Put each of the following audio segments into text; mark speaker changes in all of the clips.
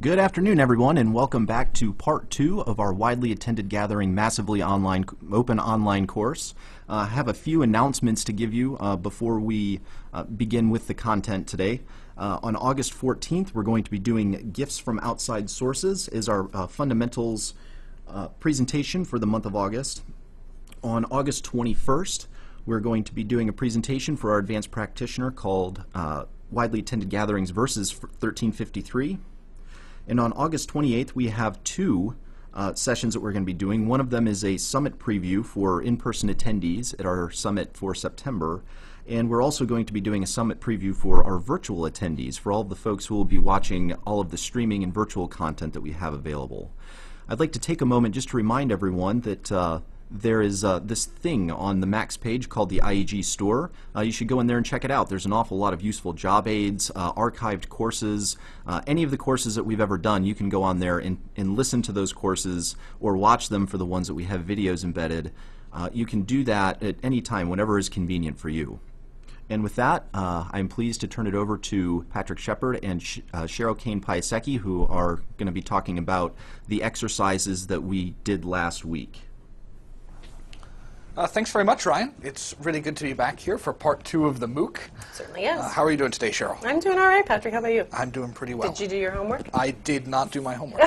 Speaker 1: Good afternoon, everyone, and welcome back to part 2 of our widely attended gathering, massively online, open online course. I have a few announcements to give you before we begin with the content today. On August 14th, we're going to be doing Gifts from Outside Sources is our fundamentals presentation for the month of August. On August 21st, we're going to be doing a presentation for our advanced practitioner called Widely Attended Gatherings versus 1353. And on August 28th, we have two sessions that we're going to be doing. One of them is a summit preview for in-person attendees at our summit for September. And we're also going to be doing a summit preview for our virtual attendees, for all of the folks who will be watching all of the streaming and virtual content that we have available. I'd like to take a moment just to remind everyone that there is this thing on the Max page called the IEG Store. You should go in there and check it out. There's an awful lot of useful job aids, archived courses, any of the courses that we've ever done. You can go on there and listen to those courses or watch them for the ones that we have videos embedded. You can do that at any time, whenever is convenient for you. And with that, I'm pleased to turn it over to Patrick Shepard and Cheryl Kane-Piasecki, who are going to be talking about the exercises that we did last week.
Speaker 2: Thanks very much, Ryan. It's really good to be back here for part 2 of the MOOC.
Speaker 3: Certainly is.
Speaker 2: How are you doing today, Cheryl?
Speaker 3: I'm doing all right, Patrick. How about you?
Speaker 2: I'm doing pretty well.
Speaker 3: Did you do your homework?
Speaker 2: I did not do my homework.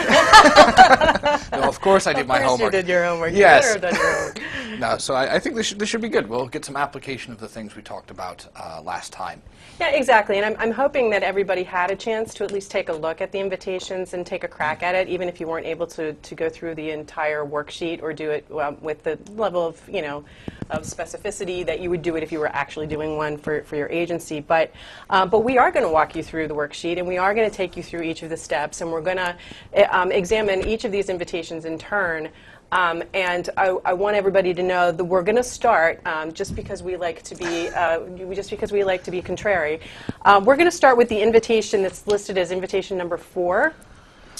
Speaker 2: No, of course I did my homework.
Speaker 3: Of course you did your homework.
Speaker 2: Yes.
Speaker 3: You better have done your homework.
Speaker 2: No, so I think this should be good. We'll get some application of the things we talked about last time.
Speaker 3: Yeah, exactly. And I'm hoping that everybody had a chance to at least take a look at the invitations and take a crack at it, even if you weren't able to go through the entire worksheet or do it with the level of, of specificity that you would do it if you were actually doing one for your agency. But we are going to walk you through the worksheet, and we are going to take you through each of the steps, and we're going to examine each of these invitations in turn. And I want everybody to know that we're going to start just because we like to be contrary. We're going to start with the invitation that's listed as invitation number 4,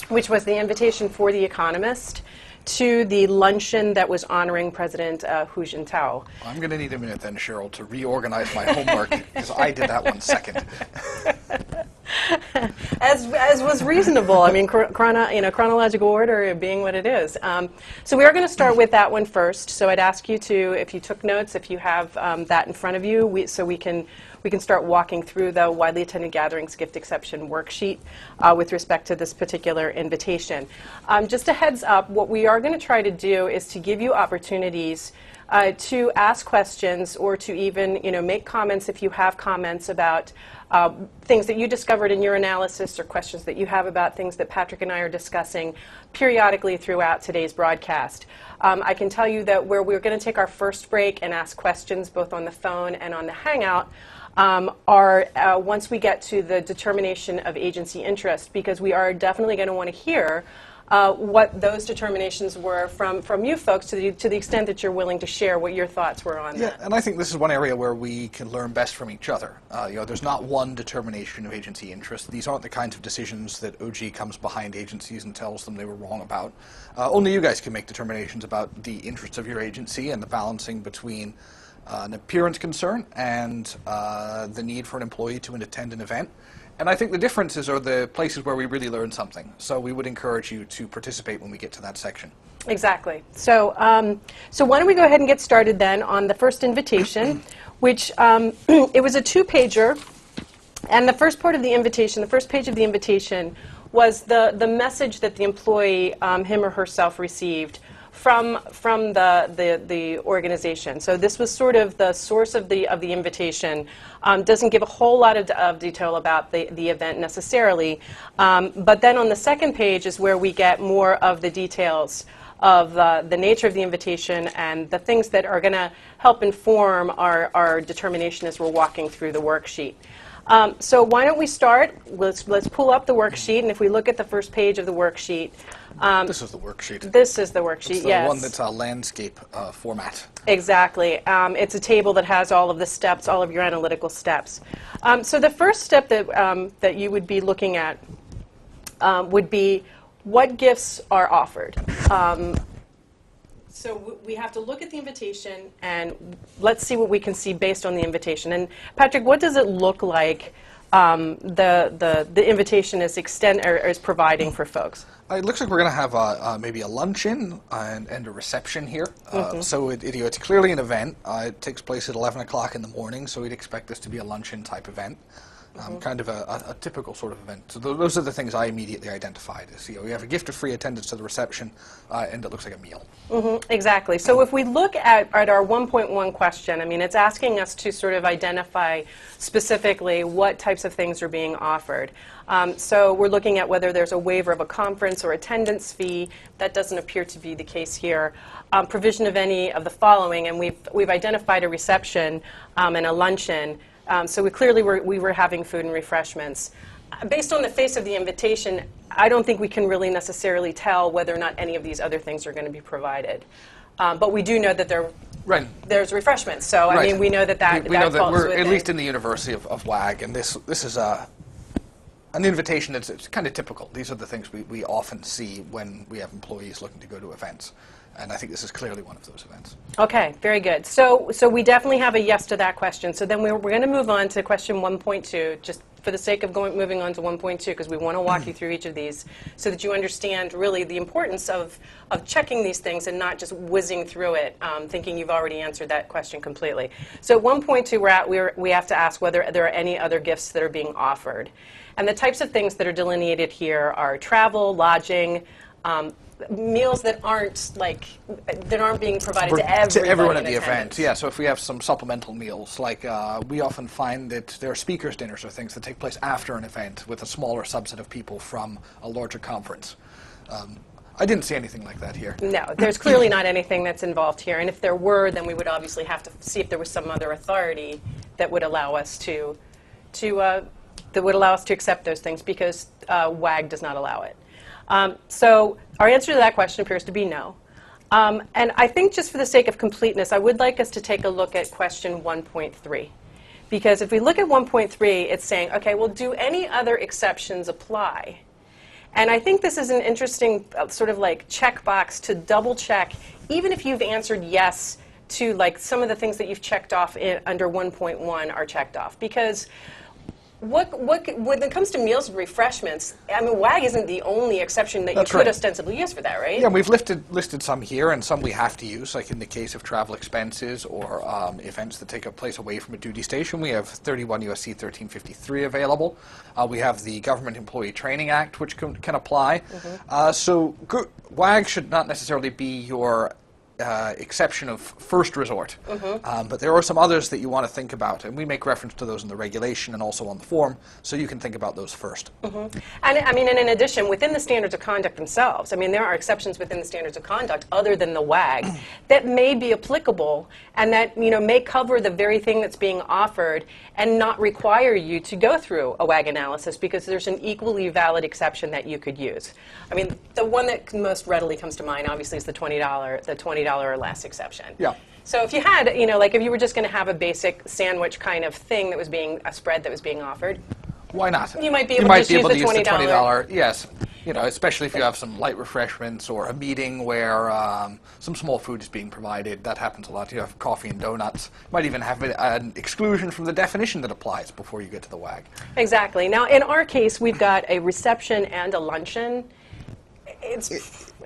Speaker 3: which was the invitation for The Economist to the luncheon that was honoring President Hu Jintao.
Speaker 2: I'm going to need a minute then, Cheryl, to reorganize my homework because I did that one second.
Speaker 3: As was reasonable. I mean, chronological order being what it is. So we are going to start with that one first. So I'd ask you to, if you took notes, if you have that in front of you, so we can start walking through the widely attended gatherings gift exception worksheet with respect to this particular invitation. Just a heads up, what we are going to try to do is to give you opportunities to ask questions or to even make comments if you have comments about things that you discovered in your analysis or questions that you have about things that Patrick and I are discussing periodically throughout today's broadcast. I can tell you that where we're going to take our first break and ask questions both on the phone and on the Hangout are once we get to the determination of agency interest, because we are definitely going to want to hear what those determinations were from you folks to the extent that you're willing to share what your thoughts were on that.
Speaker 2: Yeah, and I think this is one area where we can learn best from each other. There's not one determination of agency interest. These aren't the kinds of decisions that OG comes behind agencies and tells them they were wrong about. Only you guys can make determinations about the interests of your agency and the balancing between an appearance concern and the need for an employee to attend an event. And I think the differences are the places where we really learn something. So we would encourage you to participate when we get to that section.
Speaker 3: Exactly. So why don't we go ahead and get started then on the first invitation, which it was a 2-pager. And the first part of the invitation, the first page of the invitation, was the message that the employee, him or herself, received from the organization. So this was sort of the source of the invitation. Doesn't give a whole lot of detail about the event necessarily, but then on the second page is where we get more of the details of the nature of the invitation and the things that are going to help inform our determination as we're walking through the worksheet. So why don't we start? Let's pull up the worksheet, and if we look at the first page of the worksheet.
Speaker 2: This is the worksheet.
Speaker 3: This is the worksheet,
Speaker 2: it's the
Speaker 3: yes.
Speaker 2: one that's a landscape format.
Speaker 3: Exactly. It's a table that has all of the steps, all of your analytical steps. So the first step that you would be looking at would be what gifts are offered. So we have to look at the invitation, and let's see what we can see based on the invitation. And Patrick, what does it look like the invitation is is providing for folks?
Speaker 2: It looks like we're going to have maybe a luncheon and a reception here. So it's clearly an event. It takes place at 11 o'clock in the morning, so we'd expect this to be a luncheon type event. Kind of a typical sort of event. So those are the things I immediately identified as, we have a gift of free attendance to the reception, and it looks like a meal.
Speaker 3: Exactly. So if we look at our 1.1 question, I mean, it's asking us to sort of identify specifically what types of things are being offered. So we're looking at whether there's a waiver of a conference or attendance fee. That doesn't appear to be the case here. Provision of any of the following, and we've identified a reception and a luncheon. So we were having food and refreshments. Based on the face of the invitation, I don't think we can really necessarily tell whether or not any of these other things are going to be provided. But we do know that there's refreshments. So I mean, we know that
Speaker 2: we know that
Speaker 3: falls
Speaker 2: we're
Speaker 3: within.
Speaker 2: at least in the University of WAG, and this is an invitation that's kind of typical. These are the things we often see when we have employees looking to go to events. And I think this is clearly one of those events.
Speaker 3: Okay, very good. So we definitely have a yes to that question. So then we're going to move on to question 1.2, just for the sake of moving on to 1.2, because we want to walk you through each of these so that you understand really the importance of checking these things and not just whizzing through it, thinking you've already answered that question completely. So at 1.2, we have to ask whether there are any other gifts that are being offered. And the types of things that are delineated here are travel, lodging, meals that aren't being provided to
Speaker 2: everyone at the
Speaker 3: attendance.
Speaker 2: event. Yeah, so if we have some supplemental meals, like we often find that there are speakers' dinners or things that take place after an event with a smaller subset of people from a larger conference. I didn't see anything like that here.
Speaker 3: No, there's clearly not anything that's involved here. And if there were, then we would obviously have to see if there was some other authority that would allow us to accept those things, because WAG does not allow it. So our answer to that question appears to be no. And I think just for the sake of completeness, I would like us to take a look at question 1.3. Because if we look at 1.3, it's saying, okay, well, do any other exceptions apply? And I think this is an interesting sort of like checkbox to double check, even if you've answered yes to like some of the things that you've checked off under 1.1 are checked off. Because when it comes to meals and refreshments, I mean, WAG isn't the only exception that you could ostensibly use for that, right?
Speaker 2: Yeah, we've listed some here, and some we have to use, like in the case of travel expenses or events that take place away from a duty station. We have 31 U.S.C. 1353 available. We have the Government Employee Training Act, which can apply. So WAG should not necessarily be your exception of first resort. But there are some others that you want to think about, and we make reference to those in the regulation and also on the form, so you can think about those first.
Speaker 3: And I mean, and in addition, within the standards of conduct themselves, I mean, there are exceptions within the standards of conduct other than the WAG that may be applicable and that, may cover the very thing that's being offered and not require you to go through a WAG analysis, because there's an equally valid exception that you could use. I mean, the one that most readily comes to mind, obviously, is the $20 or less exception.
Speaker 2: Yeah.
Speaker 3: So if you had, like if you were just going to have a basic sandwich kind of thing that was a spread that was being offered,
Speaker 2: why not?
Speaker 3: You might be able to use the $20.
Speaker 2: Yes. Especially if you have some light refreshments or a meeting where some small food is being provided. That happens a lot. You have coffee and donuts. You might even have an exclusion from the definition that applies before you get to the WAG. Exactly.
Speaker 3: Now, in our case, we've got a reception and a luncheon.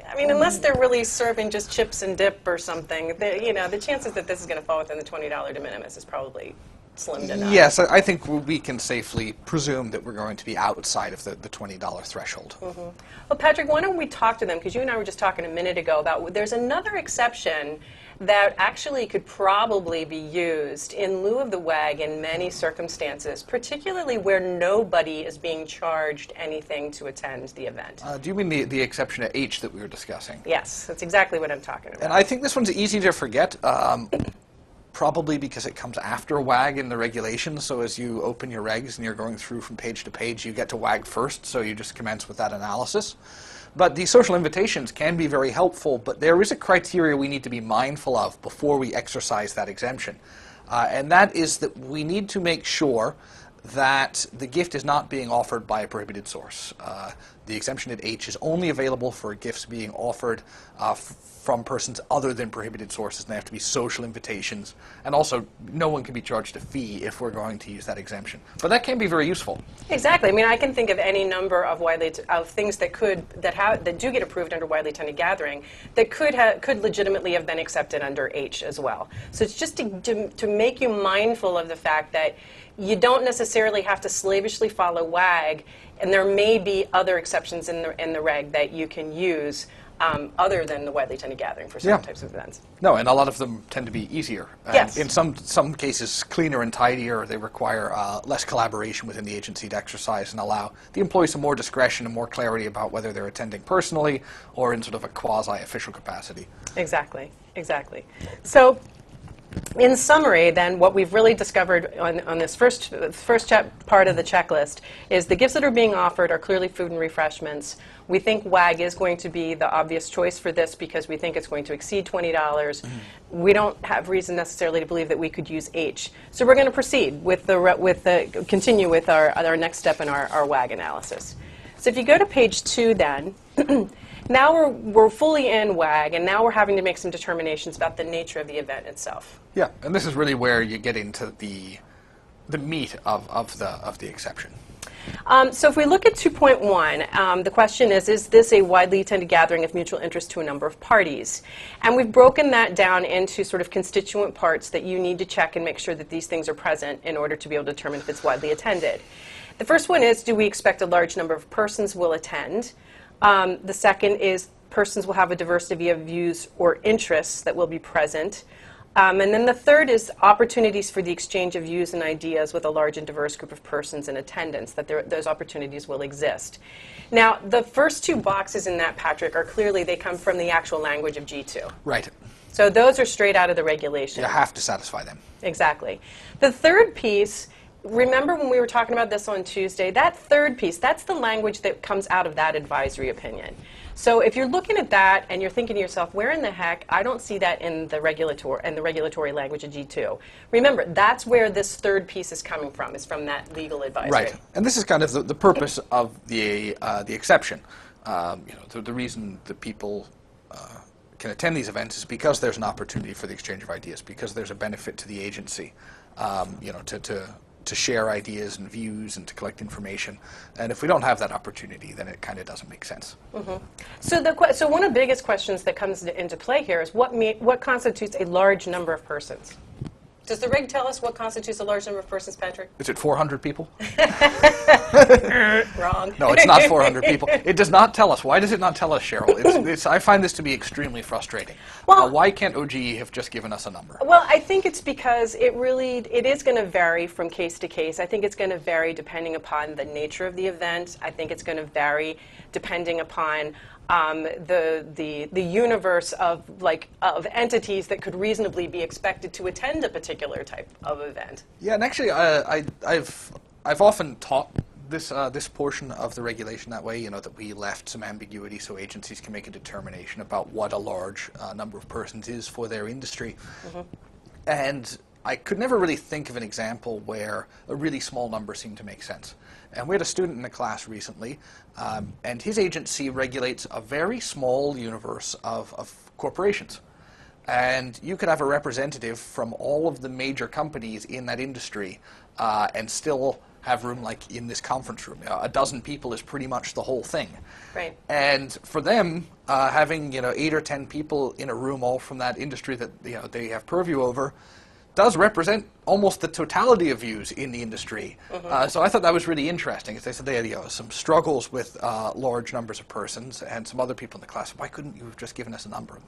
Speaker 3: I mean, unless they're really serving just chips and dip or something, the chances that this is going to fall within the $20 de minimis is probably slim to none.
Speaker 2: Yes, I think we can safely presume that we're going to be outside of the $20 threshold.
Speaker 3: Well, Patrick, why don't we talk to them? Because you and I were just talking a minute ago about there's another exception that actually could probably be used in lieu of the WAG in many circumstances, particularly where nobody is being charged anything to attend the event.
Speaker 2: Do you mean the exception at H that we were discussing?
Speaker 3: Yes, that's exactly what I'm talking about.
Speaker 2: And I think this one's easy to forget, probably because it comes after WAG in the regulations. So as you open your regs and you're going through from page to page, you get to WAG first, so you just commence with that analysis. But the social invitations can be very helpful, but there is a criteria we need to be mindful of before we exercise that exemption. And that is that we need to make sure that the gift is not being offered by a prohibited source. The exemption at H is only available for gifts being offered from persons other than prohibited sources, and they have to be social invitations. And also, no one can be charged a fee if we're going to use that exemption. But that can be very useful.
Speaker 3: Exactly. I mean, I can think of any number of things that do get approved under widely attended gathering that could legitimately have been accepted under H as well. So it's just to make you mindful of the fact that you don't necessarily have to slavishly follow WAG, and there may be other exceptions in the reg that you can use other than the widely attended gathering for certain types of events.
Speaker 2: No, and a lot of them tend to be easier. And
Speaker 3: yes.
Speaker 2: In some cases, cleaner and tidier. They require less collaboration within the agency to exercise and allow the employees some more discretion and more clarity about whether they're attending personally or in sort of a quasi-official capacity.
Speaker 3: Exactly, exactly. So, in summary, then, what we've really discovered on this first part of the checklist is the gifts that are being offered are clearly food and refreshments. We think WAG is going to be the obvious choice for this because we think it's going to exceed $20. We don't have reason necessarily to believe that we could use H. So we're going to proceed with continue with our next step in our WAG analysis. So if you go to page 2 then, now we're fully in WAG, and now we're having to make some determinations about the nature of the event itself.
Speaker 2: Yeah, and this is really where you get into the meat of the exception.
Speaker 3: So if we look at 2.1, the question is this a widely attended gathering of mutual interest to a number of parties? And we've broken that down into sort of constituent parts that you need to check and make sure that these things are present in order to be able to determine if it's widely attended. The first one is, do we expect a large number of persons will attend? The second is, persons will have a diversity of views or interests that will be present. And then the third is opportunities for the exchange of views and ideas with a large and diverse group of persons in attendance, that those opportunities will exist. Now, the first 2 boxes in that, Patrick, are clearly, they come from the actual language of G2.
Speaker 2: Right.
Speaker 3: So those are straight out of the regulation.
Speaker 2: You have to satisfy them.
Speaker 3: Exactly. The third piece, remember when we were talking about this on Tuesday, that third piece, that's the language that comes out of that advisory opinion. So if you're looking at that and you're thinking to yourself, where in the heck, I don't see that in the regulatory language of G2. Remember, that's where this third piece is coming from, is from that legal advisory.
Speaker 2: Right, and this is kind of the purpose of the exception. The reason that people can attend these events is because there's an opportunity for the exchange of ideas, because there's a benefit to the agency, to share ideas and views and to collect information. And if we don't have that opportunity, then it kind of doesn't make sense.
Speaker 3: Mm-hmm. So one of the biggest questions that comes into play here is what constitutes a large number of persons? Does the reg tell us what constitutes a large number of persons, Patrick?
Speaker 2: Is it 400 people?
Speaker 3: Wrong.
Speaker 2: No, it's not 400 people. It does not tell us. Why does it not tell us, Cheryl? I find this to be extremely frustrating. Well, why can't OGE have just given us a number?
Speaker 3: Well, I think it's because it is going to vary from case to case. I think it's going to vary depending upon the nature of the event. I think it's going to vary depending upon the universe of entities that could reasonably be expected to attend a particular type of event.
Speaker 2: Yeah, and actually, I've often taught this portion of the regulation that way. That we left some ambiguity so agencies can make a determination about what a large number of persons is for their industry. Mm-hmm. And I could never really think of an example where a really small number seemed to make sense. And we had a student in the class recently, and his agency regulates a very small universe of corporations. And you could have a representative from all of the major companies in that industry and still have room like in this conference room. A dozen people is pretty much the whole thing.
Speaker 3: Right.
Speaker 2: And for them, having 8 or 10 people in a room all from that industry that they have purview over does represent almost the totality of views in the industry. Mm-hmm. So I thought that was really interesting. They said they had some struggles with large numbers of persons, and some other people in the class, why couldn't you have just given us a number?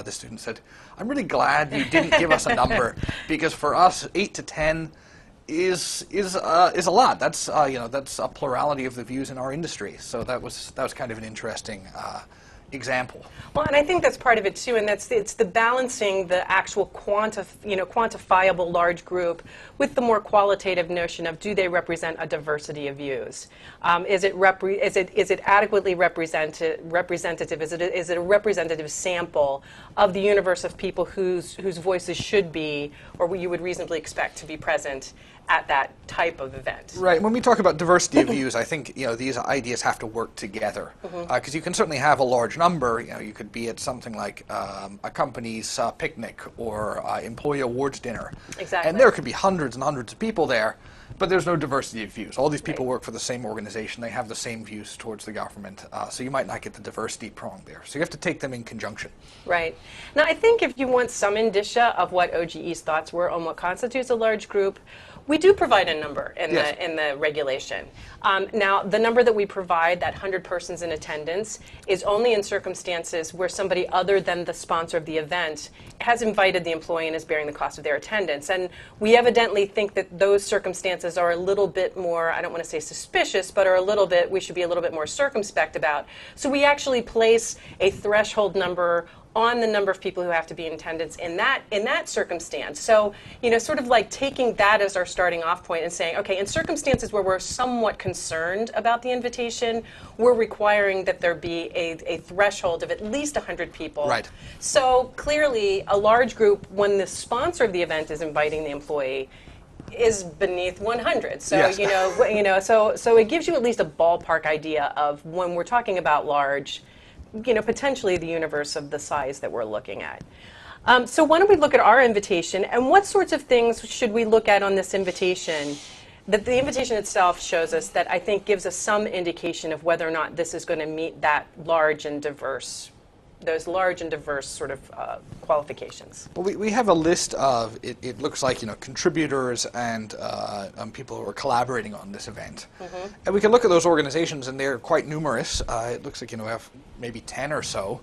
Speaker 2: The student said, I'm really glad you didn't give us a number, because for us, 8 to 10 is a lot. That's that's a plurality of the views in our industry. So that was kind of an interesting example.
Speaker 3: Well, and I think that's part of it too, and it's the balancing the actual quantifiable large group with the more qualitative notion of, do they represent a diversity of views? Is it adequately representative? Is it a representative sample of the universe of people whose voices should be, or you would reasonably expect to be present at that type of event.
Speaker 2: Right. When we talk about diversity of views, I think these ideas have to work together, because you can certainly have a large number. You could be at something like a company's picnic or employee awards dinner,
Speaker 3: Exactly.
Speaker 2: and there could be hundreds and hundreds of people there, but there's no diversity of views. All these people work for the same organization; they have the same views towards the government, so you might not get the diversity prong there. So you have to take them in conjunction.
Speaker 3: Right. Now, I think if you want some indicia of what OGE's thoughts were on what constitutes a large group, we do provide a number in the regulation. Now, the number that we provide, that 100 persons in attendance, is only in circumstances where somebody other than the sponsor of the event has invited the employee and is bearing the cost of their attendance. And we evidently think that those circumstances are a little bit more, I don't want to say suspicious, but are a little bit, we should be a little bit more circumspect about. So we actually place a threshold number on the number of people who have to be in attendance in that circumstance. So, sort of like taking that as our starting off point and saying, okay, in circumstances where we're somewhat concerned about the invitation, we're requiring that there be a threshold of at least 100 people.
Speaker 2: Right.
Speaker 3: So clearly, a large group, when the sponsor of the event is inviting the employee, is beneath 100. So
Speaker 2: Yes.
Speaker 3: So it gives you at least a ballpark idea of when we're talking about large, potentially the universe of the size that we're looking at. So why don't we look at our invitation, and what sorts of things should we look at on this invitation? That the invitation itself shows us that I think gives us some indication of whether or not this is going to meet that those large and diverse sort of qualifications.
Speaker 2: Well, we have a list of, it looks like, contributors and people who are collaborating on this event. And we can look at those organizations, and they're quite numerous. It looks like, we have maybe 10 or so.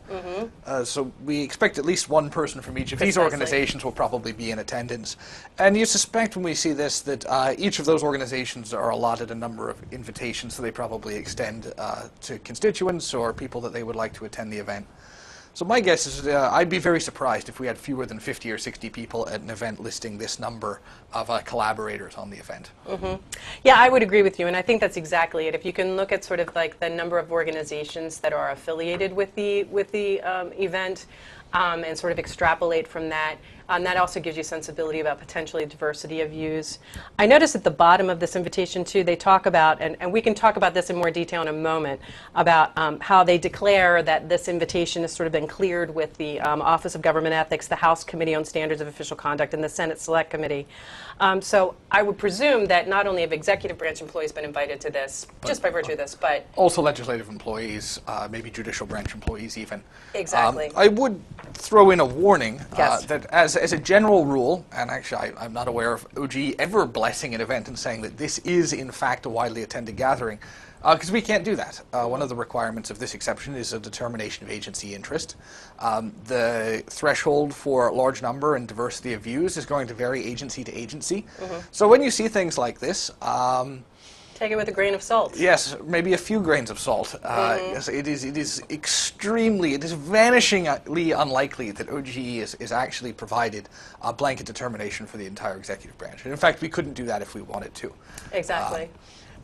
Speaker 2: So we expect at least one person from each of these organizations will probably be in attendance. And you suspect when we see this that each of those organizations are allotted a number of invitations, so they probably extend to constituents or people that they would like to attend the event. So my guess is I'd be very surprised if we had fewer than 50 or 60 people at an event listing this number of collaborators on the event.
Speaker 3: Yeah, I would agree with you, and I think that's exactly it. If you can look at sort of like the number of organizations that are affiliated with the event, and sort of extrapolate from that. That also gives you sensibility about potentially diversity of views. I notice at the bottom of this invitation, too, they talk about, and we can talk about this in more detail in a moment, about how they declare that this invitation has sort of been cleared with the Office of Government Ethics, the House Committee on Standards of Official Conduct, and the Senate Select Committee. So I would presume that not only have executive branch employees been invited to this, just by virtue of this, but
Speaker 2: also legislative employees, maybe judicial branch employees even.
Speaker 3: Exactly.
Speaker 2: I would throw in a warning
Speaker 3: Yes.
Speaker 2: that as a general rule, and actually I'm not aware of OG ever blessing an event and saying that this is in fact a widely attended gathering, because we can't do that. One of the requirements of this exception is a determination of agency interest. The threshold for large number and diversity of views is going to vary agency to agency. So when you see things like this,
Speaker 3: take it with a grain of salt.
Speaker 2: yes, maybe a few grains of salt. Yes, it is vanishingly unlikely that OGE is actually provided a blanket determination for the entire executive branch. And in fact, we couldn't do that if we wanted to.
Speaker 3: Exactly.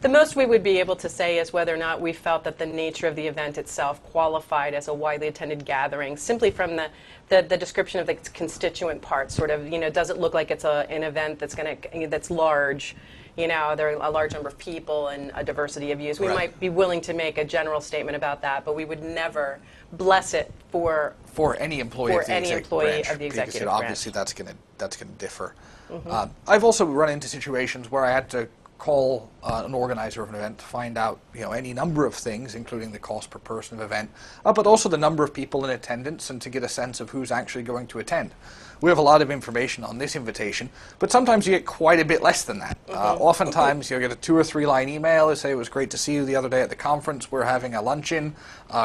Speaker 3: The most we would be able to say is whether or not we felt that the nature of the event itself qualified as a widely attended gathering, simply from the description of the constituent parts. Sort of, does it look like it's an event that's large? There are a large number of people and a diversity of views. We might be willing to make a general statement about that, but we would never bless it for
Speaker 2: any employee of the executive branch, because obviously that's going to differ. I've also run into situations where I had to call an organizer of an event to find out, any number of things, including the cost per person of event, but also the number of people in attendance, and to get a sense of who's actually going to attend. We have a lot of information on this invitation, but sometimes you get quite a bit less than that. Oftentimes you'll get a 2 or 3 line email that say, "It was great to see you the other day at the conference. We're having a luncheon.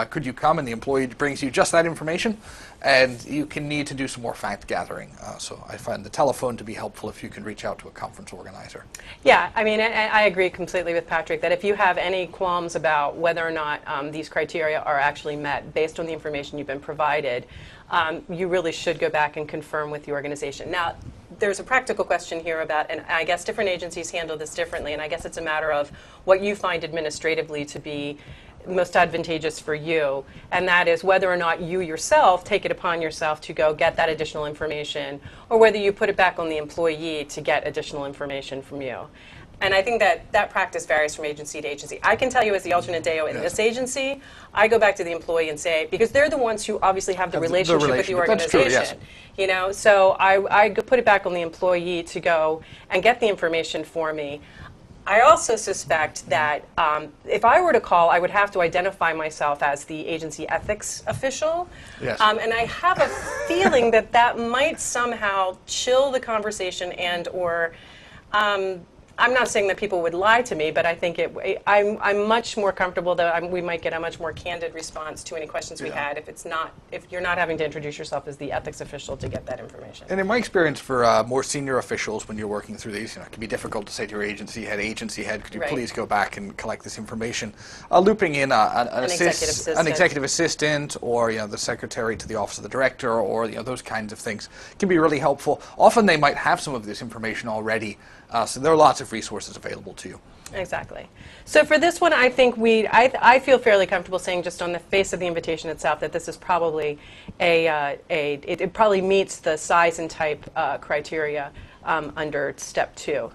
Speaker 2: Could you come?" And the employee brings you just that information, and you can need to do some more fact gathering. So I find the telephone to be helpful if you can reach out to a conference organizer.
Speaker 3: Yeah, I mean, I agree completely with Patrick that if you have any qualms about whether or not these criteria are actually met based on the information you've been provided, you really should go back and confirm with the organization. Now, there's a practical question here about, and I guess different agencies handle this differently, and I guess it's a matter of what you find administratively to be most advantageous for you, and that is whether or not you yourself take it upon yourself to go get that additional information, or whether you put it back on the employee to get additional information from you. And I think that practice varies from agency to agency. I can tell you as the alternate DAO in this agency, I go back to the employee and say, because they're the ones who obviously have the relationship with the organization.
Speaker 2: That's true, yes.
Speaker 3: You know, so I put it back on the employee to go and get the information for me. I also suspect that if I were to call, I would have to identify myself as the agency ethics official.
Speaker 2: Yes.
Speaker 3: And I have a feeling that might somehow chill the conversation and or I'm not saying that people would lie to me, but I think I'm much more comfortable that we might get a much more candid response to any questions we had if you're not having to introduce yourself as the ethics official to get that information.
Speaker 2: And in my experience, for more senior officials, when you're working through these, it can be difficult to say to your agency head, could you please go back and collect this information? Looping in an executive assistant, or the secretary to the office of the director, or those kinds of things can be really helpful. Often they might have some of this information already. So there are lots of resources available to you. Exactly.
Speaker 3: So for this one, I think I feel fairly comfortable saying just on the face of the invitation itself that this is probably it probably meets the size and type criteria under step 2.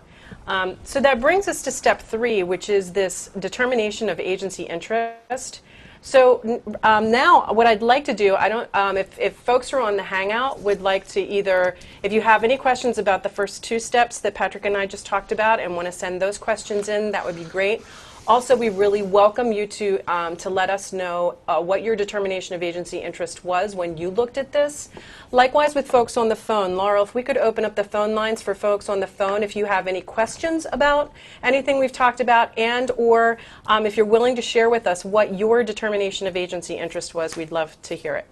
Speaker 3: So that brings us to step 3, which is this determination of agency interest. So now what I'd like to do, if folks who are on the Hangout would like to either, if you have any questions about the first 2 steps that Patrick and I just talked about and want to send those questions in, that would be great. Also, we really welcome you to let us know what your determination of agency interest was when you looked at this. Likewise with folks on the phone. Laurel, if we could open up the phone lines for folks on the phone if you have any questions about anything we've talked about, and or if you're willing to share with us what your determination of agency interest was, we'd love to hear it.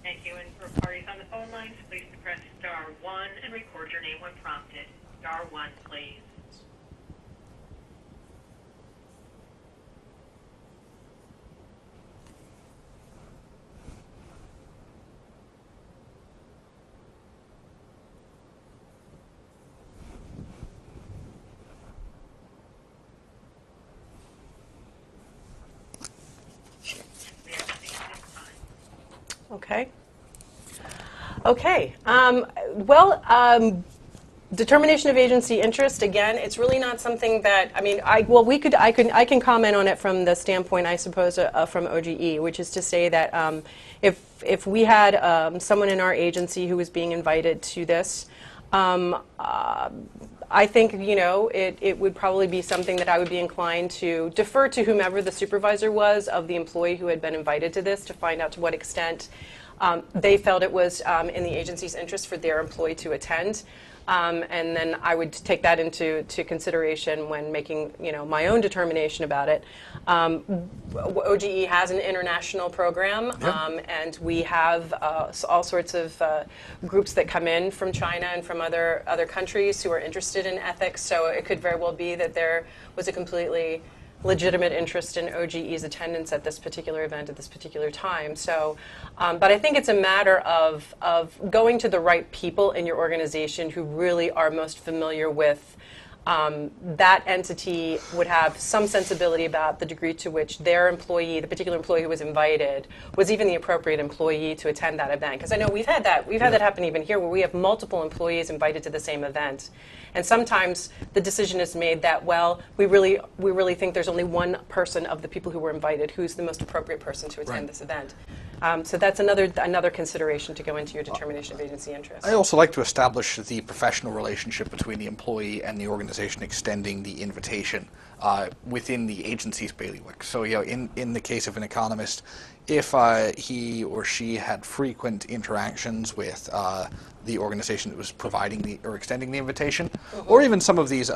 Speaker 4: Thank you. And for parties on the phone lines, please press *1 and record your name when prompted. *1, please.
Speaker 3: Okay. Okay. Determination of agency interest. Again, it's really not something that I can comment on it from the standpoint, I suppose, from OGE, which is to say that if we had someone in our agency who was being invited to this, I think it would probably be something that I would be inclined to defer to whomever the supervisor was of the employee who had been invited to this to find out to what extent they felt it was in the agency's interest for their employee to attend. And then I would take that into consideration when making my own determination about it. OGE has an international program, and we have all sorts of groups that come in from China and from other countries who are interested in ethics. So it could very well be that there was a completely legitimate interest in OGE's attendance at this particular event at this particular time. So, but I think it's a matter of going to the right people in your organization who really are most familiar with that entity, would have some sensibility about the degree to which their employee, the particular employee who was invited, was even the appropriate employee to attend that event. Because I know we've had that happen even here, where we have multiple employees invited to the same event. And sometimes the decision is made that, well, we really think there's only one person of the people who were invited who's the most appropriate person to attend this event. So that's another consideration to go into your determination of agency interest.
Speaker 2: I also like to establish the professional relationship between the employee and the organization extending the invitation within the agency's bailiwick. So, in the case of an economist, if he or she had frequent interactions with the organization that was providing or extending the invitation, or even some of these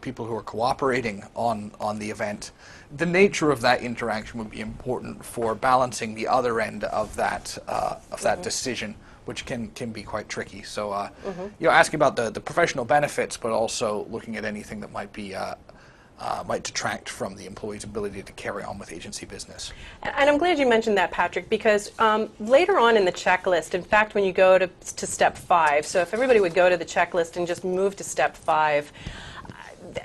Speaker 2: people who are cooperating on the event, the nature of that interaction would be important for balancing the other end of that decision, which can be quite tricky. So, asking about the professional benefits, but also looking at anything that might detract from the employee's ability to carry on with agency business.
Speaker 3: And I'm glad you mentioned that, Patrick, because later on in the checklist, in fact, when you go to step 5, so if everybody would go to the checklist and just move to step 5,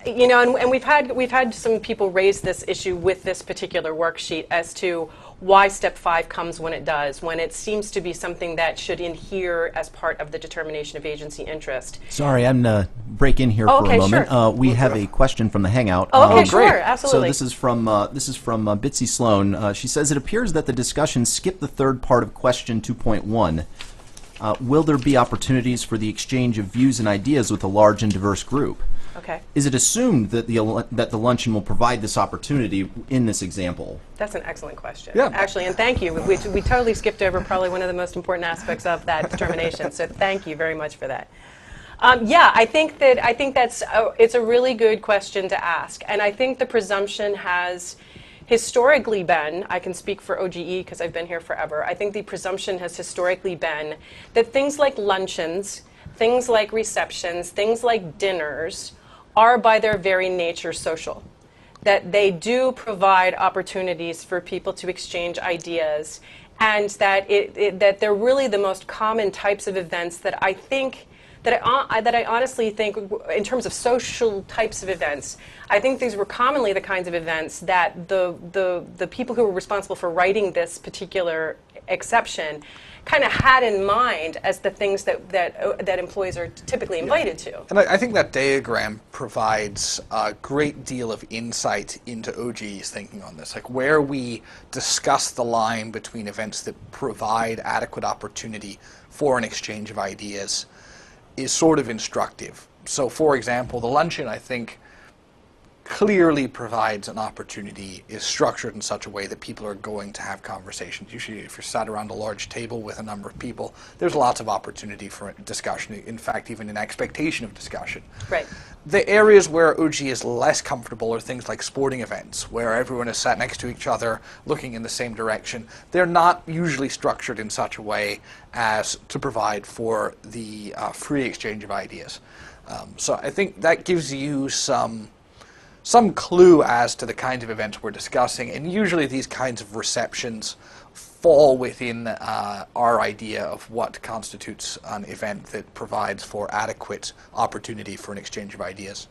Speaker 3: you know, and we've had some people raise this issue with this particular worksheet as to why step 5 comes when it does, when it seems to be something that should adhere as part of the determination of agency interest.
Speaker 1: Sorry, I'm going to break in here for a moment.
Speaker 3: Sure.
Speaker 1: We have a question from the Hangout.
Speaker 3: Oh, okay,
Speaker 2: great.
Speaker 3: sure, absolutely.
Speaker 1: So this is from Bitsy Sloan. She says, it appears that the discussion skipped the third part of question 2.1. Will there be opportunities for the exchange of views and ideas with a large and diverse group?
Speaker 3: Okay.
Speaker 1: Is it assumed that the luncheon will provide this opportunity in this example?
Speaker 3: That's an excellent question.
Speaker 2: Yeah.
Speaker 3: Actually, and thank you. We totally skipped over probably one of the most important aspects of that determination. So thank you very much for that. Yeah, I think that's it's a really good question to ask, and I think the presumption has historically been, I can speak for OGE because I've been here forever, I think the presumption has historically been that things like luncheons, things like receptions, things like dinners are by their very nature social. That they do provide opportunities for people to exchange ideas, and that that they're really the most common types of events that I think that I honestly think, in terms of social types of events, I think these were commonly the kinds of events that the people who were responsible for writing this particular exception kind of had in mind as the things that employees are typically invited to.
Speaker 2: And I think that diagram provides a great deal of insight into OGE's thinking on this, like where we discuss the line between events that provide adequate opportunity for an exchange of ideas is sort of instructive. So, for example, the luncheon, I think, clearly provides an opportunity, is structured in such a way that people are going to have conversations. Usually, if you're sat around a large table with a number of people, there's lots of opportunity for discussion, in fact, even an expectation of discussion.
Speaker 3: Right.
Speaker 2: The areas where OG is less comfortable are things like sporting events, where everyone is sat next to each other, looking in the same direction. They're not usually structured in such a way as to provide for the free exchange of ideas. So I think that gives you some clue as to the kinds of events we're discussing, and usually these kinds of receptions fall within our idea of what constitutes an event that provides for adequate opportunity for an exchange of ideas.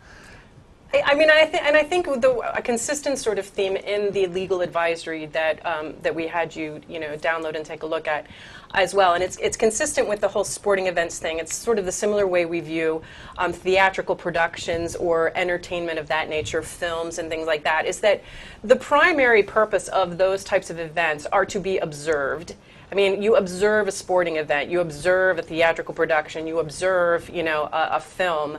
Speaker 3: I think a consistent sort of theme in the legal advisory that we had you download and take a look at as well, and it's consistent with the whole sporting events thing. It's sort of the similar way we view theatrical productions or entertainment of that nature, films and things like that, is that the primary purpose of those types of events are to be observed. I mean, you observe a sporting event, you observe a theatrical production, you observe, a film.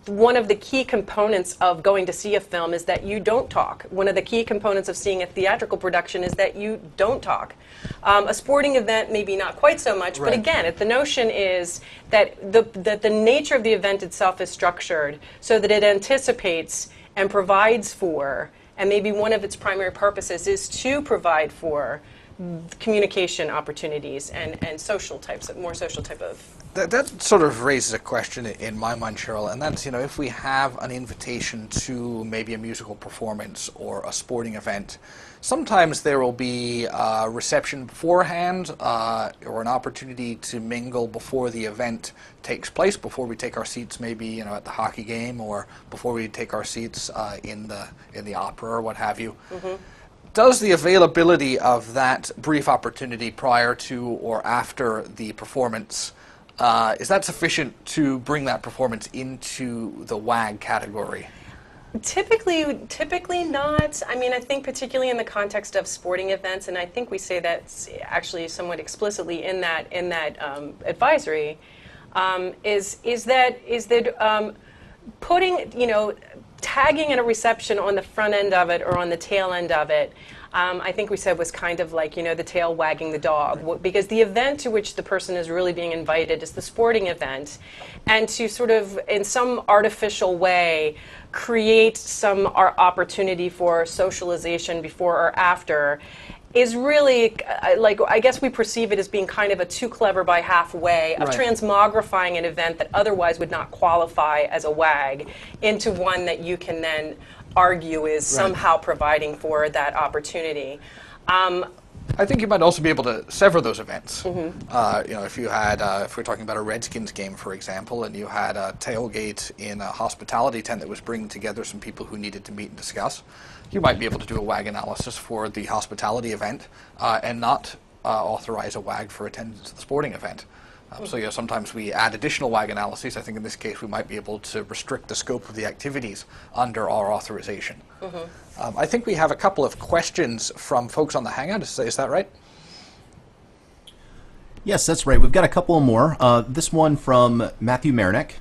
Speaker 3: One of the key components of going to see a film is that you don't talk. One of the key components of seeing a theatrical production is that you don't talk. A sporting event, maybe not quite so much,
Speaker 2: right.
Speaker 3: But again, the notion is that the nature of the event itself is structured so that it anticipates and provides for, and maybe one of its primary purposes is to provide for communication opportunities and more social type of.
Speaker 2: That sort of raises a question in my mind, Cheryl, and that's, if we have an invitation to maybe a musical performance or a sporting event, sometimes there will be a reception beforehand or an opportunity to mingle before the event takes place, before we take our seats maybe at the hockey game or before we take our seats in the opera or what have you. Mm-hmm. Does the availability of that brief opportunity prior to or after the performance, is that sufficient to bring that performance into the WAG category?
Speaker 3: Typically not. I mean, I think particularly in the context of sporting events, and I think we say that actually somewhat explicitly in that advisory, is that putting tagging in a reception on the front end of it or on the tail end of it, I think we said was kind of like, the tail wagging the dog, because the event to which the person is really being invited is the sporting event, and to sort of, in some artificial way, create some opportunity for socialization before or after is really, I guess we perceive it as being kind of a too clever by half way of
Speaker 2: right.
Speaker 3: transmogrifying an event that otherwise would not qualify as a WAG into one that you can then argue is
Speaker 2: right.
Speaker 3: somehow providing for that opportunity.
Speaker 2: I think you might also be able to sever those events. If you had, if we're talking about a Redskins game, for example, and you had a tailgate in a hospitality tent that was bringing together some people who needed to meet and discuss, you might be able to do a WAG analysis for the hospitality event and not authorize a WAG for attendance at the sporting event. So sometimes we add additional WAG analyses. I think in this case we might be able to restrict the scope of the activities under our authorization. I think we have a couple of questions from folks on the Hangout. Is that right?
Speaker 1: Yes, that's right. We've got a couple more. This one from Matthew Mernick.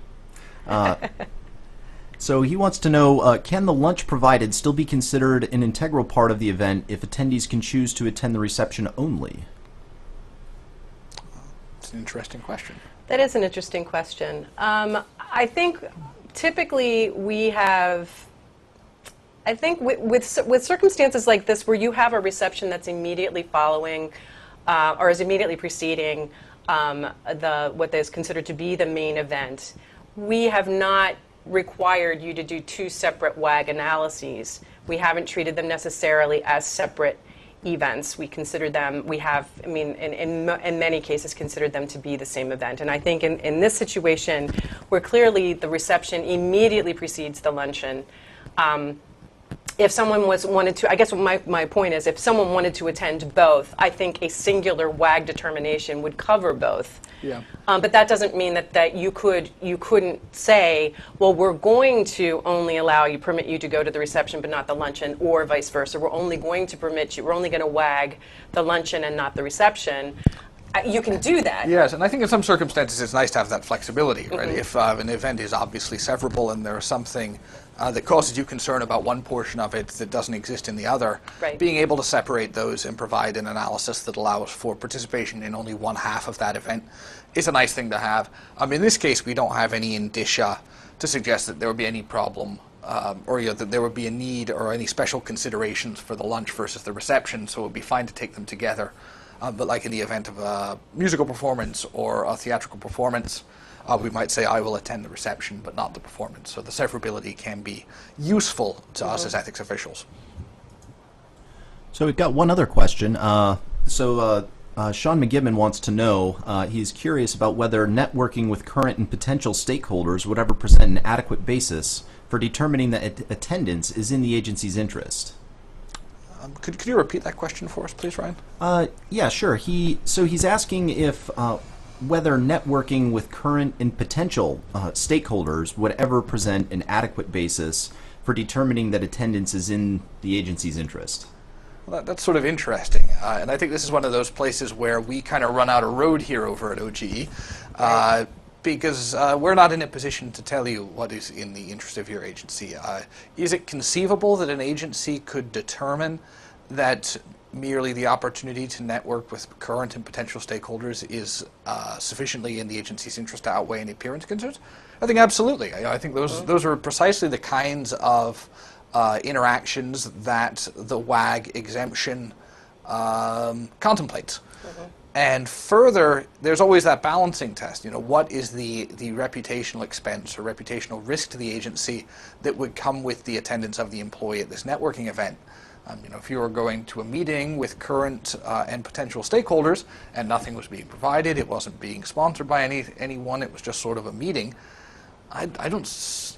Speaker 1: So he wants to know, can the lunch provided still be considered an integral part of the event if attendees can choose to attend the reception only?
Speaker 2: It's an interesting question.
Speaker 3: That is an interesting question. I think typically we have, I think with circumstances like this where you have a reception that's immediately following or is immediately preceding what is considered to be the main event, we have not required you to do two separate WAG analyses. We haven't treated them necessarily as separate events. We consider them, we have, I mean, in many cases considered them to be the same event. And I think in this situation, where clearly the reception immediately precedes the luncheon, if someone wanted to, I guess my point is, if someone wanted to attend both, I think a singular WAG determination would cover both.
Speaker 2: Yeah.
Speaker 3: But that doesn't mean that you couldn't say, well, we're going to only permit you to go to the reception but not the luncheon, or vice versa. We're only going to we're only going to WAG the luncheon and not the reception. You can do that.
Speaker 2: Yes, and I think in some circumstances it's nice to have that flexibility, right? If an event is obviously severable and there's something that causes you concern about one portion of it that doesn't exist in the other,
Speaker 3: right,
Speaker 2: being able to separate those and provide an analysis that allows for participation in only one half of that event is a nice thing to have. In this case, we don't have any indicia to suggest that there would be any problem or that there would be a need or any special considerations for the lunch versus the reception, so it would be fine to take them together. But like in the event of a musical performance or a theatrical performance, we might say, I will attend the reception but not the performance. So the severability can be useful to us as ethics officials.
Speaker 1: So we've got one other question. Sean McGibbon wants to know, he's curious about whether networking with current and potential stakeholders would ever present an adequate basis for determining that attendance is in the agency's interest.
Speaker 2: Could you repeat that question for us, please, Ryan?
Speaker 1: Yeah, sure. He's asking if whether networking with current and potential stakeholders would ever present an adequate basis for determining that attendance is in the agency's interest.
Speaker 2: Well, that's sort of interesting, and I think this is one of those places where we kind of run out of road here over at OGE, because we're not in a position to tell you what is in the interest of your agency. Is it conceivable that an agency could determine that merely the opportunity to network with current and potential stakeholders is sufficiently in the agency's interest to outweigh any appearance concerns? I think absolutely. I think those are precisely the kinds of interactions that the WAG exemption contemplates. And further, there's always that balancing test. What is the reputational expense or reputational risk to the agency that would come with the attendance of the employee at this networking event? If you were going to a meeting with current and potential stakeholders and nothing was being provided, it wasn't being sponsored by anyone, it was just sort of a meeting, I don't,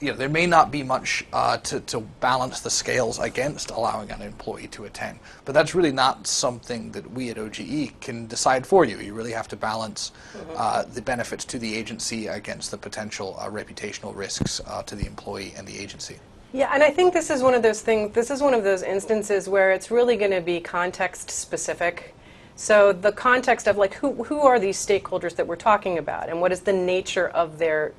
Speaker 2: there may not be much to balance the scales against allowing an employee to attend. But that's really not something that we at OGE can decide for you. You really have to balance the benefits to the agency against the potential reputational risks to the employee and the agency.
Speaker 3: Yeah, and I think this is one of those things, this is one of those instances where it's really going to be context specific. So the context of who are these stakeholders that we're talking about, and what is the nature of their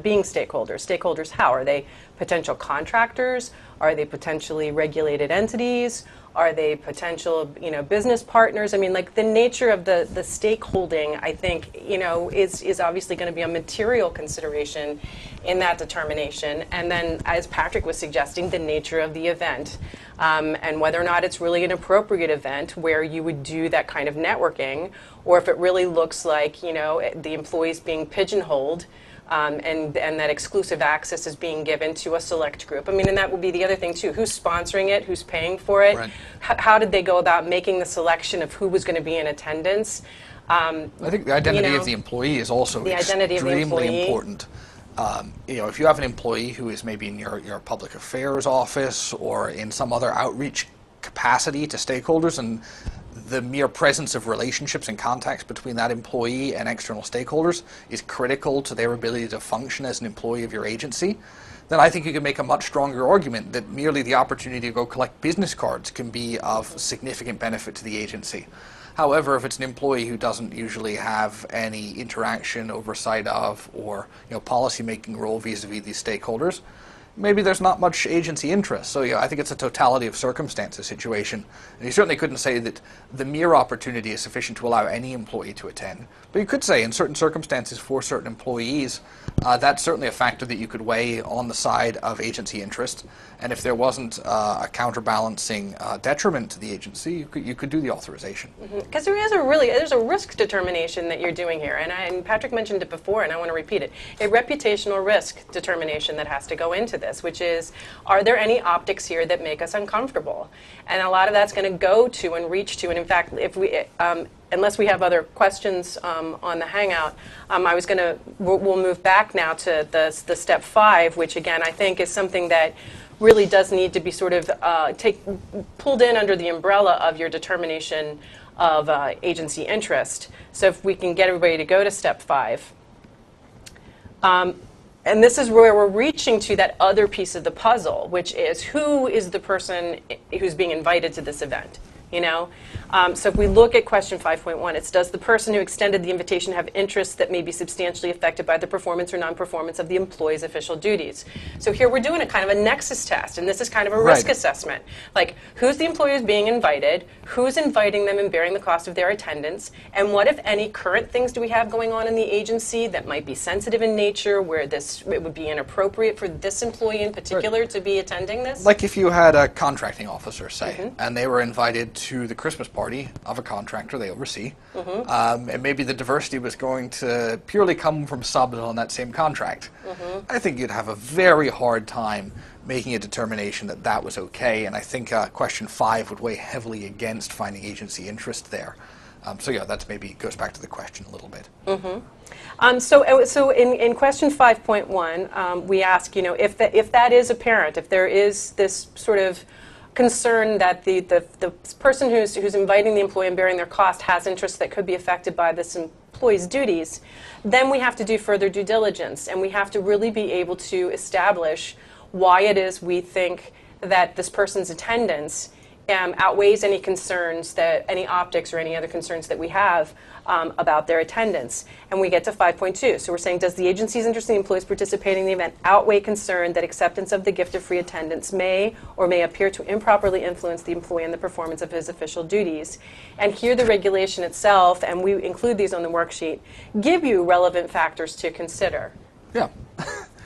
Speaker 3: being stakeholders. Stakeholders how? Are they potential contractors? Are they potentially regulated entities? Are they potential, business partners? I mean, the nature of the stakeholding, I think, is obviously going to be a material consideration in that determination. And then, as Patrick was suggesting, the nature of the event and whether or not it's really an appropriate event where you would do that kind of networking, or if it really looks like, the employees being pigeonholed and that exclusive access is being given to a select group. I mean, and that would be the other thing too. Who's sponsoring it? Who's paying for it?
Speaker 2: Right.
Speaker 3: How did they go about making the selection of who was going to be in attendance?
Speaker 2: I think the identity
Speaker 3: you know,
Speaker 2: of the employee is also
Speaker 3: the identity of the
Speaker 2: extremely
Speaker 3: employee.
Speaker 2: important. If you have an employee who is maybe in your public affairs office or in some other outreach capacity to stakeholders, and the mere presence of relationships and contacts between that employee and external stakeholders is critical to their ability to function as an employee of your agency, then I think you can make a much stronger argument that merely the opportunity to go collect business cards can be of significant benefit to the agency. However, if it's an employee who doesn't usually have any interaction, oversight of, or policy-making role vis-a-vis these stakeholders, maybe there's not much agency interest. So I think it's a totality of circumstances situation. And you certainly couldn't say that the mere opportunity is sufficient to allow any employee to attend. But you could say in certain circumstances for certain employees, that's certainly a factor that you could weigh on the side of agency interest. And if there wasn't a counterbalancing detriment to the agency, you could do the authorization.
Speaker 3: Because there's a risk determination that you're doing here, and Patrick mentioned it before, and I want to repeat it: a reputational risk determination that has to go into this, which is, are there any optics here that make us uncomfortable? And a lot of that's going to go to and reach to, and in fact, if we unless we have other questions on the Hangout, we'll move back now to the step 5, which again I think is something that really does need to be sort of pulled in under the umbrella of your determination of agency interest. So if we can get everybody to go to step 5. And this is where we're reaching to that other piece of the puzzle, which is who is the person who's being invited to this event? So if we look at question 5.1, it's does the person who extended the invitation have interests that may be substantially affected by the performance or non-performance of the employee's official duties? So here we're doing a kind of a nexus test, and this is kind of a risk assessment. Like, who's the employee who's being invited, who's inviting them and bearing the cost of their attendance, and what, if any, current things do we have going on in the agency that might be sensitive in nature, where it would be inappropriate for this employee in particular to be attending this?
Speaker 2: Like if you had a contracting officer, say, and they were invited to the Christmas party of a contractor they oversee, and maybe the diversity was going to purely come from subs on that same contract. I think you'd have a very hard time making a determination that that was okay, and I think question 5 would weigh heavily against finding agency interest there. So yeah, that maybe goes back to the question a little bit.
Speaker 3: So in question 5.1, we ask, if that is apparent, if there is this sort of concern that the person who's inviting the employee and bearing their cost has interests that could be affected by this employee's duties, then we have to do further due diligence, and we have to really be able to establish why it is we think that this person's attendance outweighs any concerns, any optics or any other concerns that we have about their attendance. And we get to 5.2. So we're saying, does the agency's interest in the employees participating in the event outweigh concern that acceptance of the gift of free attendance may or may appear to improperly influence the employee in the performance of his official duties? And here the regulation itself, and we include these on the worksheet, give you relevant factors to consider.
Speaker 2: Yeah.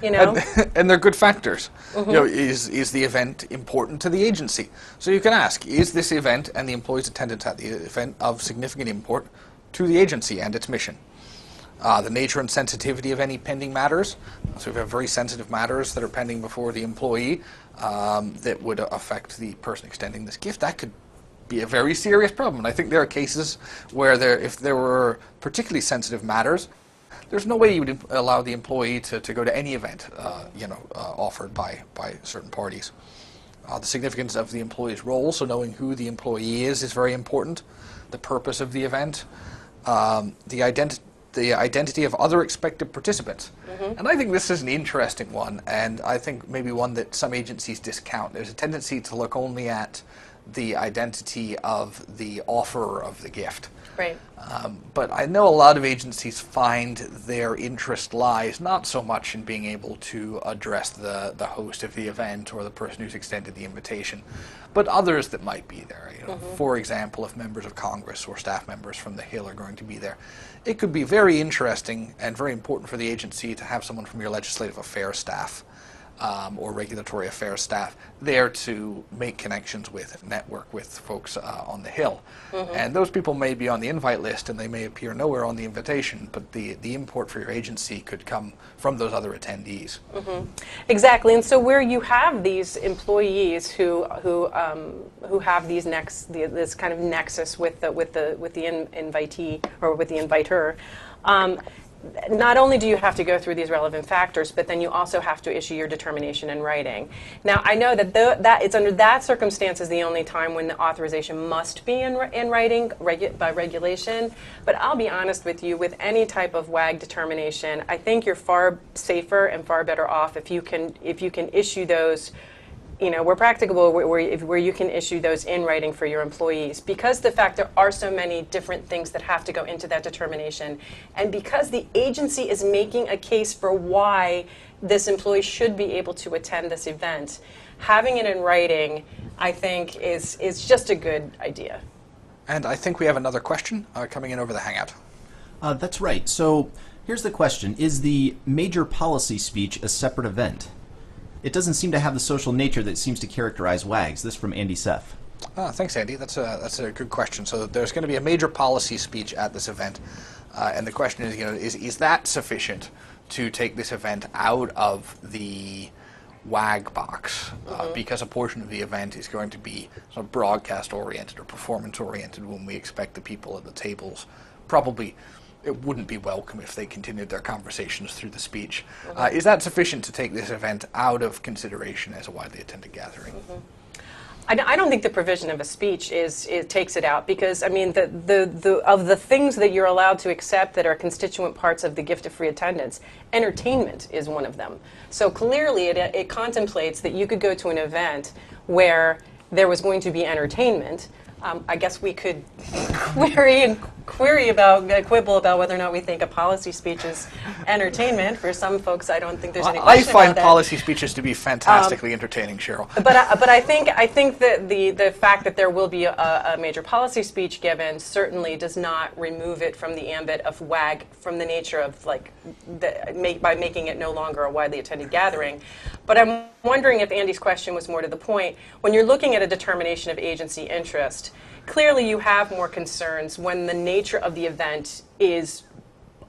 Speaker 3: And
Speaker 2: they're good factors. Is the event important to the agency? So you can ask, is this event and the employee's attendance at the event of significant import to the agency and its mission? The nature and sensitivity of any pending matters. So if you have very sensitive matters that are pending before the employee that would affect the person extending this gift, that could be a very serious problem. And I think there are cases where if there were particularly sensitive matters, there's no way you would allow the employee to go to any event, offered by certain parties. The significance of the employee's role, so knowing who the employee is very important. The purpose of the event, the identity of other expected participants. And I think this is an interesting one, and I think maybe one that some agencies discount. There's a tendency to look only at the identity of the offerer of the gift.
Speaker 3: Right.
Speaker 2: But I know a lot of agencies find their interest lies not so much in being able to address the host of the event or the person who's extended the invitation, but others that might be there. For example, if members of Congress or staff members from the Hill are going to be there, it could be very interesting and very important for the agency to have someone from your legislative affairs staff or regulatory affairs staff there to make connections with, network with folks on the Hill. And those people may be on the invite list and they may appear nowhere on the invitation, but the import for your agency could come from those other attendees.
Speaker 3: Exactly, and so where you have these employees who have these this kind of nexus with the invitee or with the inviter. Not only do you have to go through these relevant factors, but then you also have to issue your determination in writing. Now, I know that that it's under that circumstance is the only time when the authorization must be in writing by regulation. But I'll be honest with you, with any type of WAG determination, I think you're far safer and far better off if you can issue those. Where practicable, where you can issue those in writing for your employees. Because the fact there are so many different things that have to go into that determination, and because the agency is making a case for why this employee should be able to attend this event, having it in writing, I think, is just a good idea.
Speaker 2: And I think we have another question coming in over the Hangout.
Speaker 1: That's right. So here's the question. Is the major policy speech a separate event? It doesn't seem to have the social nature that seems to characterize WAGs. This from Andy Seff.
Speaker 2: Thanks, Andy. That's a good question. So there's going to be a major policy speech at this event, and the question is, is that sufficient to take this event out of the WAG box? Because a portion of the event is going to be sort of broadcast-oriented or performance-oriented, when we expect the people at the tables probably. It wouldn't be welcome if they continued their conversations through the speech. Is that sufficient to take this event out of consideration as a widely attended gathering?
Speaker 3: I don't think the provision of a speech takes it out, because I mean of the things that you're allowed to accept that are constituent parts of the gift of free attendance, entertainment is one of them. So clearly it contemplates that you could go to an event where there was going to be entertainment. I guess we could quibble about whether or not we think a policy speech is entertainment. For some folks, I don't think there's any question
Speaker 2: I find
Speaker 3: about that.
Speaker 2: policy speeches to be fantastically entertaining, Cheryl.
Speaker 3: But I think that the fact that there will be a major policy speech given certainly does not remove it from the ambit of WAG, from the nature of by making it no longer a widely attended gathering. But I'm wondering if Andy's question was more to the point. When you're looking at a determination of agency interest, clearly you have more concerns when the nature of the event is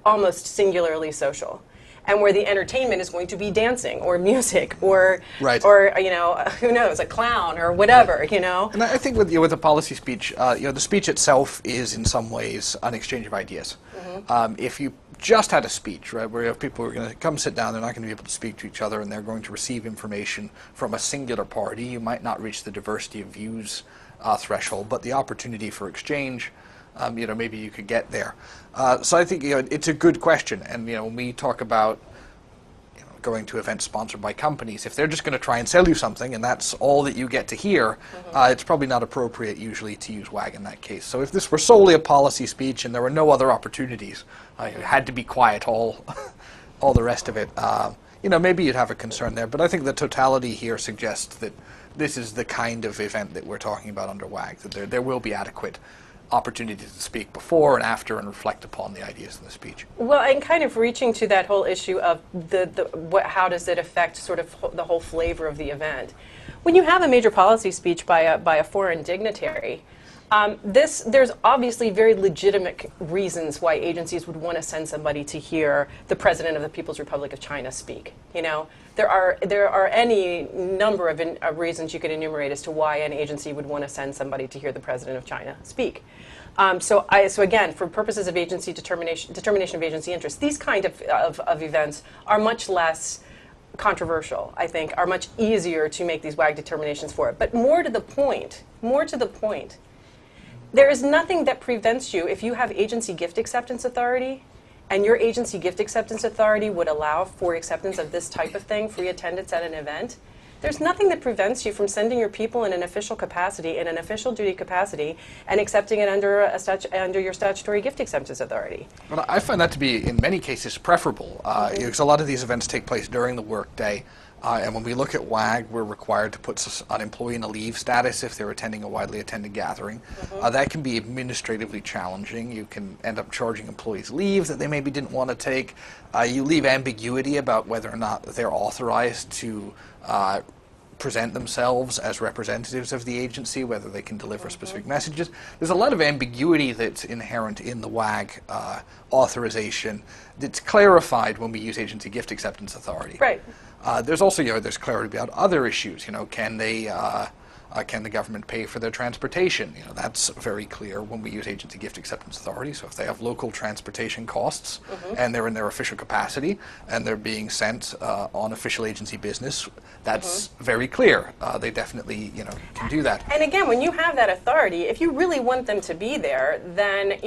Speaker 3: almost singularly social, and where the entertainment is going to be dancing or music or who knows, a clown or whatever,
Speaker 2: And I think with a policy speech, the speech itself is in some ways an exchange of ideas. If you just had a speech, right, where you have people who are going to come sit down, they're not going to be able to speak to each other, and they're going to receive information from a singular party, you might not reach the diversity of views threshold, but the opportunity for exchange, maybe you could get there. So I think it's a good question, and when we talk about going to events sponsored by companies, if they're just going to try and sell you something and that's all that you get to hear, it's probably not appropriate usually to use WAG in that case. So if this were solely a policy speech and there were no other opportunities, it had to be quiet all the rest of it, maybe you'd have a concern there. But I think the totality here suggests that this is the kind of event that we're talking about under WAG, that there will be adequate opportunity to speak before and after and reflect upon the ideas in the speech.
Speaker 3: Well, and kind of reaching to that whole issue of how does it affect sort of the whole flavor of the event. When you have a major policy speech by a foreign dignitary, there's obviously very legitimate reasons why agencies would want to send somebody to hear the President of the People's Republic of China speak. There are any number of reasons you could enumerate as to why an agency would want to send somebody to hear the President of China speak. So again, for purposes of agency determination of agency interest, these kind of events are much less controversial, I think, are much easier to make these WAG determinations for. But more to the point, there is nothing that prevents you, if you have agency gift acceptance authority, and your agency gift acceptance authority would allow for acceptance of this type of thing, free attendance at an event, there's nothing that prevents you from sending your people in an official capacity, in an official duty capacity, and accepting it under your statutory gift acceptance authority.
Speaker 2: Well, I find that to be, in many cases, preferable, because a lot of these events take place during the workday. And when we look at WAG, we're required to put an employee in a leave status if they're attending a widely attended gathering. That can be administratively challenging. You can end up charging employees leave that they maybe didn't want to take. You leave ambiguity about whether or not they're authorized to present themselves as representatives of the agency, whether they can deliver specific messages. There's a lot of ambiguity that's inherent in the WAG authorization that's clarified when we use agency gift acceptance authority.
Speaker 3: Right.
Speaker 2: There's also, there's clarity about other issues. Can the government pay for their transportation? That's very clear when we use agency gift acceptance authority. So if they have local transportation costs and they're in their official capacity and they're being sent on official agency business, that's very clear. They definitely, can do that.
Speaker 3: And again, when you have that authority, if you really want them to be there, then,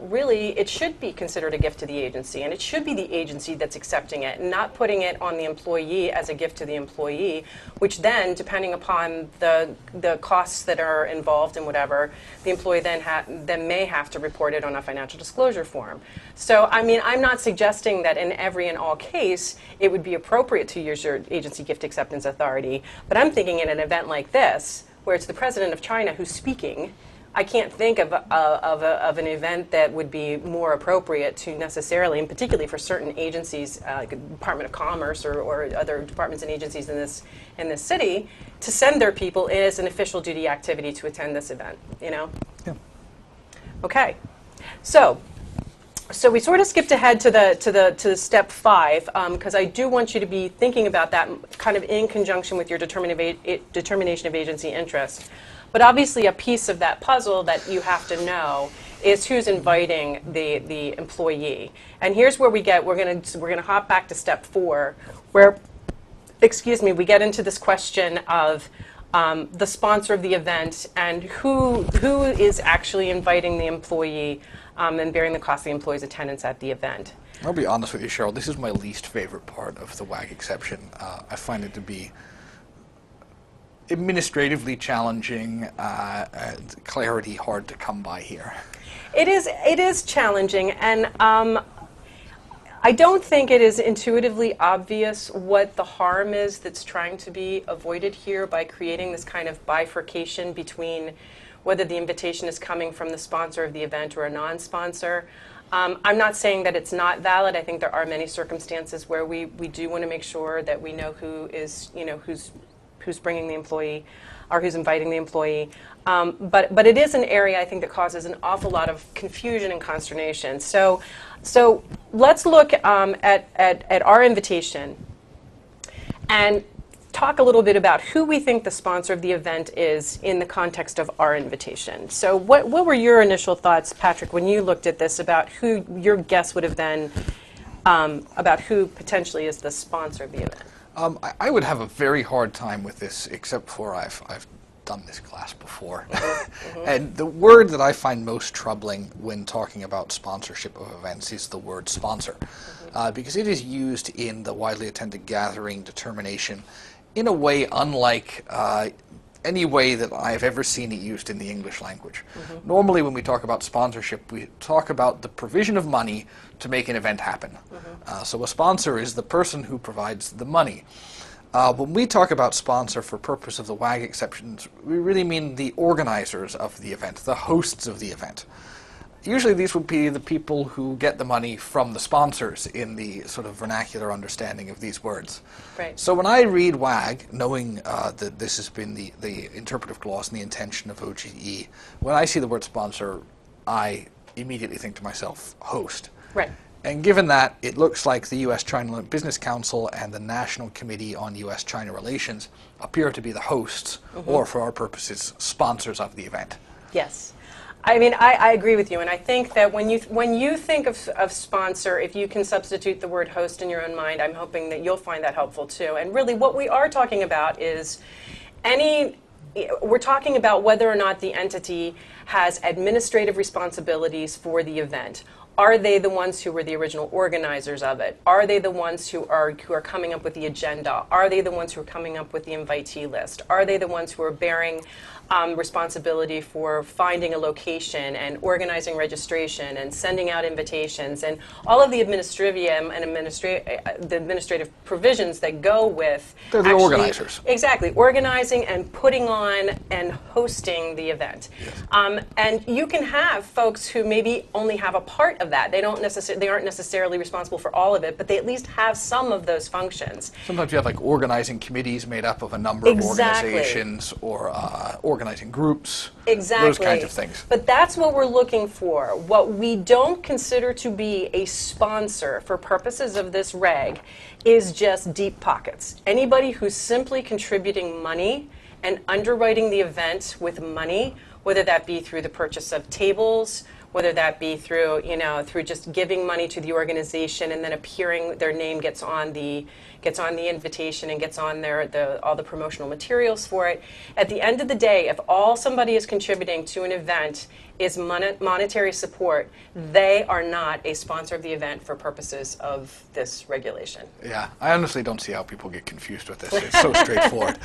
Speaker 3: really it should be considered a gift to the agency, and it should be the agency that's accepting it, not putting it on the employee as a gift to the employee, which then, depending upon the costs that are involved and whatever, the employee then may have to report it on a financial disclosure form. So, I'm not suggesting that in every and all case it would be appropriate to use your agency gift acceptance authority, but I'm thinking in an event like this, where it's the president of China who's speaking, I can't think of an event that would be more appropriate to necessarily, and particularly for certain agencies, like the Department of Commerce or other departments and agencies in this city, to send their people as an official duty activity to attend this event.
Speaker 2: Yeah.
Speaker 3: Okay, so we sort of skipped ahead to the step 5 because I do want you to be thinking about that kind of in conjunction with your determination of agency interest. But obviously, a piece of that puzzle that you have to know is who's inviting the employee. And here's where we're going to hop back to step 4, where, we get into this question of the sponsor of the event and who is actually inviting the employee and bearing the cost of the employee's attendance at the event.
Speaker 2: I'll be honest with you, Cheryl. This is my least favorite part of the WAG exception. I find it to be administratively challenging, clarity hard to come by here.
Speaker 3: It is challenging, and I don't think it is intuitively obvious what the harm is that's trying to be avoided here by creating this kind of bifurcation between whether the invitation is coming from the sponsor of the event or a non-sponsor. I'm not saying that it's not valid. I think there are many circumstances where we do want to make sure that we know who is, who's bringing the employee or who's inviting the employee. But it is an area, I think, that causes an awful lot of confusion and consternation. So let's look at our invitation and talk a little bit about who we think the sponsor of the event is in the context of our invitation. So what were your initial thoughts, Patrick, when you looked at this about who your guess would have been about who potentially is the sponsor of the event?
Speaker 2: I would have a very hard time with this, except for I've done this class before. And the word that I find most troubling when talking about sponsorship of events is the word sponsor, because it is used in the widely attended gathering determination in a way unlike any way that I've ever seen it used in the English language. Normally when we talk about sponsorship, we talk about the provision of money to make an event happen. So a sponsor is the person who provides the money. When we talk about sponsor for purpose of the WAG exceptions, we really mean the organizers of the event, the hosts of the event. Usually these would be the people who get the money from the sponsors in the sort of vernacular understanding of these words.
Speaker 3: Right.
Speaker 2: So when I read WAG, knowing that this has been the interpretive clause and the intention of OGE, when I see the word sponsor, I immediately think to myself, host.
Speaker 3: Right.
Speaker 2: And given that, it looks like the U.S.-China Business Council and the National Committee on U.S.-China Relations appear to be the hosts, or for our purposes, sponsors of the event.
Speaker 3: Yes. I mean, I agree with you, and I think that when you think of sponsor, if you can substitute the word host in your own mind, I'm hoping that you'll find that helpful too. And really what we are talking about is we're talking about whether or not the entity has administrative responsibilities for the event. Are they the ones who were the original organizers of it? Are they the ones who are coming up with the agenda? Are they the ones who are coming up with the invitee list? Are they the ones who are bearing responsibility for finding a location and organizing registration and sending out invitations and all of the administrative provisions that go with
Speaker 2: They're the organizers.
Speaker 3: Exactly, organizing and putting on and hosting the event.
Speaker 2: Yes.
Speaker 3: And you can have folks who maybe only have a part of that. They aren't necessarily responsible for all of it, but they at least have some of those functions.
Speaker 2: Sometimes you have like organizing committees made up of a number of organizations or organizing groups.
Speaker 3: Exactly.
Speaker 2: Those kinds of things.
Speaker 3: But that's what we're looking for. What we don't consider to be a sponsor for purposes of this reg is just deep pockets. Anybody who's simply contributing money and underwriting the event with money, whether that be through the purchase of tables, whether that be through, through just giving money to the organization and then appearing, their name gets on the invitation and gets on all the promotional materials for it. At the end of the day, if all somebody is contributing to an event is monetary support, they are not a sponsor of the event for purposes of this regulation.
Speaker 2: Yeah, I honestly don't see how people get confused with this. It's so straightforward.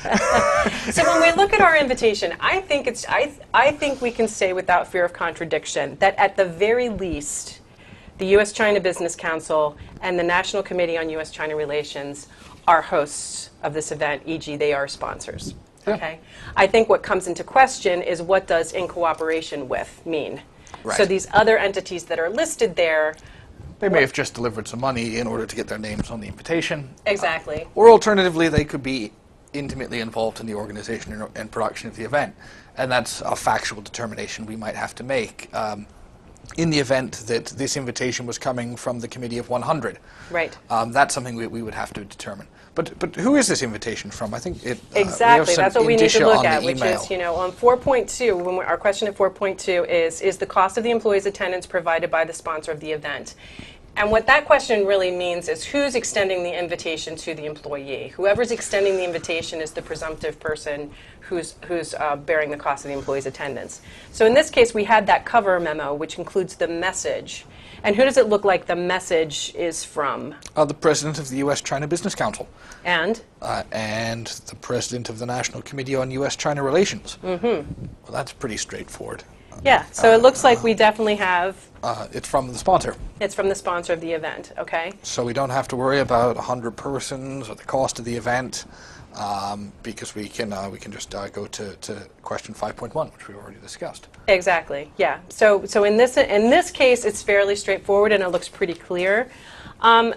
Speaker 3: So when we look at our invitation, I think we can say without fear of contradiction that at the very least, the U.S.-China Business Council and the National Committee on U.S.-China Relations are hosts of this event, e.g. they are sponsors.
Speaker 2: Yeah.
Speaker 3: Okay? I think what comes into question is what does in cooperation with mean?
Speaker 2: Right.
Speaker 3: So these other entities that are listed there,
Speaker 2: They may have just delivered some money in order to get their names on the invitation.
Speaker 3: exactly.
Speaker 2: Or alternatively, they could be intimately involved in the organization and production of the event. And that's a factual determination we might have to make. In the event that this invitation was coming from the Committee of 100.
Speaker 3: Right.
Speaker 2: That's something we would have to determine. But who is this invitation from? I think it
Speaker 3: Exactly, that's what we need to look at, which
Speaker 2: email.
Speaker 3: is, on 4.2, our question at 4.2 is the cost of the employee's attendance provided by the sponsor of the event? And what that question really means is who's extending the invitation to the employee? Whoever's extending the invitation is the presumptive person who's bearing the cost of the employee's attendance. So in this case, we had that cover memo, which includes the message. And who does it look like the message is from?
Speaker 2: The President of the U.S.-China Business Council.
Speaker 3: And?
Speaker 2: And the President of the National Committee on U.S.-China Relations. Mm-hmm. Well, that's pretty straightforward.
Speaker 3: Yeah, so it looks like we definitely have...
Speaker 2: It's from the sponsor.
Speaker 3: It's from the sponsor of the event, okay?
Speaker 2: So we don't have to worry about 100 persons or the cost of the event, because we can just go to question 5.1, which we already discussed.
Speaker 3: Exactly, yeah. So in this case, it's fairly straightforward and it looks pretty clear. I'm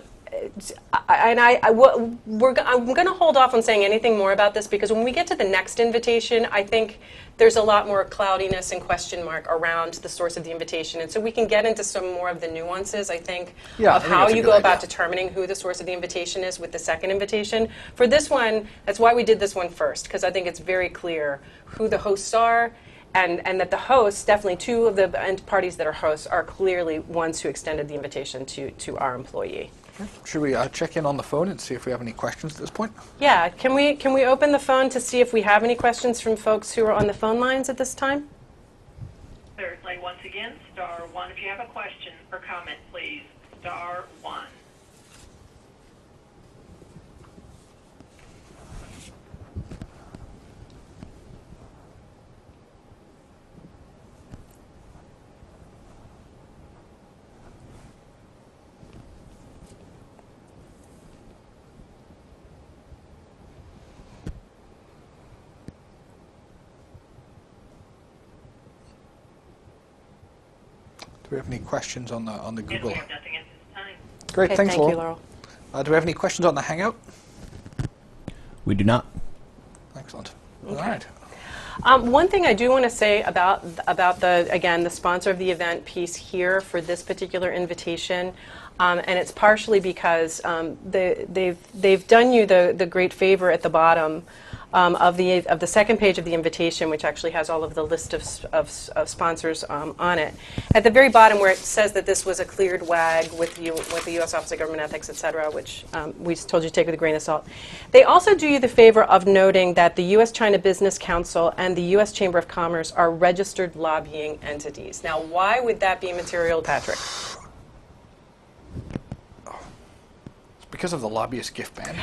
Speaker 3: going to hold off on saying anything more about this because when we get to the next invitation, I think there's a lot more cloudiness and question mark around the source of the invitation. And so we can get into some more of the nuances, I think, of how you go about determining who the source of the invitation is with the second invitation. For this one, that's why we did this one first, because I think it's very clear who the hosts are and that the hosts, definitely two of the parties that are hosts, are clearly ones who extended the invitation to our employee.
Speaker 2: Should we check in on the phone and see if we have any questions at this point?
Speaker 3: Yeah, can we open the phone to see if we have any questions from folks who are on the phone lines at this time?
Speaker 4: Certainly. Once again, star 1 if you have a question or comment, please. Star 1.
Speaker 2: Do we have any questions on the
Speaker 4: Yes,
Speaker 2: Google?
Speaker 4: we have nothing at this time.
Speaker 2: Great,
Speaker 3: Okay,
Speaker 2: thanks,
Speaker 3: thank you,
Speaker 2: Laurel.
Speaker 3: Laurel.
Speaker 2: Do we have any questions on the Hangout?
Speaker 1: We do not.
Speaker 2: Excellent.
Speaker 3: Okay.
Speaker 2: All right.
Speaker 3: One thing I do want to say about the sponsor of the event piece here for this particular invitation, and it's partially because they've done you the great favor at the bottom of the second page of the invitation, which actually has all of the list of sponsors on it. At the very bottom, where it says that this was a cleared WAG with the U.S. Office of Government Ethics, et cetera, which we told you to take with a grain of salt. They also do you the favor of noting that the U.S.-China Business Council and the U.S. Chamber of Commerce are registered lobbying entities. Now, why would that be material, Patrick?
Speaker 2: because of the lobbyist gift ban.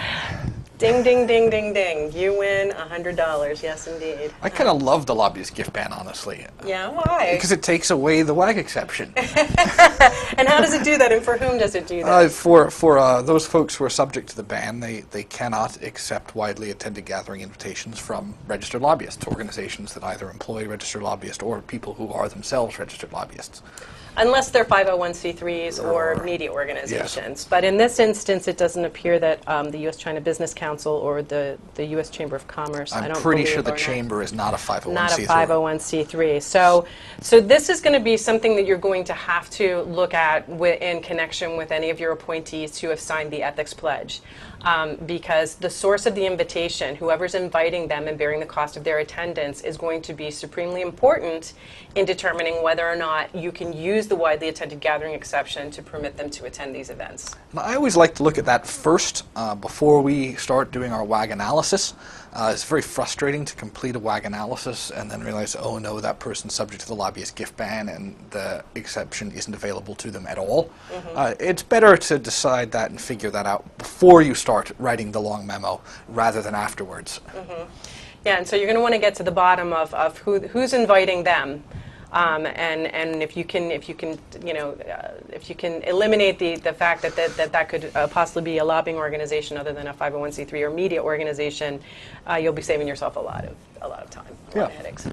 Speaker 3: Ding, ding, ding, ding, ding. You win $100. Yes, indeed.
Speaker 2: I kind of love the lobbyist gift ban, honestly.
Speaker 3: Yeah, why?
Speaker 2: Because it takes away the WAG exception.
Speaker 3: And how does it do that, and for whom does it do that?
Speaker 2: For those folks who are subject to the ban, they cannot accept widely attended gathering invitations from registered lobbyists, organizations that either employ registered lobbyists or people who are themselves registered lobbyists.
Speaker 3: Unless they're 501c3s or media organizations.
Speaker 2: Yes.
Speaker 3: But in this instance, it doesn't appear that the U.S.-China Business Council or the U.S. Chamber of Commerce, I
Speaker 2: I'm
Speaker 3: don't
Speaker 2: pretty
Speaker 3: believe,
Speaker 2: sure the
Speaker 3: are
Speaker 2: chamber is not a 501c3.
Speaker 3: not a 501c3. So this is going to be something that you're going to have to look at in connection with any of your appointees who have signed the ethics pledge. Because the source of the invitation, whoever's inviting them and bearing the cost of their attendance, is going to be supremely important in determining whether or not you can use the widely attended gathering exception to permit them to attend these events.
Speaker 2: And I always like to look at that first before we start doing our WAG analysis. It's very frustrating to complete a WAG analysis and then realize, oh no, that person's subject to the lobbyist gift ban and the exception isn't available to them at all. It's better to decide that and figure that out before you start writing the long memo rather than afterwards.
Speaker 3: Yeah, and so you're going to want to get to the bottom of who's inviting them. And if you can eliminate the fact that could possibly be a lobbying organization other than a 501c3 or media organization, you'll be saving yourself a lot of time, a lot of headaches.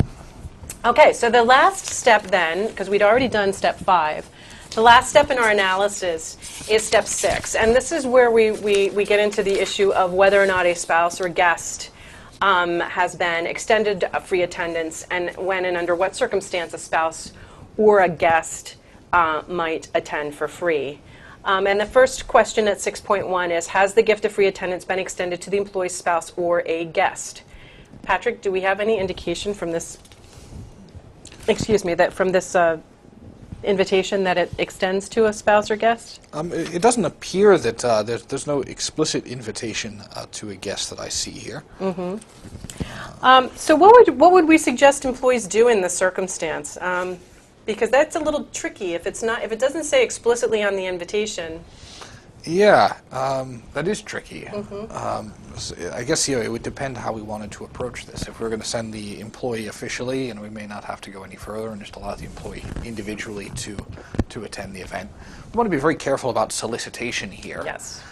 Speaker 3: Okay, so the last step then, because we'd already done step 5, the last step in our analysis is step 6, and this is where we get into the issue of whether or not a spouse or guest has been extended free attendance, and when and under what circumstance a spouse or a guest might attend for free. And the first question at 6.1 is, has the gift of free attendance been extended to the employee's spouse or a guest? Patrick, do we have any indication from this, invitation that it extends to a spouse or guest?
Speaker 2: It doesn't appear that there's no explicit invitation to a guest that I see here.
Speaker 3: So what would we suggest employees do in this circumstance? Because that's a little tricky if it doesn't say explicitly on the invitation.
Speaker 2: Yeah, that is tricky. I guess it would depend how we wanted to approach this. If we're going to send the employee officially, and we may not have to go any further and just allow the employee individually to attend the event. We want to be very careful about solicitation here.
Speaker 3: Yes.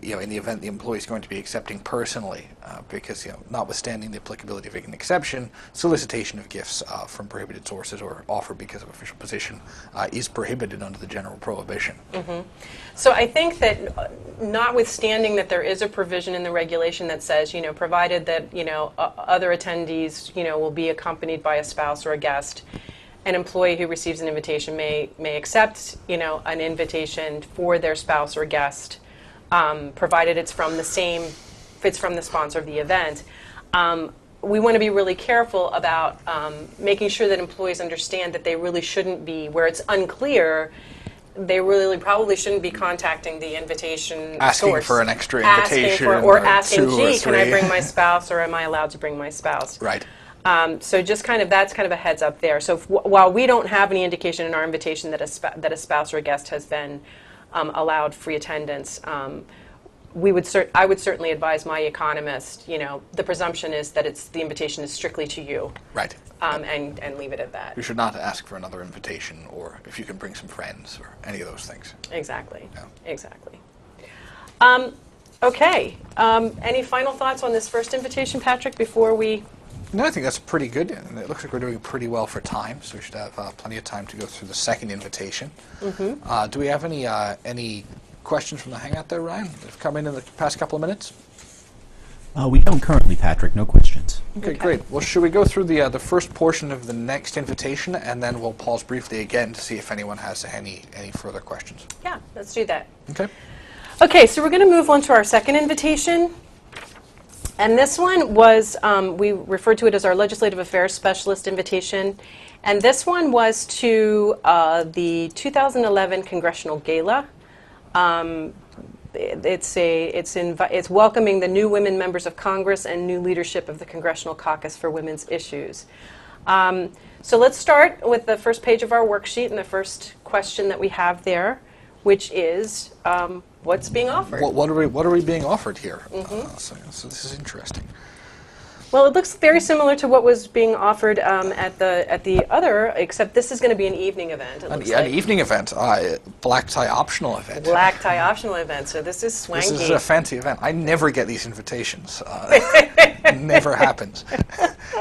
Speaker 2: In the event the employee is going to be accepting personally, because notwithstanding the applicability of an exception, solicitation of gifts from prohibited sources or offered because of official position is prohibited under the general prohibition.
Speaker 3: So I think that notwithstanding that there is a provision in the regulation that says, provided that other attendees will be accompanied by a spouse or a guest, an employee who receives an invitation may accept an invitation for their spouse or guest. Provided it's from the sponsor of the event. We want to be really careful about making sure that employees understand that they really shouldn't be, where it's unclear, they really probably shouldn't be contacting the invitation
Speaker 2: asking
Speaker 3: source.
Speaker 2: For an extra invitation.
Speaker 3: Asking, gee, can I
Speaker 2: three.
Speaker 3: bring my spouse, or am I allowed to bring my spouse?
Speaker 2: Right.
Speaker 3: So just that's kind of a heads up there. So while we don't have any indication in our invitation that a spouse or a guest has been allowed free attendance, I would certainly advise my economist, the presumption is that the invitation is strictly to you.
Speaker 2: Right.
Speaker 3: And leave it at that.
Speaker 2: You should not ask for another invitation, or if you can bring some friends, or any of those things.
Speaker 3: Exactly.
Speaker 2: Yeah.
Speaker 3: Exactly. Okay. Any final thoughts on this first invitation, Patrick, before we...
Speaker 2: No, I think that's pretty good, and it looks like we're doing pretty well for time, so we should have plenty of time to go through the second invitation. Do we have any questions from the Hangout there, Ryan, that have come in the past couple of minutes?
Speaker 1: We don't currently, Patrick. No questions.
Speaker 2: Okay, great. Well, should we go through the first portion of the next invitation, and then we'll pause briefly again to see if anyone has any further questions?
Speaker 3: Yeah, let's do that.
Speaker 2: Okay.
Speaker 3: Okay, so we're going to move on to our second invitation. And this one was, we referred to it as our Legislative Affairs Specialist invitation. And this one was to the 2011 Congressional Gala. It's welcoming the new women members of Congress and new leadership of the Congressional Caucus for Women's Issues. So let's start with the first page of our worksheet and the first question that we have there, which is, what's being offered.
Speaker 2: What are we being offered here? So this is interesting.
Speaker 3: Well, it looks very similar to what was being offered at the other, except this is going to be an evening event. It looks like.
Speaker 2: An evening event, black tie optional event.
Speaker 3: Black tie optional event. So this is swanky.
Speaker 2: This is a fancy event. I never get these invitations. Never happens.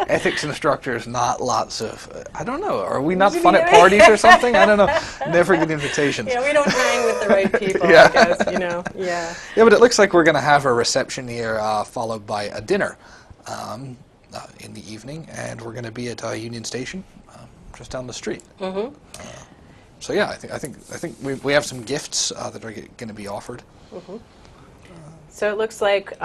Speaker 2: Ethics instructors, not lots of. I don't know. Are we not fun at parties or something? I don't know. Never get invitations.
Speaker 3: Yeah, we don't hang with the right people.
Speaker 2: Yeah.
Speaker 3: I guess, you know. Yeah.
Speaker 2: Yeah, but it looks like we're going to have a reception here, followed by a dinner. In the evening, and we're going to be at Union Station, just down the street. So yeah, I think we have some gifts that are going to be offered.
Speaker 3: So it looks like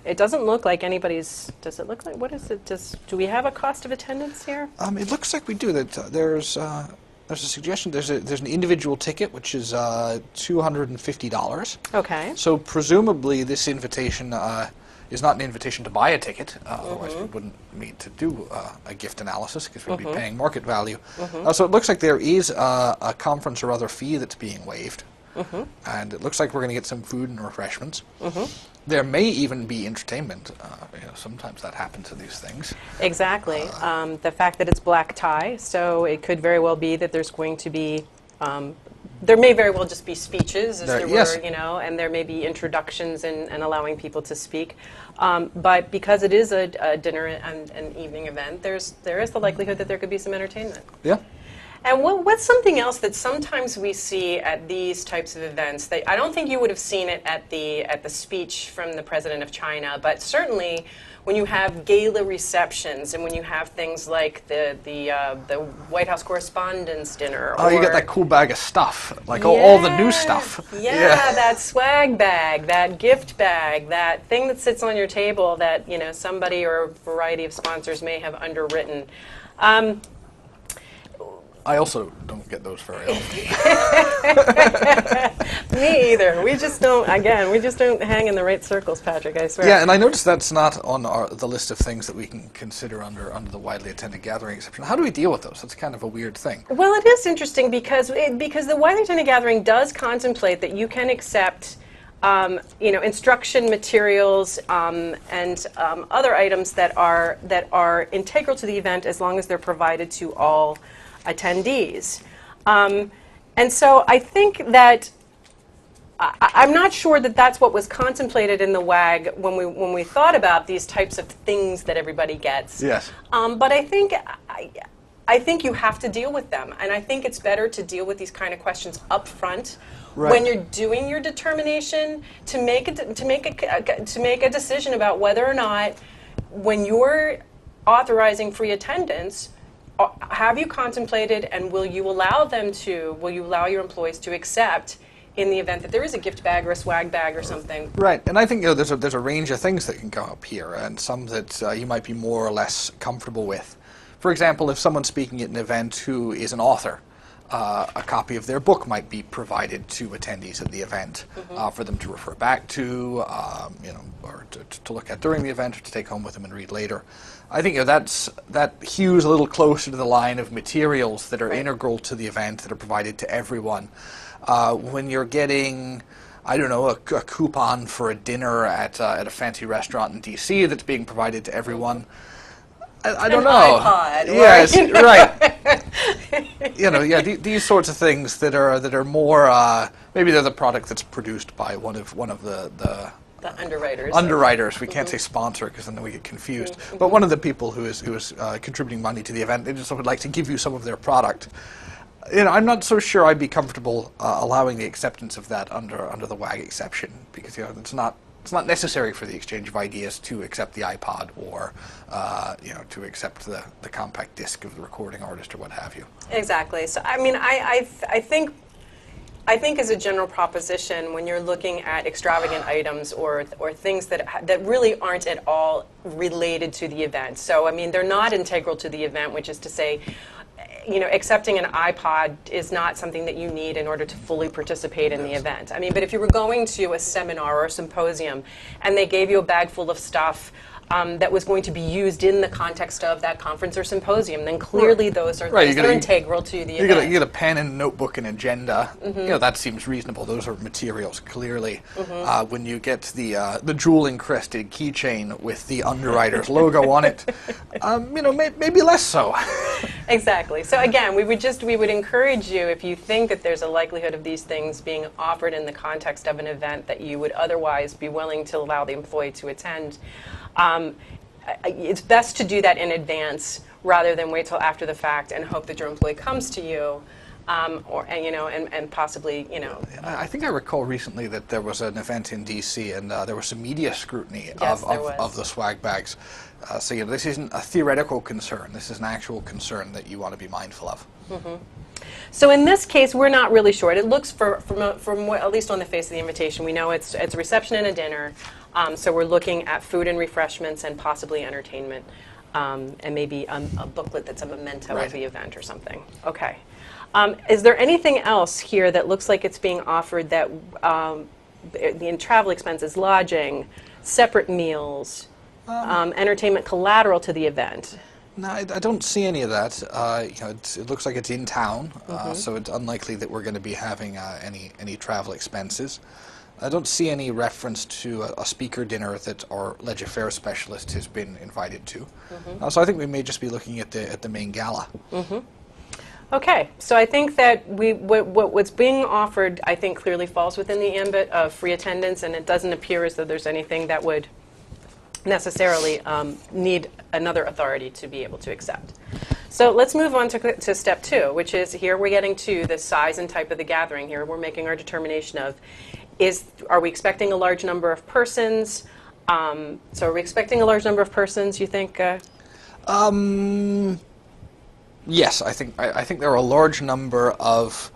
Speaker 3: it doesn't look like anybody's. Does it look like? What is it? Do we have a cost of attendance here?
Speaker 2: It looks like we do. That there's a suggestion. There's an individual ticket which is $250.
Speaker 3: Okay.
Speaker 2: So presumably this invitation. Is not an invitation to buy a ticket, otherwise we wouldn't need to do a gift analysis because we'd be paying market value. So it looks like there is a conference or other fee that's being waived, and it looks like we're going to get some food and refreshments. There may even be entertainment. Sometimes that happens to these things.
Speaker 3: Exactly. The fact that it's black tie, so it could very well be that there's going to be. There may very well just be speeches, as there
Speaker 2: yes.
Speaker 3: were, and there may be introductions and allowing people to speak. But because it is a dinner and an evening event, there is the likelihood that there could be some entertainment.
Speaker 2: Yeah.
Speaker 3: And what's something else that sometimes we see at these types of events that I don't think you would have seen it at the speech from the president of China, but certainly when you have gala receptions and when you have things like the White House Correspondents' Dinner.
Speaker 2: Oh, you get that cool bag of stuff, like all the new stuff.
Speaker 3: Yeah, that swag bag, that gift bag, that thing that sits on your table that somebody or a variety of sponsors may have underwritten.
Speaker 2: I also don't get those very often.
Speaker 3: Me either. We just don't hang in the right circles, Patrick, I swear.
Speaker 2: Yeah, and I noticed that's not on the list of things that we can consider under the widely attended gathering exception. How do we deal with those? That's kind of a weird thing.
Speaker 3: Well, it is interesting because the widely attended gathering does contemplate that you can accept instruction materials and other items that are integral to the event as long as they're provided to all attendees. And so I think that I'm not sure that that's what was contemplated in the WAG when we thought about these types of things that everybody gets.
Speaker 2: Yes.
Speaker 3: But I think you have to deal with them, and I think it's better to deal with these kind of questions up front when you're doing your determination to make a decision about whether or not, when you're authorizing free attendance, have you contemplated and will you allow your employees to accept in the event that there is a gift bag or a swag bag or something?
Speaker 2: Right, and I think there's a range of things that can come up here, and some that you might be more or less comfortable with. For example, if someone's speaking at an event who is an author, a copy of their book might be provided to attendees at the event for them to refer back to, or to look at during the event, or to take home with them and read later. I think that hews a little closer to the line of materials that are integral to the event that are provided to everyone. When you're getting, I don't know, a coupon for a dinner at a fancy restaurant in D.C. that's being provided to everyone. I don't know.
Speaker 3: iPod,
Speaker 2: yes, right. These sorts of things that are more maybe they're the product that's produced by one of the
Speaker 3: underwriters.
Speaker 2: Underwriters. We can't say sponsor because then we get confused. But one of the people who is contributing money to the event, they just would like to give you some of their product. I'm not so sure I'd be comfortable allowing the acceptance of that under the WAG exception because it's not necessary for the exchange of ideas to accept the iPod or to accept the compact disc of the recording artist or what have you.
Speaker 3: Exactly. So I think as a general proposition, when you're looking at extravagant items or things that really aren't at all related to the event. So they're not integral to the event, which is to say, accepting an iPod is not something that you need in order to fully participate in the event. But if you were going to a seminar or a symposium and they gave you a bag full of stuff, that was going to be used in the context of that conference or symposium, then clearly those are
Speaker 2: Right,
Speaker 3: things that are integral to the event.
Speaker 2: You get a pen and a notebook and agenda. That seems reasonable. Those are materials, clearly. When you get the jewel-encrusted keychain with the underwriter's logo on it, maybe less so.
Speaker 3: Exactly. So again, we would encourage you, if you think that there's a likelihood of these things being offered in the context of an event that you would otherwise be willing to allow the employee to attend, it's best to do that in advance rather than wait till after the fact and hope that your employee comes to you, and possibly.
Speaker 2: I think I recall recently that there was an event in D.C. and there was some media scrutiny
Speaker 3: Yes,
Speaker 2: of the swag bags. So this isn't a theoretical concern. This is an actual concern that you want to be mindful of.
Speaker 3: So in this case, we're not really sure. It looks from what, at least on the face of the invitation, we know it's a reception and a dinner. So we're looking at food and refreshments and possibly entertainment, and maybe a booklet that's a memento of the event or something. Okay. Is there anything else here that looks like it's being offered that in travel expenses, lodging, separate meals, entertainment collateral to the event?
Speaker 2: No, I don't see any of that. It looks like it's in town, so it's unlikely that we're going to be having any travel expenses. I don't see any reference to a speaker dinner that our Ledger Affairs specialist has been invited to. So I think we may just be looking at the main gala.
Speaker 3: Okay, so I think that what's being offered, I think, clearly falls within the ambit of free attendance, and it doesn't appear as though there's anything that would necessarily need another authority to be able to accept. So let's move on to step 2, which is here we're getting to the size and type of the gathering. Here we're making our determination of, are we expecting a large number of persons? So are we expecting a large number of persons, you think?
Speaker 2: Yes, I think there are a large number of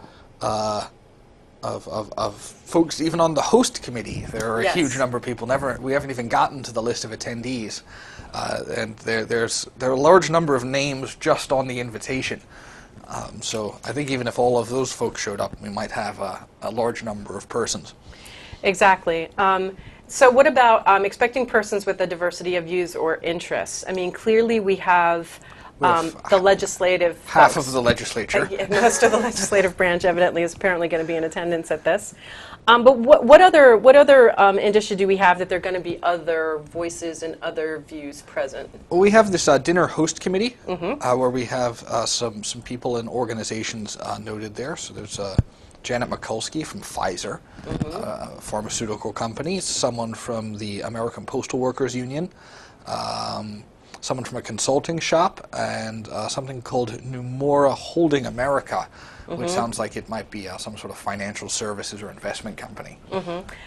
Speaker 2: folks, even on the host committee. There are a huge number of people. We haven't even gotten to the list of attendees, and there are a large number of names just on the invitation. So I think even if all of those folks showed up, we might have a large number of persons.
Speaker 3: Exactly. So what about expecting persons with a diversity of views or interests? I mean, clearly we have the legislative
Speaker 2: half
Speaker 3: folks.
Speaker 2: of the legislature.
Speaker 3: Most of the legislative branch evidently is apparently going to be in attendance at this. But what other indicia do we have that there are going to be other voices and other views present?
Speaker 2: Well, we have this dinner host committee where we have some people and organizations noted there. So there's Janet Mikulski from Pfizer, a pharmaceutical company, someone from the American Postal Workers Union, someone from a consulting shop, and something called Numora Holding America, which sounds like it might be some sort of financial services or investment company.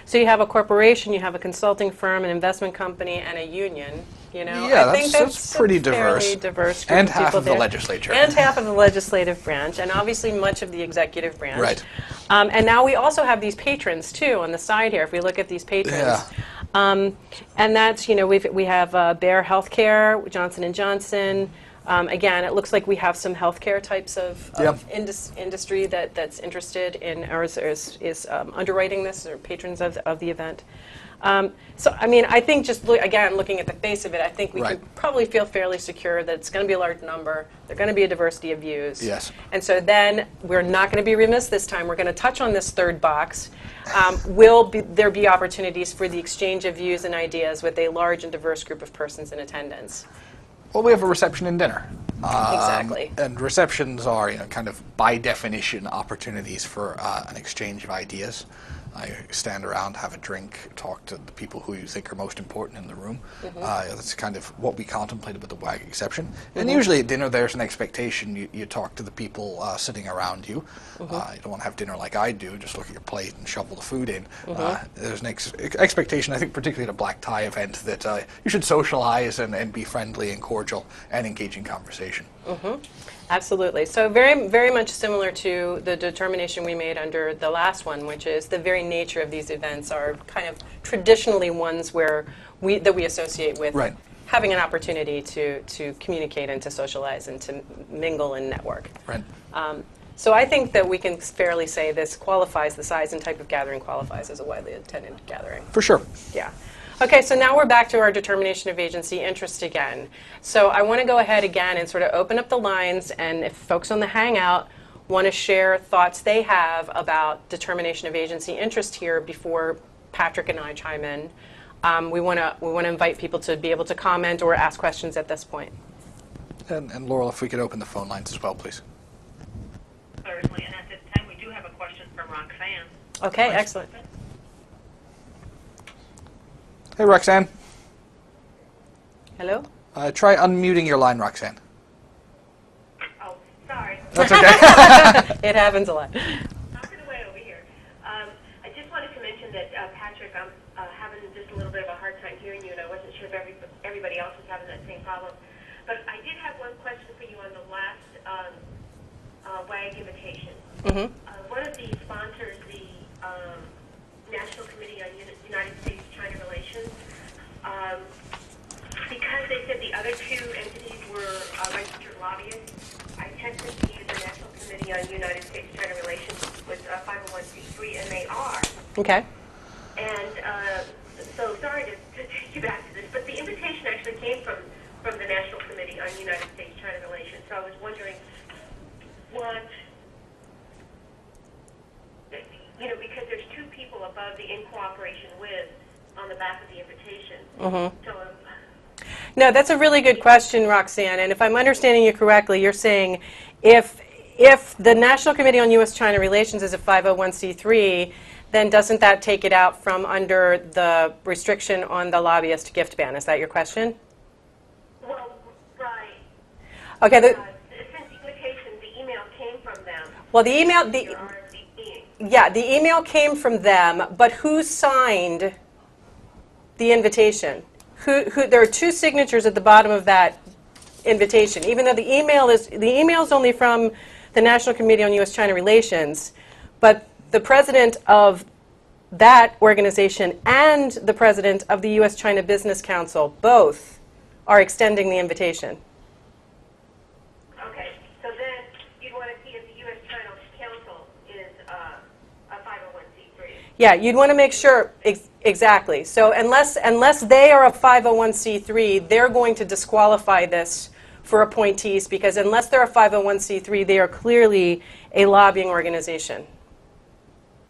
Speaker 3: So you have a corporation, you have a consulting firm, an investment company, and a union.
Speaker 2: Yeah,
Speaker 3: I think
Speaker 2: that's pretty diverse.
Speaker 3: Fairly diverse group
Speaker 2: And
Speaker 3: of
Speaker 2: half
Speaker 3: people
Speaker 2: of the
Speaker 3: there.
Speaker 2: legislature.
Speaker 3: And half of the legislative branch, and obviously much of the executive branch.
Speaker 2: Right.
Speaker 3: And now we also have these patrons too on the side here. If we look at these patrons. And that's, we have Bayer Healthcare, Johnson & Johnson. Again, it looks like we have some healthcare types of industry that's interested in or is underwriting this, or patrons of the event. So, I mean, I think just, again, looking at the face of it, I think we can probably feel fairly secure that it's going to be a large number. There's going to be a diversity of views.
Speaker 2: Yes.
Speaker 3: And so then we're not going to be remiss this time. We're going to touch on this third box. Will there be opportunities for the exchange of views and ideas with a large and diverse group of persons in attendance?
Speaker 2: Well, we have a reception and dinner.
Speaker 3: Exactly.
Speaker 2: And receptions are, kind of by definition, opportunities for an exchange of ideas. You stand around, have a drink, talk to the people who you think are most important in the room. That's kind of what we contemplated with the WAG exception. And usually at dinner there's an expectation you talk to the people sitting around you. You don't want to have dinner like I do, just look at your plate and shovel the food in. There's an expectation, I think particularly at a black tie event, that you should socialize and be friendly and cordial and engage in conversation.
Speaker 3: Absolutely. So very, very much similar to the determination we made under the last one, which is the very nature of these events are kind of traditionally ones where we associate with having an opportunity to communicate and to socialize and to mingle and network.
Speaker 2: Right.
Speaker 3: So I think that we can fairly say this qualifies, the size and type of gathering qualifies as a widely attended gathering.
Speaker 2: For sure.
Speaker 3: Yeah. Okay, so now we're back to our determination of agency interest again. So I want to go ahead again and sort of open up the lines, and if folks on the Hangout want to share thoughts they have about determination of agency interest here before Patrick and I chime in, we want to invite people to be able to comment or ask questions at this point.
Speaker 2: And Laurel, if we could open the phone lines as well, please.
Speaker 4: Certainly, and at this time, we do have a question from Roxanne.
Speaker 3: Okay, excellent.
Speaker 2: Hey, Roxanne.
Speaker 3: Hello?
Speaker 2: Try unmuting your line, Roxanne.
Speaker 4: Oh, sorry.
Speaker 2: That's okay.
Speaker 3: It happens a lot.
Speaker 4: Talking away over here. I just wanted to mention that, Patrick, I'm having just a little bit of a hard time hearing you, and I wasn't sure if everybody else was having that same problem. But I did have one question for you on the last WAG invitation.
Speaker 3: Mm-hmm.
Speaker 4: One of the sponsors, the National Committee on United States-China Relations, because they said the other two entities were registered lobbyists, I texted to use the National Committee on United States-China Relations with 501c3, and they are.
Speaker 3: Okay.
Speaker 4: And so sorry to take you back to this, but the invitation actually came from the National Committee on United States-China Relations. So I was wondering what, because there's two people above the in cooperation with on the back of the invitation.
Speaker 3: Mm-hmm.
Speaker 4: So
Speaker 3: No, that's a really good question, Roxanne. And if I'm understanding you correctly, you're saying if the National Committee on U.S.-China Relations is a 501c3, then doesn't that take it out from under the restriction on the lobbyist gift ban? Is that your question?
Speaker 4: well, right.
Speaker 3: Okay.
Speaker 4: Since the invitation, the email came from them.
Speaker 3: Well, the email,
Speaker 4: Your RSVP.
Speaker 3: yeah, the email came from them, but who signed the invitation? There are two signatures at the bottom of that invitation, even though the email is only from the National Committee on U.S.-China Relations, but the president of that organization and the president of the U.S.-China Business Council both are extending the invitation.
Speaker 4: Okay, so then you'd want to see if the U.S.-China Council is a 501c3.
Speaker 3: Yeah, you'd want to make sure, exactly. So unless they are a 501c3, they're going to disqualify this for appointees, because unless they're a 501c3, they are clearly a lobbying organization.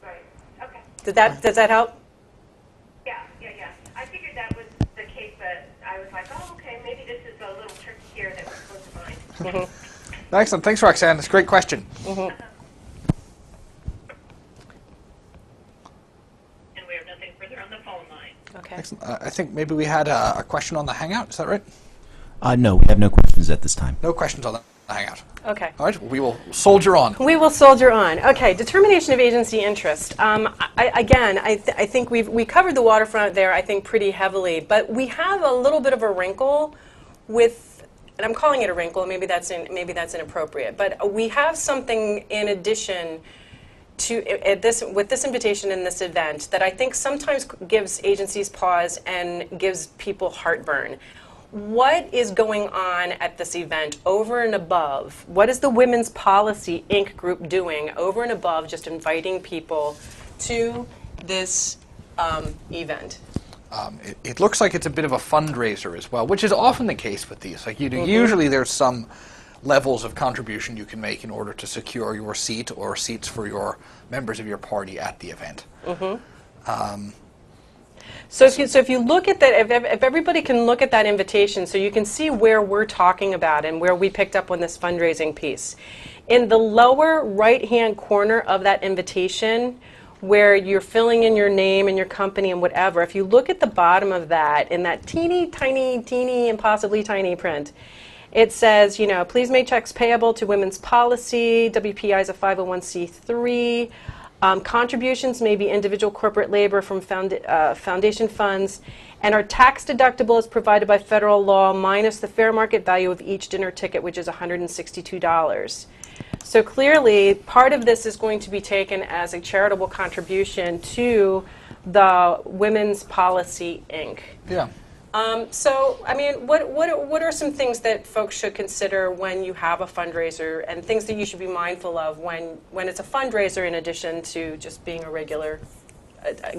Speaker 4: Right, okay.
Speaker 3: Does that help?
Speaker 4: Yeah. I figured that was the case, but I was like, oh, okay, maybe this is a little tricky here that we're supposed to find.
Speaker 3: Mm-hmm.
Speaker 2: Excellent. Thanks, Roxanne. That's a great question.
Speaker 3: Mm-hmm.
Speaker 4: And we have nothing further on the phone line.
Speaker 3: Okay.
Speaker 2: Excellent. I think maybe we had a question on the Hangout. Is that right?
Speaker 1: No, we have no questions at this time.
Speaker 2: No questions on the Hangout.
Speaker 3: Okay.
Speaker 2: All right. We will soldier on.
Speaker 3: We will soldier on. Okay, determination of agency interest. I think we covered the waterfront there, I think, pretty heavily, but we have a little bit of a wrinkle with, and I'm calling it a wrinkle, maybe that's inappropriate, but we have something in addition to with this invitation and this event that I think sometimes gives agencies pause and gives people heartburn. What is going on at this event over and above? What is the Women's Policy Inc. group doing over and above just inviting people to this event?
Speaker 2: It looks like it's a bit of a fundraiser as well, which is often the case with these. Like usually there's some levels of contribution you can make in order to secure your seat or seats for your members of your party at the event.
Speaker 3: So if you look at that, if everybody can look at that invitation, so you can see where we're talking about and where we picked up on this fundraising piece. In the lower right-hand corner of that invitation, where you're filling in your name and your company and whatever, if you look at the bottom of that, in that teeny, tiny, impossibly tiny print, it says, please make checks payable to Women's Policy, WPI is a 501c3, contributions may be individual corporate labor from foundation funds, and are tax deductible as provided by federal law minus the fair market value of each dinner ticket, which is $162. So clearly, part of this is going to be taken as a charitable contribution to the Women's Policy Inc.
Speaker 2: Yeah.
Speaker 3: So, I mean, what are some things that folks should consider when you have a fundraiser, and things that you should be mindful of when it's a fundraiser in addition to just being a regular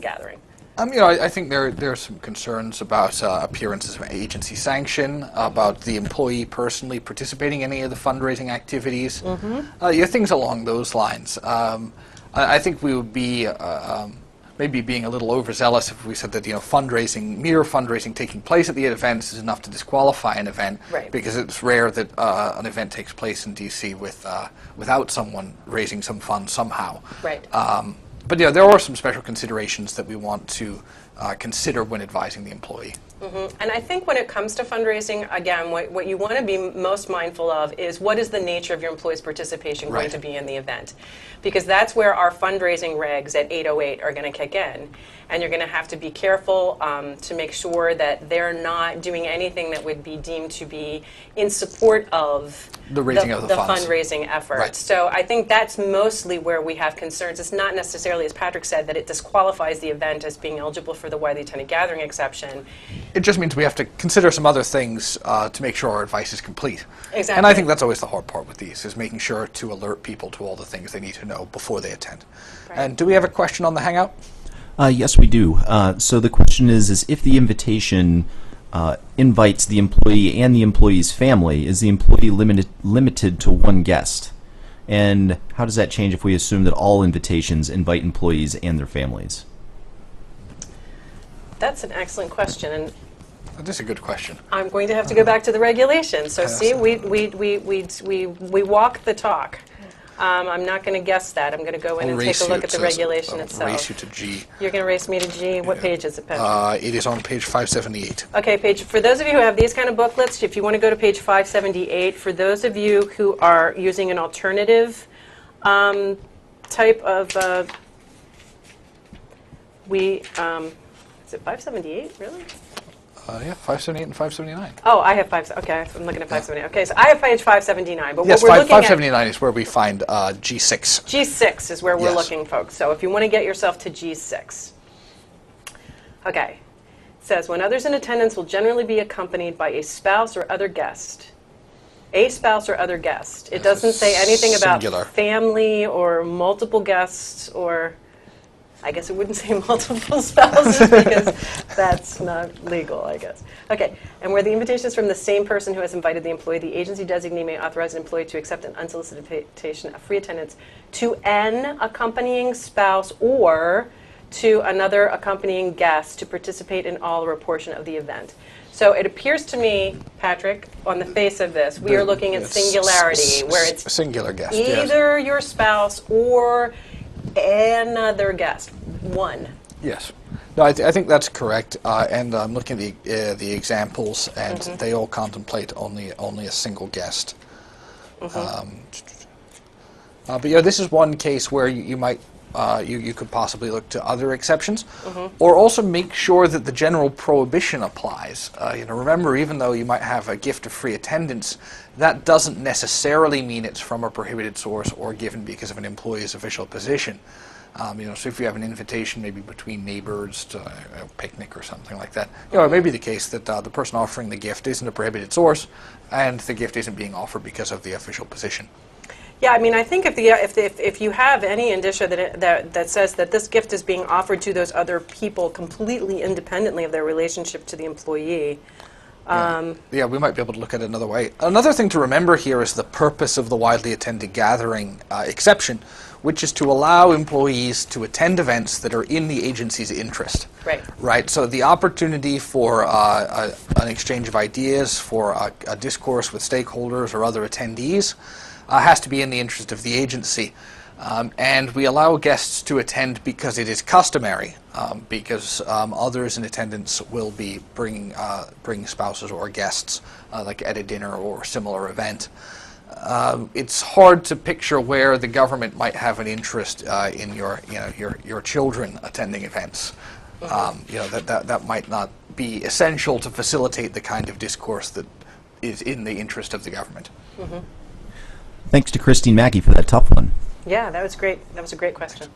Speaker 3: gathering?
Speaker 2: I think there are some concerns about appearances of agency sanction, about the employee personally participating in any of the fundraising activities, things along those lines. I think we would be maybe being a little overzealous if we said that mere fundraising taking place at the events is enough to disqualify an event,
Speaker 3: right.
Speaker 2: because it's rare that an event takes place in DC without someone raising some funds somehow.
Speaker 3: Right.
Speaker 2: But there are some special considerations that we want to consider when advising the employee.
Speaker 3: And I think when it comes to fundraising, again, what you want to be most mindful of is what is the nature of your employee's participation going to be in the event. Because that's where our fundraising regs at 808 are going to kick in. And you're going to have to be careful to make sure that they're not doing anything that would be deemed to be in support of
Speaker 2: the raising of the funds.
Speaker 3: Fundraising effort.
Speaker 2: Right.
Speaker 3: So I think that's mostly where we have concerns. It's not necessarily, as Patrick said, that it disqualifies the event as being eligible for the widely attended gathering exception.
Speaker 2: It just means we have to consider some other things to make sure our advice is complete.
Speaker 3: Exactly.
Speaker 2: And I think that's always the hard part with these, is making sure to alert people to all the things they need to know before they attend.
Speaker 3: Right.
Speaker 2: And do we have a question on the Hangout?
Speaker 1: Yes, we do. So the question is if the invitation invites the employee and the employee's family, is the employee limited to one guest? And how does that change if we assume that all invitations invite employees and their families?
Speaker 3: That's an excellent question. And
Speaker 2: That is a good question.
Speaker 3: I'm going to have to go back to the regulations. So see, we walk the talk. I'm not going to guess that. I'm going to go in and take a look at the regulation itself.
Speaker 2: I'll race you to G.
Speaker 3: You're going to race me to G. What page is it, Patrick?
Speaker 2: It is on page 578.
Speaker 3: Okay, for those of you who have these kind of booklets, if you want to go to page 578, for those of you who are using an alternative type of, is it 578, really?
Speaker 2: Yeah, 578 and 579.
Speaker 3: Oh, I have okay, I'm looking at 579. Okay, so I have page 579, but
Speaker 2: Yes,
Speaker 3: what we're looking
Speaker 2: 579 is where we find G6.
Speaker 3: G6 is where we're
Speaker 2: Yes.
Speaker 3: looking, folks. So if you want to get yourself to G6. Okay. It says, when others in attendance will generally be accompanied by a spouse or other guest. A spouse or other guest. It doesn't say anything about
Speaker 2: Singular.
Speaker 3: family or multiple guests, or I guess it wouldn't say multiple spouses because that's not legal, I guess. Okay, and where the invitation is from the same person who has invited the employee, the agency designee may authorize an employee to accept an unsolicited invitation of free attendance to an accompanying spouse or to another accompanying guest to participate in all or a portion of the event. So it appears to me, Patrick, on the face of this, we are looking at singularity, where it's
Speaker 2: singular guest.
Speaker 3: either your spouse or another guest. One.
Speaker 2: Yes. No, I think that's correct. And I'm looking at the examples, and they all contemplate only a single guest. But this is one case where you might you could possibly look to other exceptions, or also make sure that the general prohibition applies. Remember, even though you might have a gift of free attendance, that doesn't necessarily mean it's from a prohibited source or given because of an employee's official position. So if you have an invitation maybe between neighbors to a picnic or something like that, it may be the case that the person offering the gift isn't a prohibited source, and the gift isn't being offered because of the official position.
Speaker 3: Yeah, I mean, I think if you have any indicia that says that this gift is being offered to those other people completely independently of their relationship to the employee.
Speaker 2: We might be able to look at it another way. Another thing to remember here is the purpose of the widely attended gathering exception, which is to allow employees to attend events that are in the agency's interest. Right. So the opportunity for an exchange of ideas, for a discourse with stakeholders or other attendees, has to be in the interest of the agency. And we allow guests to attend because it is customary, because others in attendance will be bringing spouses or guests, like at a dinner or similar event. It's hard to picture where the government might have an interest in your children attending events. That might not be essential to facilitate the kind of discourse that is in the interest of the government.
Speaker 1: Thanks to Christine Mackey for that tough one.
Speaker 3: Yeah, that was great. That was a great question.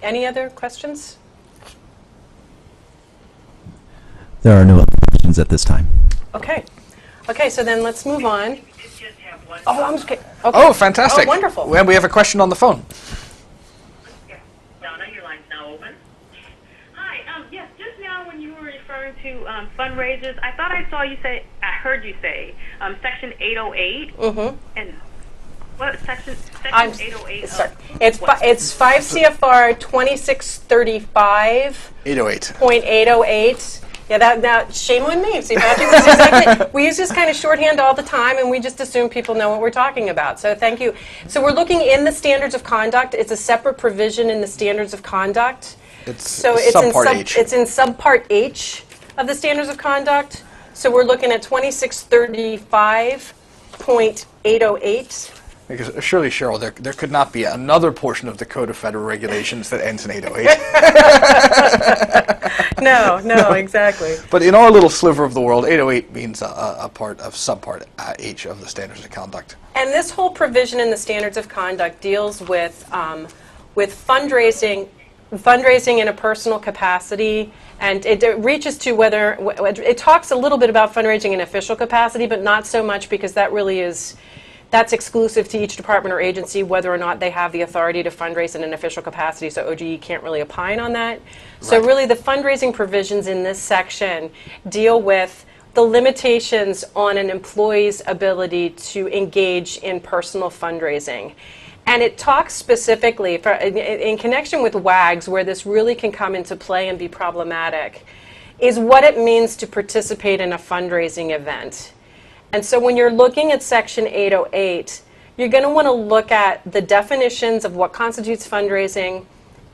Speaker 3: Any other questions?
Speaker 1: There are no other questions at this time.
Speaker 3: Okay. Okay, so then let's move on.
Speaker 4: Just have one.
Speaker 3: Oh, I'm just kidding. Okay.
Speaker 2: Oh, fantastic.
Speaker 3: Oh, wonderful.
Speaker 2: We have a question on the phone.
Speaker 4: Yeah. Donna, your line's now open.
Speaker 5: referring to fundraisers, I thought I saw you say, I heard you say, Section 808.
Speaker 3: Mm-hmm.
Speaker 5: And what section 808?
Speaker 3: It's 5 CFR 2635.808.
Speaker 2: 808.
Speaker 3: Yeah, that shame on me. See, Patrick, that's exactly. We use this kind of shorthand all the time, and we just assume people know what we're talking about. So thank you. So we're looking in the standards of conduct. It's a separate provision in the standards of conduct.
Speaker 2: It's subpart H.
Speaker 3: It's in subpart H of the standards of conduct. So we're looking at 2635.808.
Speaker 2: Because surely, Cheryl, there could not be another portion of the Code of Federal Regulations that ends in 808.
Speaker 3: No, exactly.
Speaker 2: But in our little sliver of the world, 808 means a part of subpart H of the Standards of Conduct.
Speaker 3: And this whole provision in the standards of conduct deals with fundraising in a personal capacity, and it reaches to whether it talks a little bit about fundraising in official capacity, but not so much, because that's exclusive to each department or agency, whether or not they have the authority to fundraise in an official capacity, so OGE can't really opine on that. So really the fundraising provisions in this section deal with the limitations on an employee's ability to engage in personal fundraising. And it talks specifically, in connection with WAGs, where this really can come into play and be problematic, is what it means to participate in a fundraising event. And so when you're looking at Section 808, you're going to want to look at the definitions of what constitutes fundraising,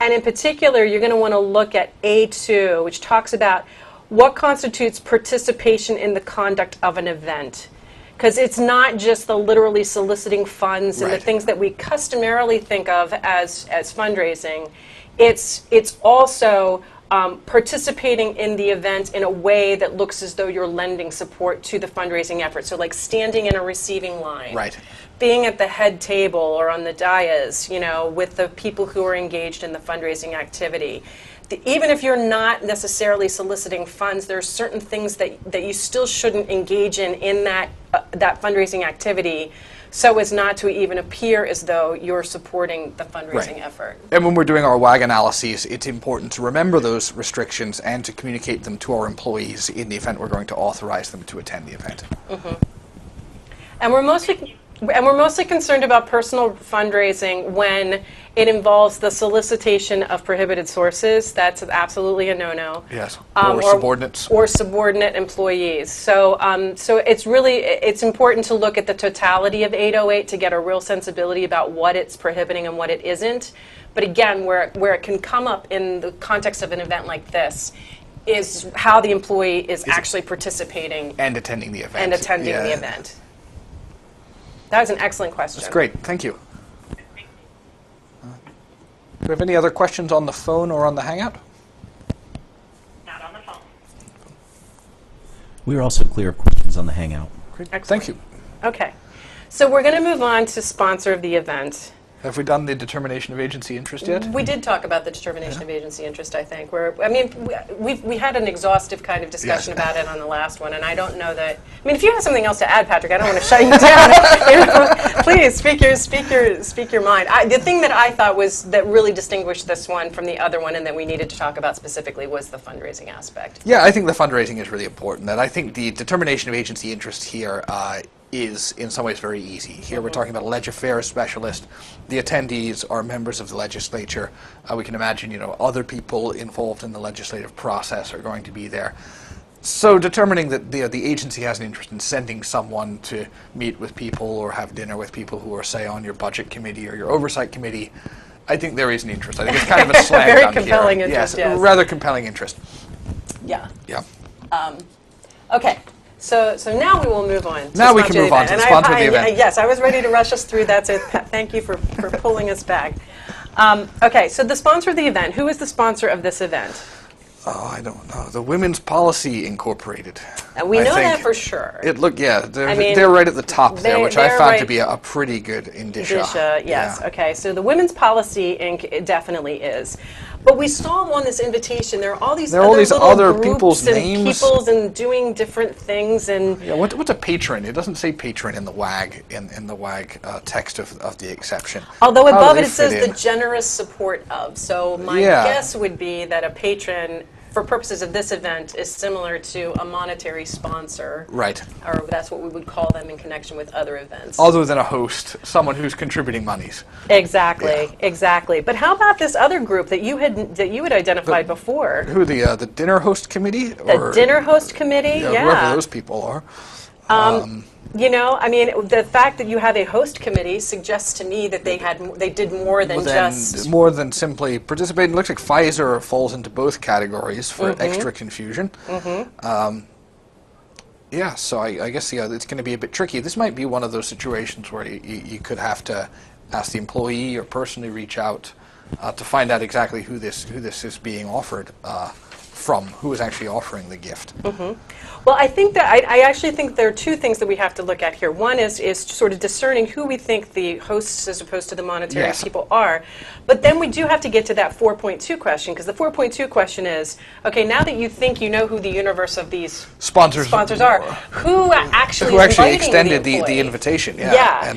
Speaker 3: and in particular, you're going to want to look at A2, which talks about what constitutes participation in the conduct of an event. Because it's not just the literally soliciting funds and the things that we customarily think of as fundraising. It's also participating in the event in a way that looks as though you're lending support to the fundraising effort. So like standing in a receiving line, being at the head table or on the dais, with the people who are engaged in the fundraising activity. Even if you're not necessarily soliciting funds, there are certain things that you still shouldn't engage in that fundraising activity, so as not to even appear as though you're supporting the fundraising effort.
Speaker 2: And when we're doing our WAG analyses, it's important to remember those restrictions and to communicate them to our employees in the event we're going to authorize them to attend the event.
Speaker 3: And we're mostly concerned about personal fundraising when it involves the solicitation of prohibited sources. That's absolutely a no-no.
Speaker 2: Yes, or subordinates.
Speaker 3: Or subordinate employees. So it's important to look at the totality of 808 to get a real sensibility about what it's prohibiting and what it isn't. But again, where it can come up in the context of an event like this is how the employee is actually participating.
Speaker 2: And attending the event.
Speaker 3: The event. That was an excellent question.
Speaker 2: That's great. Thank you. Do we have any other questions on the phone or on the Hangout?
Speaker 5: Not on the phone.
Speaker 1: We are also clear of questions on the Hangout.
Speaker 2: Great.
Speaker 3: Excellent.
Speaker 2: Thank you.
Speaker 3: Okay. So we're going to move on to sponsor of the event.
Speaker 2: Have we done the determination of agency interest yet?
Speaker 3: We did talk about the determination of agency interest, I think. We had an exhaustive kind of discussion about it on the last one, and I don't know that. If you have something else to add, Patrick, I don't want to shut you down. Please speak your mind. The thing that I thought was that really distinguished this one from the other one, and that we needed to talk about specifically, was the fundraising aspect.
Speaker 2: Yeah, I think the fundraising is really important, and I think the determination of agency interest here is in some ways very easy. Here we're talking about a leg affairs specialist. The attendees are members of the legislature. We can imagine, other people involved in the legislative process are going to be there. So determining that the agency has an interest in sending someone to meet with people or have dinner with people who are, say, on your budget committee or your oversight committee, I think there is an interest. I think it's kind of a slam
Speaker 3: Very
Speaker 2: dunk
Speaker 3: compelling
Speaker 2: here.
Speaker 3: interest,
Speaker 2: yes.
Speaker 3: yes.
Speaker 2: Rather compelling interest.
Speaker 3: Yeah.
Speaker 2: Yeah.
Speaker 3: Okay. So now we will move on.
Speaker 2: Now we can move on to the sponsor of the event.
Speaker 3: Yes, I was ready to rush us through that, so thank you for pulling us back. Okay, so the sponsor of the event. Who is the sponsor of this event?
Speaker 2: Oh, I don't know. The Women's Policy Incorporated.
Speaker 3: And we know that for sure.
Speaker 2: They're right at the top there, which I found to be a pretty good indicia.
Speaker 3: Yes.
Speaker 2: Yeah.
Speaker 3: Okay, so the Women's Policy Inc. It definitely is. But we saw on this invitation, there are all these other
Speaker 2: people's
Speaker 3: and
Speaker 2: names.
Speaker 3: peoples and doing different things. And
Speaker 2: yeah, what's a patron? It doesn't say patron in the WAG in the WAG text of the exception.
Speaker 3: Although above it says the generous support of. So my guess would be that a patron for purposes of this event, is similar to a monetary sponsor.
Speaker 2: Right.
Speaker 3: Or that's what we would call them in connection with other events.
Speaker 2: Other than a host, someone who's contributing monies.
Speaker 3: Exactly, exactly. But how about this other group that you had identified before?
Speaker 2: Who, the dinner host committee?
Speaker 3: The dinner host committee, yeah.
Speaker 2: Whoever those people are.
Speaker 3: You know, I mean, the fact that you have a host committee suggests to me that they did more than just
Speaker 2: more than simply participate. It looks like Pfizer falls into both categories for extra confusion. Yeah, so I guess it's going to be a bit tricky. This might be one of those situations where you could have to ask the employee or personally reach out to find out exactly who this is being offered from, who is actually offering the gift.
Speaker 3: Well, I think that I actually think there are two things that we have to look at here. One is sort of discerning who we think the hosts as opposed to the monetary people are. But then we do have to get to that 4.2 question, because the 4.2 question is, okay, now that you think you know who the universe of these sponsors are, who actually
Speaker 2: extended the invitation?
Speaker 3: Yeah.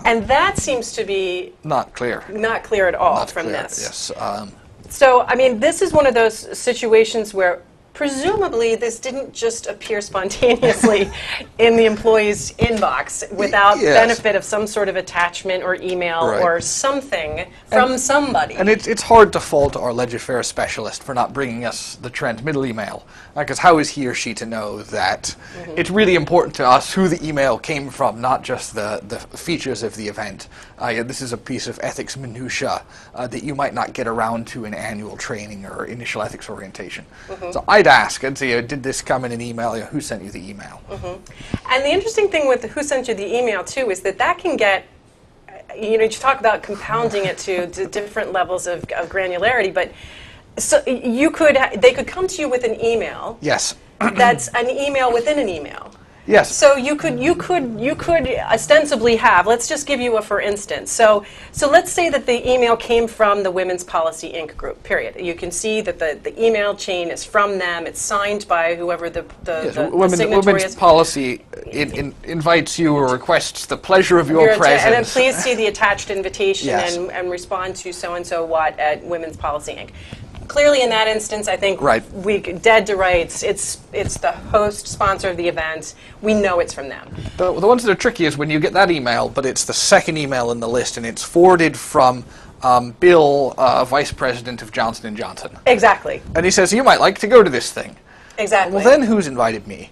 Speaker 3: And that seems to be
Speaker 2: not clear.
Speaker 3: Not clear at all
Speaker 2: not
Speaker 3: from
Speaker 2: clear,
Speaker 3: this.
Speaker 2: Yes.
Speaker 3: So, I mean, this is one of those situations where presumably this didn't just appear spontaneously in the employee's inbox without benefit of some sort of attachment or email or something from somebody.
Speaker 2: And it's hard to fault our Ledger specialist for not bringing us the transmittal email, because how is he or she to know that it's really important to us who the email came from, not just the features of the event. This is a piece of ethics minutia that you might not get around to in annual training or initial ethics orientation. So I'd ask and say, did this come in an email? Who sent you the email?
Speaker 3: And the interesting thing with who sent you the email, too, is that can get, you know, you talk about compounding it to different levels of granularity, but so they could come to you with an email.
Speaker 2: Yes.
Speaker 3: That's an email within an email.
Speaker 2: Yes.
Speaker 3: So you could ostensibly have, let's just give you a for instance. So let's say that the email came from the Women's Policy Inc. group, period. You can see that the email chain is from them. It's signed by whoever the signatory
Speaker 2: Women's
Speaker 3: is.
Speaker 2: Policy invites you or requests the pleasure of your presence.
Speaker 3: And then please see the attached invitation and respond to so-and-so what at Women's Policy Inc. Clearly, in that instance, I think we dead to rights. It's the host sponsor of the event. We know it's from them.
Speaker 2: The ones that are tricky is when you get that email, but it's the second email in the list, and it's forwarded from Bill, Vice President of Johnson & Johnson.
Speaker 3: Exactly.
Speaker 2: And he says, you might like to go to this thing.
Speaker 3: Exactly.
Speaker 2: Well, then who's invited me?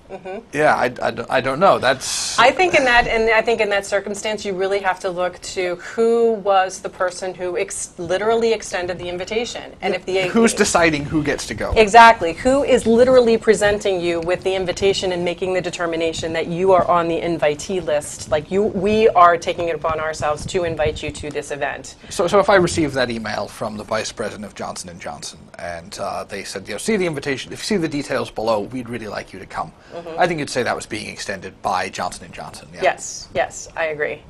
Speaker 2: Yeah, I don't know.
Speaker 3: I think in that circumstance, you really have to look to who was the person who literally extended the invitation, and
Speaker 2: who's deciding who gets to go.
Speaker 3: Exactly. Who is literally presenting you with the invitation and making the determination that you are on the invitee list? Like we are taking it upon ourselves to invite you to this event.
Speaker 2: So if I received that email from the Vice President of Johnson & Johnson, and they said, see the invitation, if you see the details below, we'd really like you to come. I think you'd say that was being extended by Johnson & Johnson. Yeah.
Speaker 3: Yes, I agree. Okay.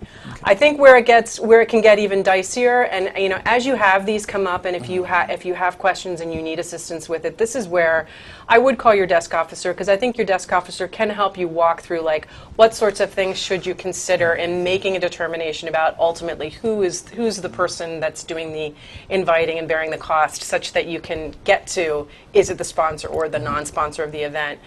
Speaker 3: I think where it can get even dicier, and you know, as you have these come up, and if you have questions and you need assistance with it, this is where I would call your desk officer, because I think your desk officer can help you walk through like what sorts of things should you consider in making a determination about ultimately who's the person that's doing the inviting and bearing the cost, such that you can get to, is it the sponsor or the non-sponsor of the event?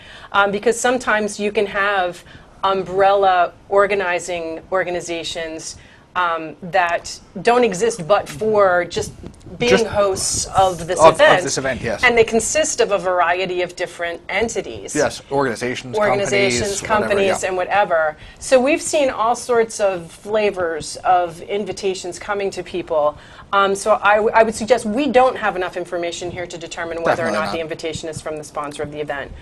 Speaker 3: Because sometimes you can have umbrella organizations that don't exist but for just being hosts of this event.
Speaker 2: Of this event, yes.
Speaker 3: And they consist of a variety of different entities.
Speaker 2: Yes, organizations,
Speaker 3: companies, and whatever. So we've seen all sorts of flavors of invitations coming to people. So I would suggest we don't have enough information here to determine whether or not the invitation is from the sponsor of the event.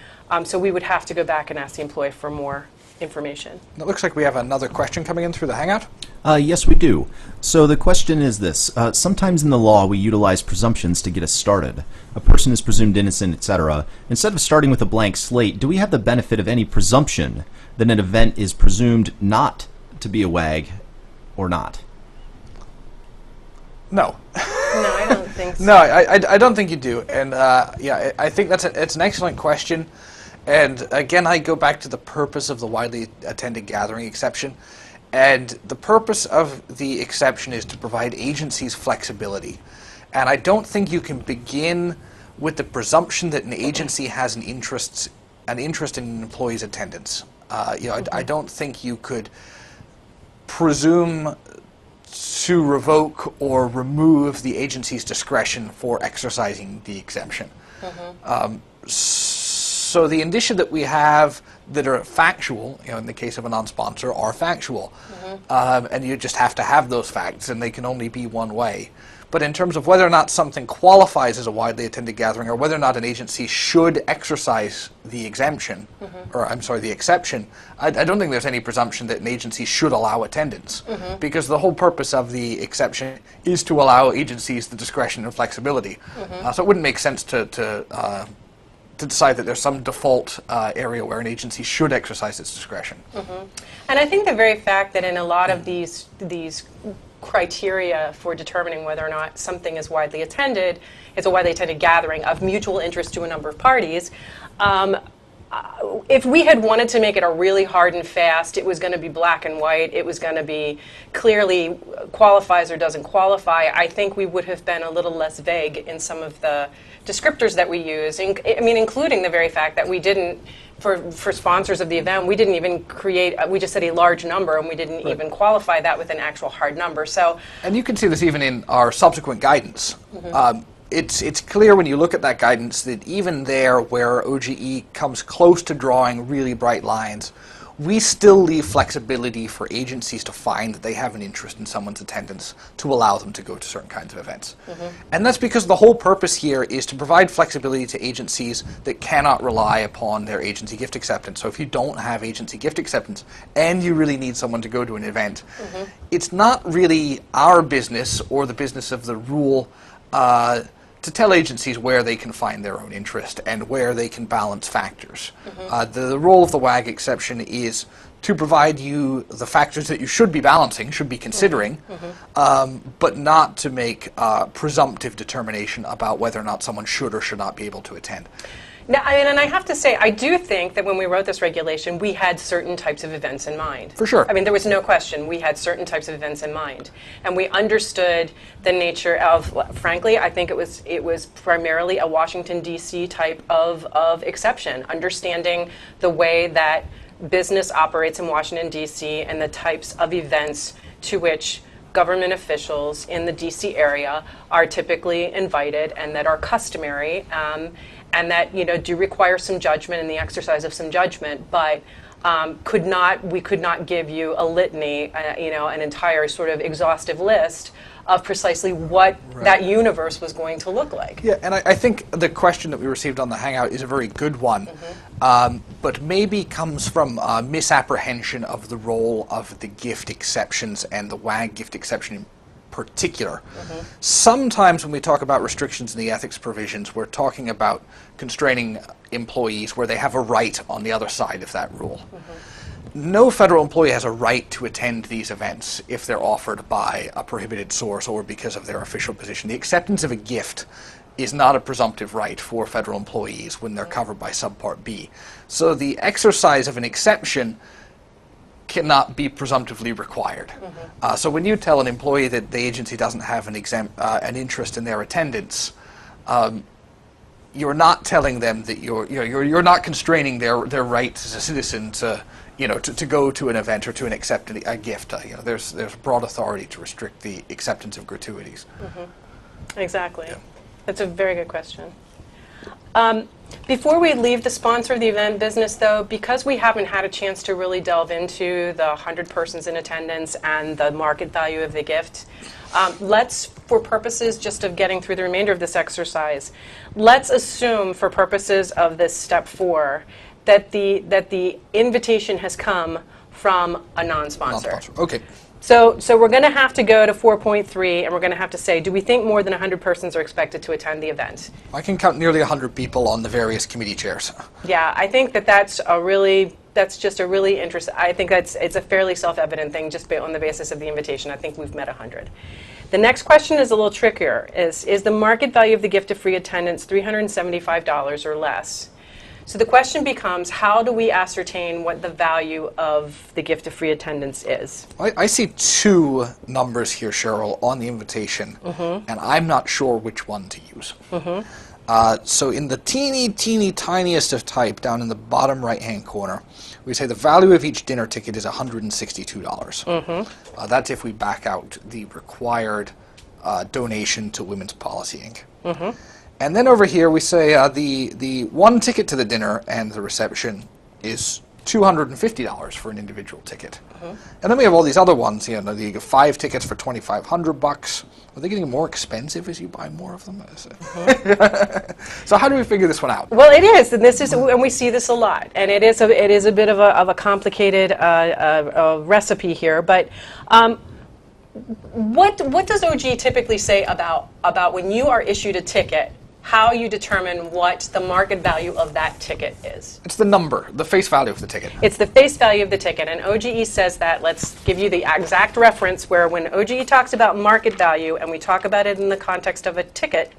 Speaker 3: So we would have to go back and ask the employee for more information.
Speaker 2: It looks like we have another question coming in through the Hangout.
Speaker 1: Yes, we do. So the question is this. Sometimes in the law we utilize presumptions to get us started. A person is presumed innocent, etc. Instead of starting with a blank slate, do we have the benefit of any presumption that an event is presumed not to be a WAG or not?
Speaker 2: No.
Speaker 3: No, I don't think so.
Speaker 2: No, I don't think you do. And yeah, I think it's an excellent question. And again, I go back to the purpose of the widely attended gathering exception. And the purpose of the exception is to provide agencies flexibility. And I don't think you can begin with the presumption that an agency has an interest in an employee's attendance. I don't think you could presume to revoke or remove the agency's discretion for exercising the exemption. So the indicia that we have that are factual, in the case of a non-sponsor, are factual. And you just have to have those facts, and they can only be one way. But in terms of whether or not something qualifies as a widely attended gathering, or whether or not an agency should exercise the exemption, or I'm sorry, the exception, I don't think there's any presumption that an agency should allow attendance, because the whole purpose of the exception is to allow agencies the discretion and flexibility. So it wouldn't make sense to decide that there's some default area where an agency should exercise its discretion.
Speaker 3: And I think the very fact that in a lot of these criteria for determining whether or not something is widely attended, it's a widely attended gathering of mutual interest to a number of parties. If we had wanted to make it a really hard and fast, it was going to be black and white, it was going to be clearly qualifies or doesn't qualify, I think we would have been a little less vague in some of the descriptors that we use, including the very fact that we didn't, for sponsors of the event, we didn't even create, we just said a large number, and we didn't even qualify that with an actual hard number. So,
Speaker 2: and you can see this even in our subsequent guidance. It's clear when you look at that guidance that even there where OGE comes close to drawing really bright lines, we still leave flexibility for agencies to find that they have an interest in someone's attendance to allow them to go to certain kinds of events. And that's because the whole purpose here is to provide flexibility to agencies that cannot rely upon their agency gift acceptance. So if you don't have agency gift acceptance and you really need someone to go to an event, it's not really our business or the business of the rule to tell agencies where they can find their own interest and where they can balance factors. The role of the WAG exception is to provide you the factors that you should be balancing, should be considering, but not to make presumptive determination about whether or not someone should or should not be able to attend.
Speaker 3: Now, and I have to say, I do think that when we wrote this regulation, we had certain types of events in mind.
Speaker 2: For sure.
Speaker 3: I mean, there was no question. We had certain types of events in mind. And we understood the nature of, frankly, I think it was primarily a Washington, D.C. type of exception, understanding the way that business operates in Washington, D.C. and the types of events to which government officials in the D.C. area are typically invited and that are customary, and that do require some judgment and the exercise of some judgment, but we could not give you a litany, an entire sort of exhaustive list of precisely what that universe was going to look like.
Speaker 2: Yeah, and I think the question that we received on the Hangout is a very good one, but maybe comes from a misapprehension of the role of the gift exceptions and the WAG gift exception in particular. Sometimes when we talk about restrictions in the ethics provisions, we're talking about constraining employees where they have a right on the other side of that rule. No federal employee has a right to attend these events if they're offered by a prohibited source or because of their official position. The acceptance of a gift is not a presumptive right for federal employees when they're covered by Subpart B. So the exercise of an exception cannot be presumptively required. So when you tell an employee that the agency doesn't have an interest in their attendance, you're not telling them that you're not constraining their right as a citizen to to go to an event or to accept a gift. There's broad authority to restrict the acceptance of gratuities.
Speaker 3: Exactly. Yeah. That's a very good question. Before we leave the sponsor of the event business, though, because we haven't had a chance to really delve into the 100 persons in attendance and the market value of the gift, let's, for purposes just of getting through the remainder of this exercise, let's assume for purposes of this step 4 that the invitation has come from a non-sponsor.
Speaker 2: Okay.
Speaker 3: So we're going to have to go to 4.3, and we're going to have to say, do we think more than 100 persons are expected to attend the event?
Speaker 2: I can count nearly 100 people on the various committee chairs.
Speaker 3: Yeah, I think that's just a really interesting. I think it's a fairly self-evident thing just on the basis of the invitation. I think we've met 100. The next question is a little trickier. Is the market value of the gift of free attendance $375 or less? So the question becomes, how do we ascertain what the value of the gift of free attendance is?
Speaker 2: I see 2 numbers here, Cheryl, on the invitation, and I'm not sure which one to use. So in the teeny tiniest of type down in the bottom right-hand corner, we say the value of each dinner ticket is $162. That's if we back out the required donation to Women's Policy Inc. And then over here we say the one ticket to the dinner and the reception is $250 for an individual ticket. And then we have all these other ones, you know, the 5 tickets for $2,500. Are they getting more expensive as you buy more of them? So how do we figure this one out?
Speaker 3: Well, it is, and this is, and we see this a lot, and it is a bit of a complicated recipe here. But what does OG typically say about when you are issued a ticket? How you determine what the market value of that ticket is?
Speaker 2: It's the number, the face value of the ticket.
Speaker 3: It's the face value of the ticket, and OGE says that. Let's give you the exact reference where when OGE talks about market value and we talk about it in the context of a ticket,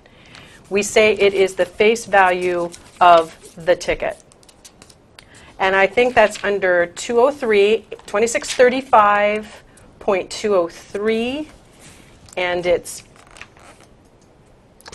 Speaker 3: we say it is the face value of the ticket. And I think that's under 2635.203, and it's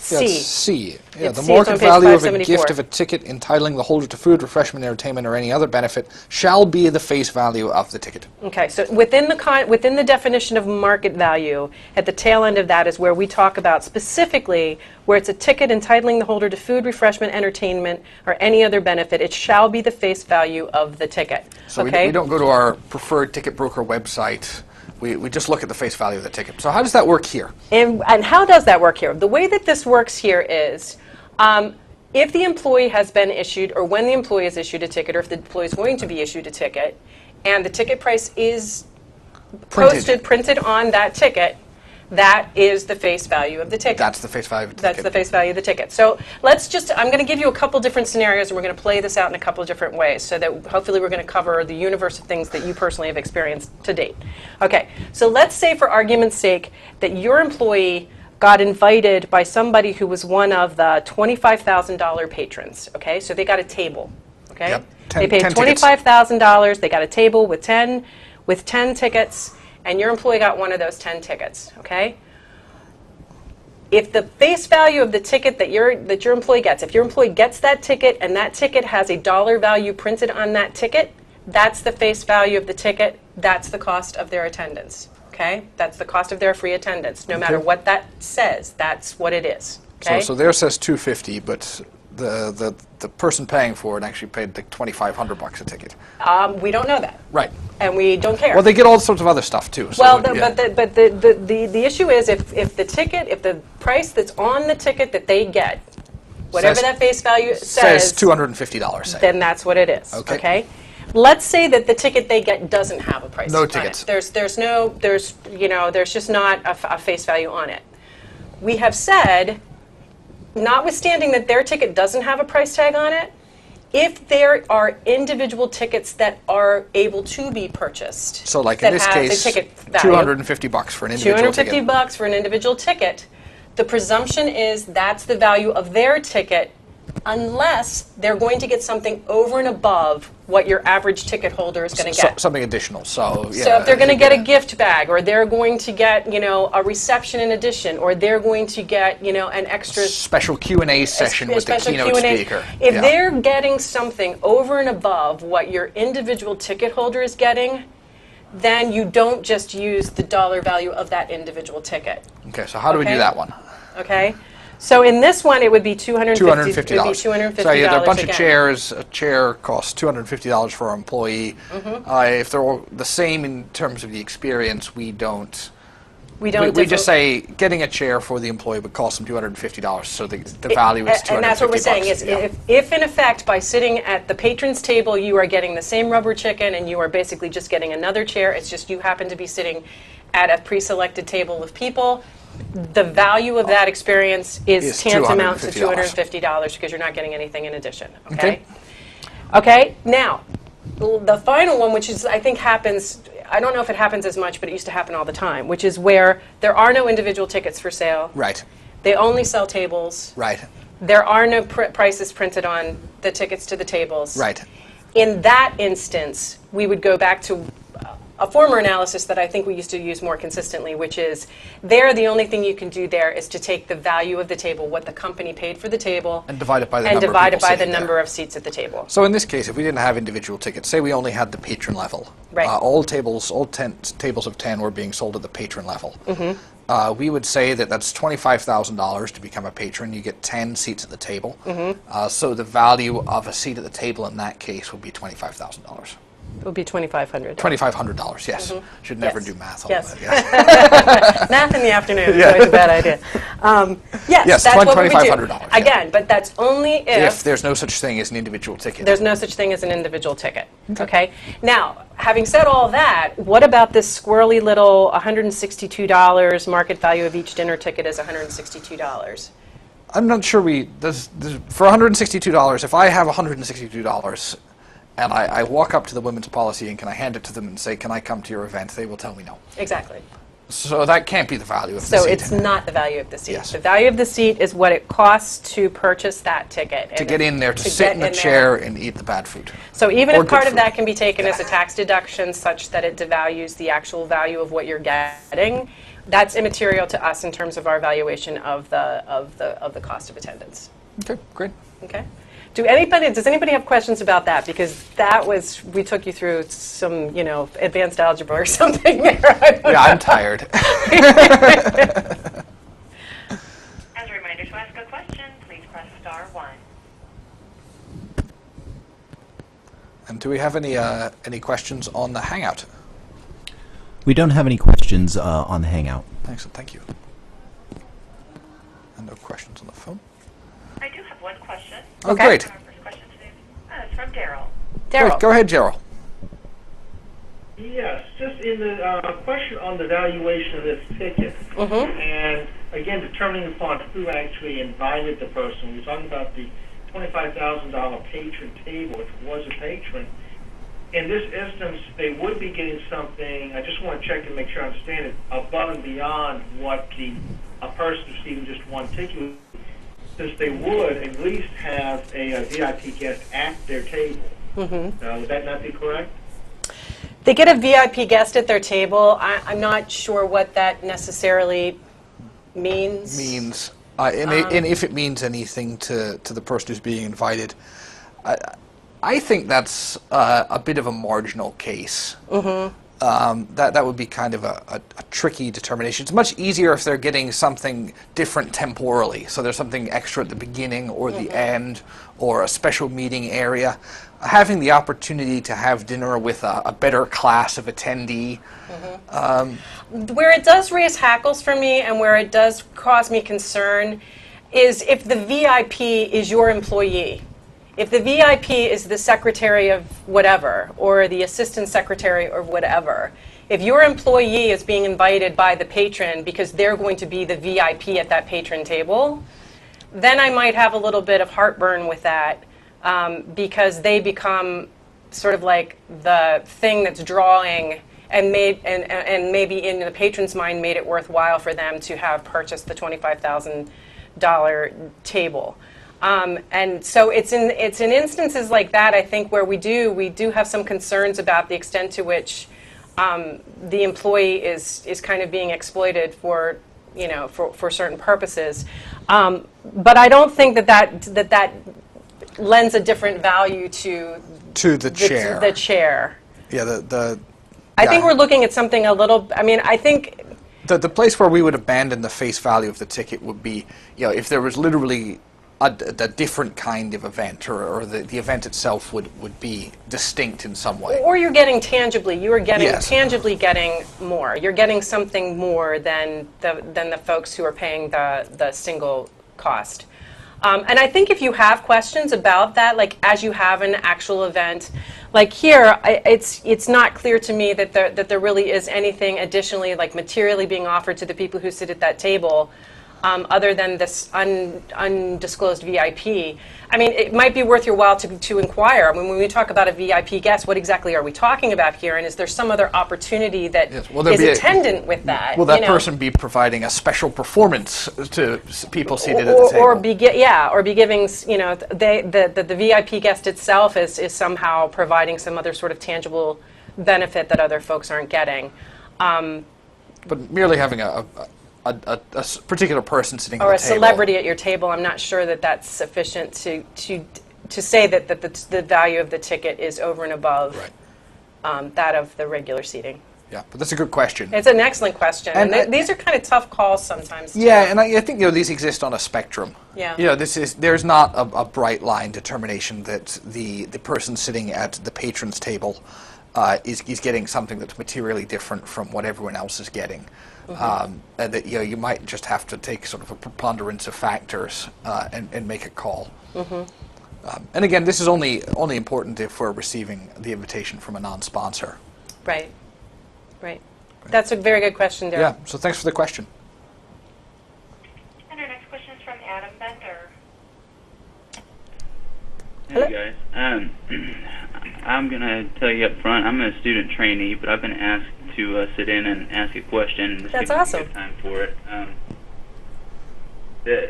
Speaker 2: Yeah,
Speaker 3: C.
Speaker 2: it's C. Yeah,
Speaker 3: It's
Speaker 2: the
Speaker 3: C, it's
Speaker 2: market
Speaker 3: on page
Speaker 2: value of a
Speaker 3: 574.
Speaker 2: gift of a ticket entitling the holder to food, refreshment, entertainment, or any other benefit shall be the face value of the ticket.
Speaker 3: Okay, so within the definition of market value, at the tail end of that is where we talk about specifically where it's a ticket entitling the holder to food, refreshment, entertainment, or any other benefit. It shall be the face value of the ticket.
Speaker 2: So
Speaker 3: okay?
Speaker 2: we don't go to our preferred ticket broker website. We just look at the face value of the ticket. So how does that work here?
Speaker 3: And how does that work here? The way that this works here is if the employee has been issued, or when the employee is issued a ticket, or if the employee is going to be issued a ticket, and the ticket price is printed on that ticket, that is the face value of the ticket.
Speaker 2: That's the face value of the
Speaker 3: That's
Speaker 2: ticket.
Speaker 3: the face value of the ticket. So I'm going to give you a couple different scenarios, and we're going to play this out in a couple of different ways so that hopefully we're going to cover the universe of things that you personally have experienced to date. Okay, so let's say for argument's sake that your employee got invited by somebody who was one of the $25,000 patrons. Okay, so they got a table. Okay,
Speaker 2: Yep.
Speaker 3: They paid
Speaker 2: 10 tickets.
Speaker 3: $25,000. They got a table with 10 tickets. And your employee got one of those 10 tickets, okay? If the face value of the ticket that your employee gets, if your employee gets that ticket and that ticket has a dollar value printed on that ticket, that's the face value of the ticket. That's the cost of their attendance, okay? That's the cost of their free attendance. No matter what that says, that's what it is, okay?
Speaker 2: So there says $250, but the person paying for it actually paid like $2,500 a ticket.
Speaker 3: We don't know that.
Speaker 2: Right.
Speaker 3: And we don't care.
Speaker 2: Well, they get all sorts of other stuff too. So
Speaker 3: Well,
Speaker 2: yeah.
Speaker 3: but the issue is if the price that's on the ticket that they get, whatever
Speaker 2: Says-
Speaker 3: that face value
Speaker 2: says $250. Say.
Speaker 3: then that's what it is.
Speaker 2: Okay.
Speaker 3: Let's say that the ticket they get doesn't have a price.
Speaker 2: No
Speaker 3: on
Speaker 2: tickets.
Speaker 3: It. There's just not a face value on it. We have said, notwithstanding that their ticket doesn't have a price tag on it, if there are individual tickets that are able to be purchased,
Speaker 2: So like
Speaker 3: that
Speaker 2: in this
Speaker 3: have
Speaker 2: case,
Speaker 3: the ticket value,
Speaker 2: $250 for an individual ticket.
Speaker 3: $250 for an individual ticket, the presumption is that's the value of their ticket unless they're going to get something over and above what your average ticket holder is going to get.
Speaker 2: Something additional. So yeah.
Speaker 3: So if they're going to get a gift bag, or they're going to get, a reception in addition, or they're going to get, an extra
Speaker 2: special Q&A session with the
Speaker 3: special
Speaker 2: keynote
Speaker 3: Q&A.
Speaker 2: speaker.
Speaker 3: If
Speaker 2: Yeah.
Speaker 3: they're getting something over and above what your individual ticket holder is getting, then you don't just use the dollar value of that individual ticket.
Speaker 2: Okay, so how do we do
Speaker 3: Okay.
Speaker 2: that one?
Speaker 3: Okay? So in this one, it would be $250.
Speaker 2: $250.
Speaker 3: It would be $250
Speaker 2: So yeah, there are a bunch
Speaker 3: again.
Speaker 2: of chairs. A chair costs $250 for our employee. If they're all the same in terms of the experience, we don't.
Speaker 3: We don't.
Speaker 2: We just say getting a chair for the employee would cost them $250. So the value is $250.
Speaker 3: And that's what we're saying is
Speaker 2: Yeah.
Speaker 3: if in effect by sitting at the patron's table you are getting the same rubber chicken and you are basically just getting another chair, it's just you happen to be sitting at a pre-selected table of people, the value of that experience is tantamount to $250 because you're not getting anything in addition. Okay? Okay, now, the final one, which is I think happens, I don't know if it happens as much, but it used to happen all the time, which is where there are no individual tickets for sale.
Speaker 2: Right.
Speaker 3: They only sell tables.
Speaker 2: Right.
Speaker 3: There are no prices printed on the tickets to the tables.
Speaker 2: Right.
Speaker 3: In that instance, we would go back to a former analysis that I think we used to use more consistently, which is there, the only thing you can do there is to take the value of the table, what the company paid for the table,
Speaker 2: And divide it by the
Speaker 3: and
Speaker 2: number of
Speaker 3: divide it
Speaker 2: people
Speaker 3: by the
Speaker 2: sitting there.
Speaker 3: number of seats at the table.
Speaker 2: So in this case, if we didn't have individual tickets, say we only had the patron level,
Speaker 3: Right.
Speaker 2: all tables of 10 were being sold at the patron level. We would say that that's $25,000 to become a patron. You get 10 seats at the table. So the value of a seat at the table in that case would be $25,000.
Speaker 3: It would be $2,500.
Speaker 2: $2,500, yes. Should never
Speaker 3: Yes.
Speaker 2: do math on
Speaker 3: Yes.
Speaker 2: that. Yes.
Speaker 3: Math in the afternoon is always a bad idea. Yes, that's what we would do.
Speaker 2: $2,500, yeah.
Speaker 3: Again, but that's only
Speaker 2: If there's no such thing as an individual ticket.
Speaker 3: there's no such thing as an individual ticket. Okay. Now, having said all that, what about this squirrely little $162 market value of each dinner ticket is $162?
Speaker 2: I'm not sure for $162, if I have $162 and I walk up to the women's policy and can I hand it to them and say, can I come to your event? They will tell me no.
Speaker 3: Exactly.
Speaker 2: So that can't be the value of the
Speaker 3: So
Speaker 2: seat.
Speaker 3: it's not the value of the seat.
Speaker 2: Yes.
Speaker 3: The value of the seat is what it costs to purchase that ticket.
Speaker 2: To
Speaker 3: And
Speaker 2: get in there, to sit
Speaker 3: get
Speaker 2: in the
Speaker 3: there.
Speaker 2: chair and eat the bad food.
Speaker 3: So even
Speaker 2: Or
Speaker 3: if part
Speaker 2: good
Speaker 3: of that
Speaker 2: food.
Speaker 3: can be taken as a tax deduction such that it devalues the actual value of what you're getting, that's immaterial to us in terms of our valuation of the cost of attendance.
Speaker 2: Okay, great.
Speaker 3: Okay? Does anybody have questions about that? Because we took you through some, advanced algebra or something there.
Speaker 2: Yeah, I'm tired.
Speaker 4: As a reminder, to ask a question, please press *1.
Speaker 2: And do we have any questions on the Hangout?
Speaker 1: We don't have any questions on the Hangout.
Speaker 2: Excellent, thank you. And no questions on the phone?
Speaker 4: I do have one question.
Speaker 2: Oh,
Speaker 3: Okay.
Speaker 2: great.
Speaker 4: Our first question today it's from Daryl.
Speaker 3: Daryl.
Speaker 2: Go ahead, Gerald.
Speaker 6: Yes, just in the question on the valuation of this ticket, and again, determining upon who actually invited the person. We're talking about the $25,000 patron table, which was a patron. In this instance, they would be getting something, I just want to check and make sure I understand it, above and beyond what a person receiving just one ticket would, since they would at least have a VIP guest at their table. Would that not be correct?
Speaker 3: They get a VIP guest at their table. I'm not sure what that necessarily means.
Speaker 2: And if it means anything to the person who's being invited, I think that's a bit of a marginal case. That would be kind of a tricky determination. It's much easier if they're getting something different temporally. So there's something extra at the beginning or the end or a special meeting area. Having the opportunity to have dinner with a better class of attendee.
Speaker 3: Where it does raise hackles for me and where it does cause me concern is if the VIP is your employee. If the VIP is the secretary of whatever, or the assistant secretary or whatever, if your employee is being invited by the patron because they're going to be the VIP at that patron table, then I might have a little bit of heartburn with that because they become sort of like the thing that's drawing and maybe in the patron's mind made it worthwhile for them to have purchased the $25,000 table. And so it's in instances like that, I think, where we do have some concerns about the extent to which the employee is kind of being exploited for certain purposes. But I don't think that lends a different value to
Speaker 2: the chair.
Speaker 3: The chair.
Speaker 2: Yeah,
Speaker 3: I think we're looking at something a little. I mean, I think
Speaker 2: the place where we would abandon the face value of the ticket would be, if there was literally a different kind of event, or the event itself would be distinct in some way.
Speaker 3: Or you're getting tangibly. You are getting
Speaker 2: Yes.
Speaker 3: tangibly getting more. You're getting something more than the folks who are paying the single cost. And I think if you have questions about that, like as you have an actual event, like here, it's not clear to me that there really is anything additionally, like materially being offered to the people who sit at that table, other than this undisclosed VIP. I mean, it might be worth your while to inquire. I mean, when we talk about a VIP guest, what exactly are we talking about here? And is there some other opportunity that
Speaker 2: Yes, will there
Speaker 3: is
Speaker 2: be
Speaker 3: attendant with that?
Speaker 2: Will that
Speaker 3: you know?
Speaker 2: person be providing a special performance to people seated at the table?
Speaker 3: Or be giving, the VIP guest itself is somehow providing some other sort of tangible benefit that other folks aren't getting.
Speaker 2: But merely having a particular person sitting
Speaker 3: Or
Speaker 2: at
Speaker 3: a
Speaker 2: the table.
Speaker 3: celebrity at your table, I'm not sure that that's sufficient to say that the value of the ticket is over and above that of the regular seating.
Speaker 2: Yeah, but that's a good question.
Speaker 3: It's an excellent question.
Speaker 2: And
Speaker 3: these are kind of tough calls sometimes, too.
Speaker 2: Yeah, and I think these exist on a spectrum.
Speaker 3: Yeah.
Speaker 2: There's not a bright line determination that the person sitting at the patron's table is getting something that's materially different from what everyone else is getting. And that you might just have to take sort of a preponderance of factors and make a call. And again, this is only important if we're receiving the invitation from a non-sponsor.
Speaker 3: Right. That's a very good question, Daryl.
Speaker 2: Yeah, so thanks for the question.
Speaker 4: And our next question is from Adam Bender.
Speaker 7: Hey guys, I'm going to tell you up front, I'm a student trainee, but I've been asked to sit in and ask a question. This
Speaker 3: That's
Speaker 7: seems
Speaker 3: awesome.
Speaker 7: a good time for it.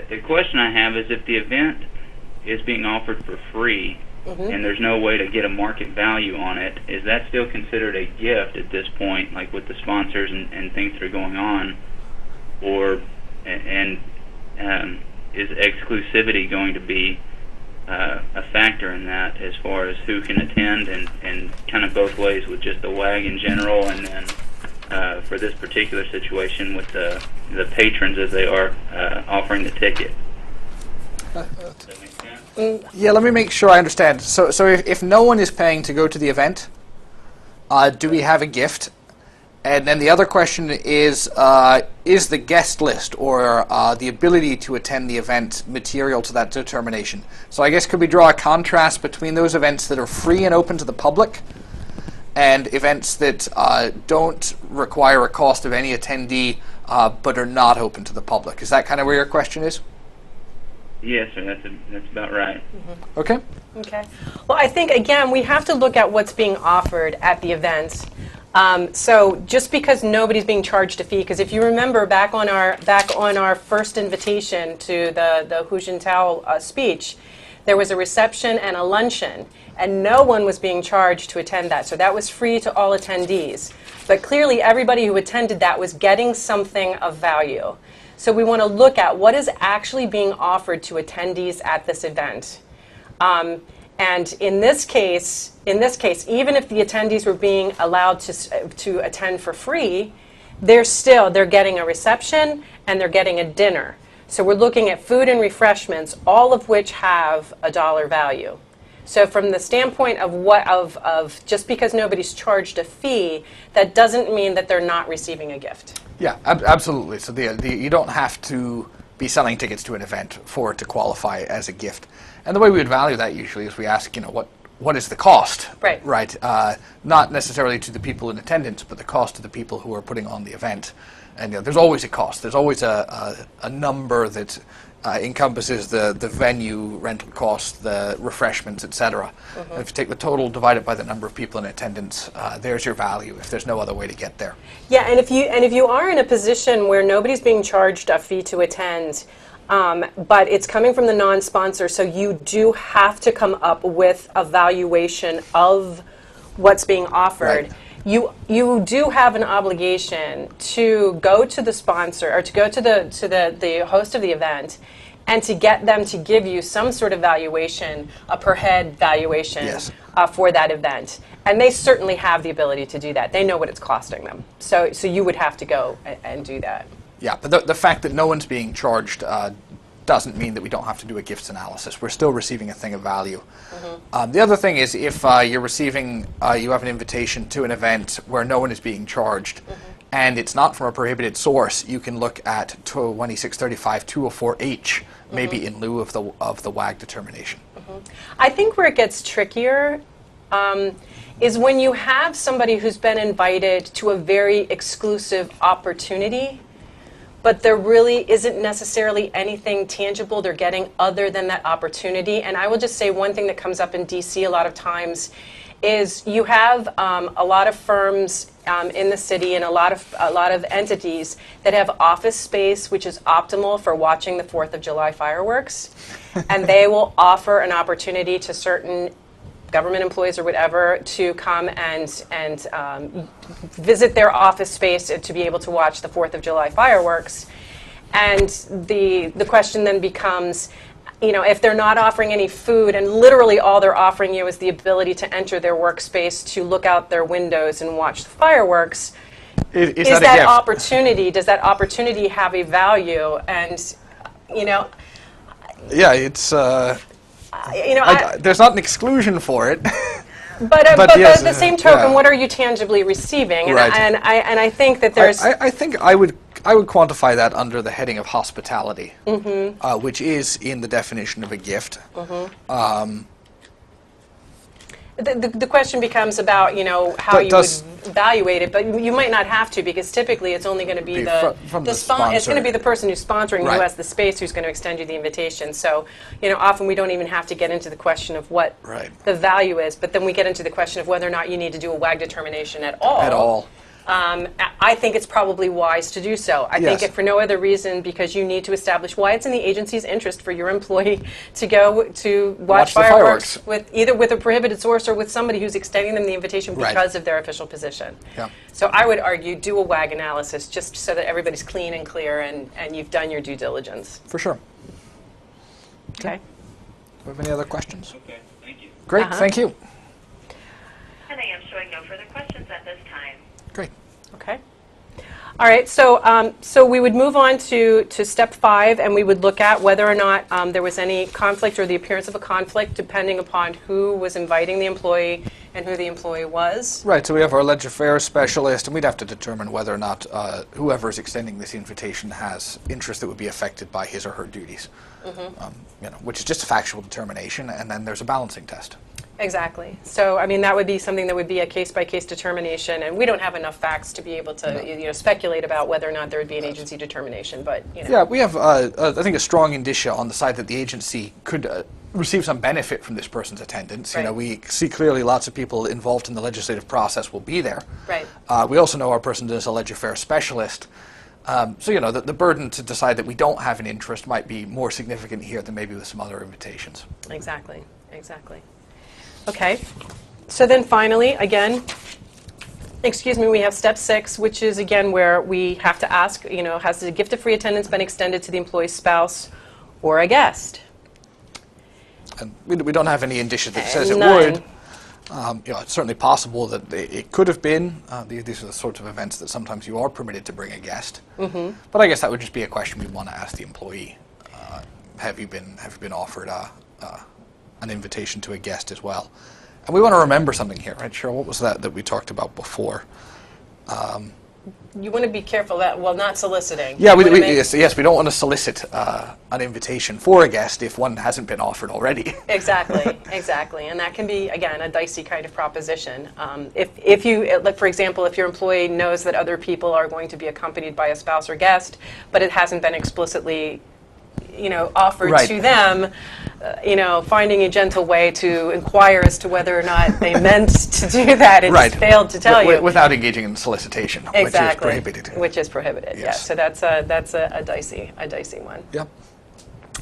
Speaker 7: The question I have is, if the event is being offered for free and there's no way to get a market value on it, is that still considered a gift at this point, like with the sponsors and things that are going on? Or is exclusivity going to be a factor in that, as far as who can attend, and kind of both ways with just the WAG in general, and then for this particular situation with the patrons as they are offering the ticket? Does that make sense?
Speaker 2: Yeah, let me make sure I understand. So if no one is paying to go to the event, do we have a gift? And then the other question is the guest list or the ability to attend the event material to that determination? So I guess could we draw a contrast between those events that are free and open to the public and events that don't require a cost of any attendee but are not open to the public? Is that kind of where your question is?
Speaker 7: Yes, sir. That's about right.
Speaker 2: Okay.
Speaker 3: Okay. Well, I think, again, we have to look at what's being offered at the event. So just because nobody's being charged a fee, because if you remember back on our first invitation to the Hu Jintao speech, there was a reception and a luncheon, and no one was being charged to attend that. So that was free to all attendees. But clearly everybody who attended that was getting something of value. So we want to look at what is actually being offered to attendees at this event. And in this case, even if the attendees were being allowed to attend for free, they're getting a reception and they're getting a dinner. So we're looking at food and refreshments, all of which have a dollar value. So from the standpoint of just because nobody's charged a fee, that doesn't mean that they're not receiving a gift.
Speaker 2: Yeah, absolutely. So you don't have to be selling tickets to an event for it to qualify as a gift. And the way we would value that usually is we ask, what is the cost?
Speaker 3: Right.
Speaker 2: Right. Not necessarily to the people in attendance, but the cost to the people who are putting on the event. And there's always a cost. There's always a number that encompasses the venue, rental costs, the refreshments, etc. And if you take the total, divide it by the number of people in attendance, there's your value if there's no other way to get there.
Speaker 3: Yeah, and if you are in a position where nobody's being charged a fee to attend, but it's coming from the non-sponsor, so you do have to come up with a valuation of what's being offered.
Speaker 2: Right.
Speaker 3: You do have an obligation to go to the sponsor or to go to the host of the event and to get them to give you some sort of valuation, a per head valuation.
Speaker 2: Yes.
Speaker 3: For that event. And they certainly have the ability to do that. They know what it's costing them. So you would have to go and do that.
Speaker 2: Yeah, but the fact that no one's being charged doesn't mean that we don't have to do a gifts analysis. We're still receiving a thing of value. The other thing is if you're receiving, you have an invitation to an event where no one is being charged, and it's not from a prohibited source, you can look at 2635 204H, maybe in lieu of the WAG determination.
Speaker 3: I think where it gets trickier is when you have somebody who's been invited to a very exclusive opportunity, but there really isn't necessarily anything tangible they're getting other than that opportunity. And I will just say one thing that comes up in DC a lot of times is you have a lot of firms in the city and a lot of entities that have office space which is optimal for watching the 4th of July fireworks, and they will offer an opportunity to certain government employees or whatever, to come and visit their office space to be able to watch the 4th of July fireworks. And the question then becomes, if they're not offering any food and literally all they're offering you is the ability to enter their workspace to look out their windows and watch the fireworks, is that opportunity, does that opportunity have a value? And,
Speaker 2: yeah, it's, there's not an exclusion for it.
Speaker 3: But
Speaker 2: yes,
Speaker 3: the same token,
Speaker 2: yeah.
Speaker 3: what are you tangibly receiving? And,
Speaker 2: Right.
Speaker 3: and I think that there's...
Speaker 2: I think I would quantify that under the heading of hospitality, which is in the definition of a gift.
Speaker 3: The question becomes about, how you would evaluate it, but you might not have to, because typically it's only going to be
Speaker 2: from the
Speaker 3: it's going to be the person who's sponsoring,
Speaker 2: Right.
Speaker 3: who has the space, who's going to extend you the invitation. So, often we don't even have to get into the question of what
Speaker 2: Right.
Speaker 3: the value is, but then we get into the question of whether or not you need to do a WAG determination at all.
Speaker 2: At all.
Speaker 3: I think it's probably wise to do so. I think
Speaker 2: Yes.
Speaker 3: if for no other reason, because you need to establish why it's in the agency's interest for your employee to go to watch
Speaker 2: the
Speaker 3: fireworks
Speaker 2: fireworks.
Speaker 3: either with a prohibited source or with somebody who's extending them the invitation
Speaker 2: Right.
Speaker 3: because of their official position.
Speaker 2: Yeah.
Speaker 3: So I would argue do a WAG analysis just so that everybody's clean and clear and you've done your due diligence.
Speaker 2: For sure.
Speaker 3: Okay.
Speaker 2: Do we have any other questions?
Speaker 7: Okay, thank you.
Speaker 2: Great, thank you.
Speaker 4: And I am showing no further questions at this time.
Speaker 2: Great.
Speaker 3: Okay. All right, so so we would move on to step 5, and we would look at whether or not there was any conflict or the appearance of a conflict, depending upon who was inviting the employee and who the employee was.
Speaker 2: Right, so we have our ledger affairs specialist, and we'd have to determine whether or not whoever is extending this invitation has interest that would be affected by his or her duties, which is just a factual determination, and then there's a balancing test.
Speaker 3: Exactly. So, I mean, that would be something that would be a case-by-case determination, and we don't have enough facts to be able to speculate about whether or not there would be an agency determination, but,
Speaker 2: Yeah, we have, I think, a strong indicia on the side that the agency could receive some benefit from this person's attendance.
Speaker 3: Right.
Speaker 2: We see clearly lots of people involved in the legislative process will be there.
Speaker 3: Right.
Speaker 2: We also know our person is a ledger affairs specialist. So, the burden to decide that we don't have an interest might be more significant here than maybe with some other invitations.
Speaker 3: Exactly, exactly. Okay, so then finally, again, we have step 6, which is, again, where we have to ask, has the gift of free attendance been extended to the employee's spouse or a guest?
Speaker 2: And we don't have any indicia that says it
Speaker 3: None.
Speaker 2: would. It's certainly possible that it could have been. These are the sorts of events that sometimes you are permitted to bring a guest. But I guess that would just be a question we'd want to ask the employee. Have you been offered an invitation to a guest as well? And we want to remember something here, right, Cheryl? What was that we talked about before?
Speaker 3: You want to be careful that, not soliciting.
Speaker 2: Yeah,
Speaker 3: You wanna make-
Speaker 2: yes, we don't want to solicit an invitation for a guest if one hasn't been offered already.
Speaker 3: Exactly, exactly, and that can be, again, a dicey kind of proposition. If you, like, for example, if your employee knows that other people are going to be accompanied by a spouse or guest, but it hasn't been explicitly, offered
Speaker 2: Right.
Speaker 3: to them, finding a gentle way to inquire as to whether or not they meant to do that and
Speaker 2: Right.
Speaker 3: just failed to tell you.
Speaker 2: Without engaging in solicitation,
Speaker 3: Exactly.
Speaker 2: which is prohibited.
Speaker 3: Which is prohibited,
Speaker 2: Yes.
Speaker 3: So that's a dicey one.
Speaker 2: Yep.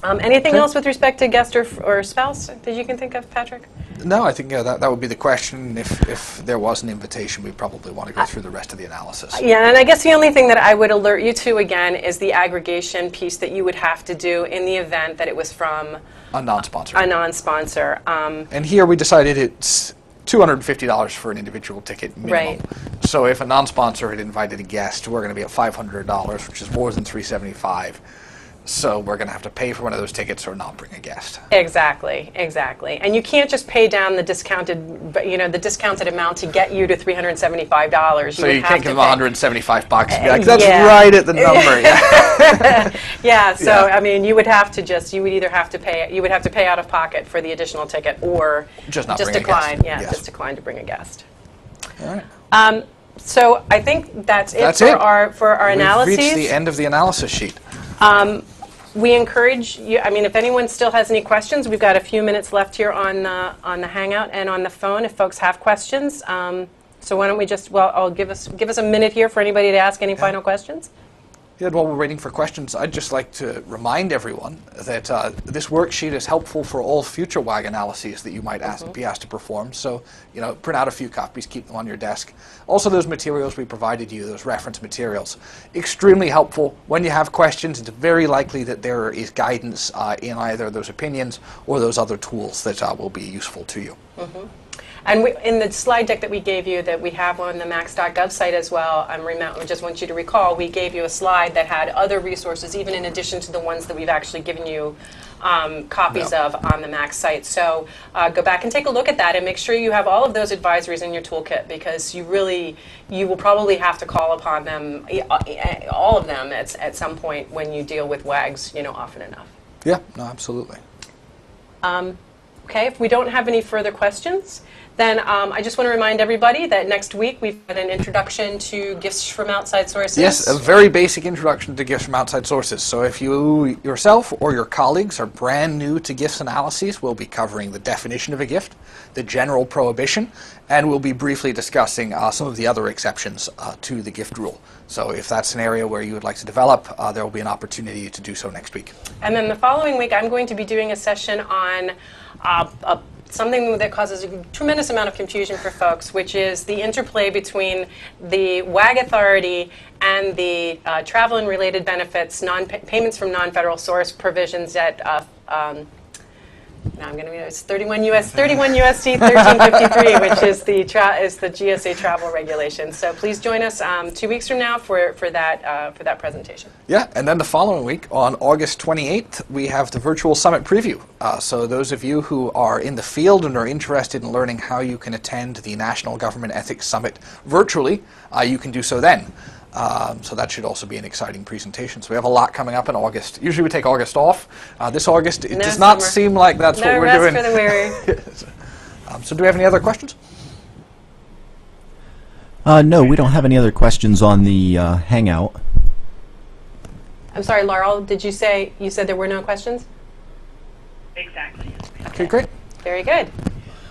Speaker 3: Anything
Speaker 2: Okay.
Speaker 3: else with respect to guest or spouse that you can think of, Patrick?
Speaker 2: No, I think that would be the question. If there was an invitation, we'd probably want to go through the rest of the analysis.
Speaker 3: Yeah, and I guess the only thing that I would alert you to, again, is the aggregation piece that you would have to do in the event that it was from
Speaker 2: A non-sponsor.
Speaker 3: a non-sponsor.
Speaker 2: And here we decided it's $250 for an individual ticket minimum.
Speaker 3: Right.
Speaker 2: So if a non-sponsor had invited a guest, we're going to be at $500, which is more than $375. So we're going to have to pay for one of those tickets or not bring a guest.
Speaker 3: Exactly. And you can't just pay down the discounted amount to get you to $375.
Speaker 2: So you can't give them $175 and be like, that's
Speaker 3: Yeah.
Speaker 2: right at the number. Yeah.
Speaker 3: Yeah, so
Speaker 2: Yeah.
Speaker 3: I mean, you would either have to pay out of pocket for the additional ticket or
Speaker 2: Just not bring a
Speaker 3: decline.
Speaker 2: guest.
Speaker 3: Yeah,
Speaker 2: Yes.
Speaker 3: just decline to bring a guest.
Speaker 2: All right.
Speaker 3: So I think that's
Speaker 2: That's
Speaker 3: it
Speaker 2: it.
Speaker 3: for our analyses.
Speaker 2: We've reached the end of the analysis sheet.
Speaker 3: We encourage you, if anyone still has any questions, we've got a few minutes left here on the Hangout and on the phone if folks have questions. So why don't we I'll give us a minute here for anybody to ask any final questions.
Speaker 2: Yeah, while we're waiting for questions, I'd just like to remind everyone that this worksheet is helpful for all future WAG analyses that you might be asked to perform. So, print out a few copies, keep them on your desk. Also, those materials we provided you, those reference materials, extremely helpful. When you have questions, it's very likely that there is guidance in either those opinions or those other tools that will be useful to you.
Speaker 3: And in the slide deck that we gave you that we have on the max.gov site as well, I just want you to recall, we gave you a slide that had other resources, even in addition to the ones that we've actually given you copies of on the Max site. So go back and take a look at that and make sure you have all of those advisories in your toolkit, because you will probably have to call upon them, all of them, at some point when you deal with WAGs, often enough.
Speaker 2: Yeah, no, absolutely.
Speaker 3: Okay, if we don't have any further questions, then I just want to remind everybody that next week we've got an introduction to gifts from outside sources.
Speaker 2: Yes, a very basic introduction to gifts from outside sources. So if you yourself or your colleagues are brand new to gifts analyses, we'll be covering the definition of a gift, the general prohibition, and we'll be briefly discussing some of the other exceptions to the gift rule. So if that's an area where you would like to develop, there will be an opportunity to do so next week. And
Speaker 3: then the following week, I'm going to be doing a session on something that causes a tremendous amount of confusion for folks, which is the interplay between the WAG authority and the travel and related benefits, payments from non-federal source provisions at now I'm going to it's 31 USD 1353, which is the GSA travel regulation. So please join us 2 weeks from now for that presentation.
Speaker 2: Yeah, and then the following week on August 28th, we have the virtual summit preview. So those of you who are in the field and are interested in learning how you can attend the National Government Ethics Summit virtually, you can do so then. So that should also be an exciting presentation. So we have a lot coming up in August. Usually we take August off. This August, it does not seem like that's what we're doing.
Speaker 3: No rest for the weary.
Speaker 2: So do we have any other questions?
Speaker 1: No, we don't have any other questions on the Hangout.
Speaker 3: I'm sorry, Laurel, you said there were no questions?
Speaker 5: Exactly.
Speaker 2: Okay, great.
Speaker 3: Very good.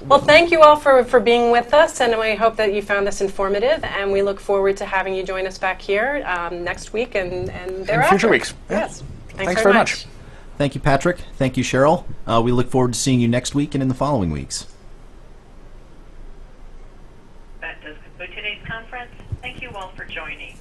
Speaker 3: Well, thank you all for being with us, and we hope that you found this informative, and we look forward to having you join us back here next week and thereafter.
Speaker 2: In future weeks. Yeah.
Speaker 3: Yes.
Speaker 2: Thanks very much.
Speaker 1: Thank you, Patrick. Thank you, Cheryl. We look forward to seeing you next week and in the following weeks.
Speaker 8: That does conclude today's conference. Thank you all for joining.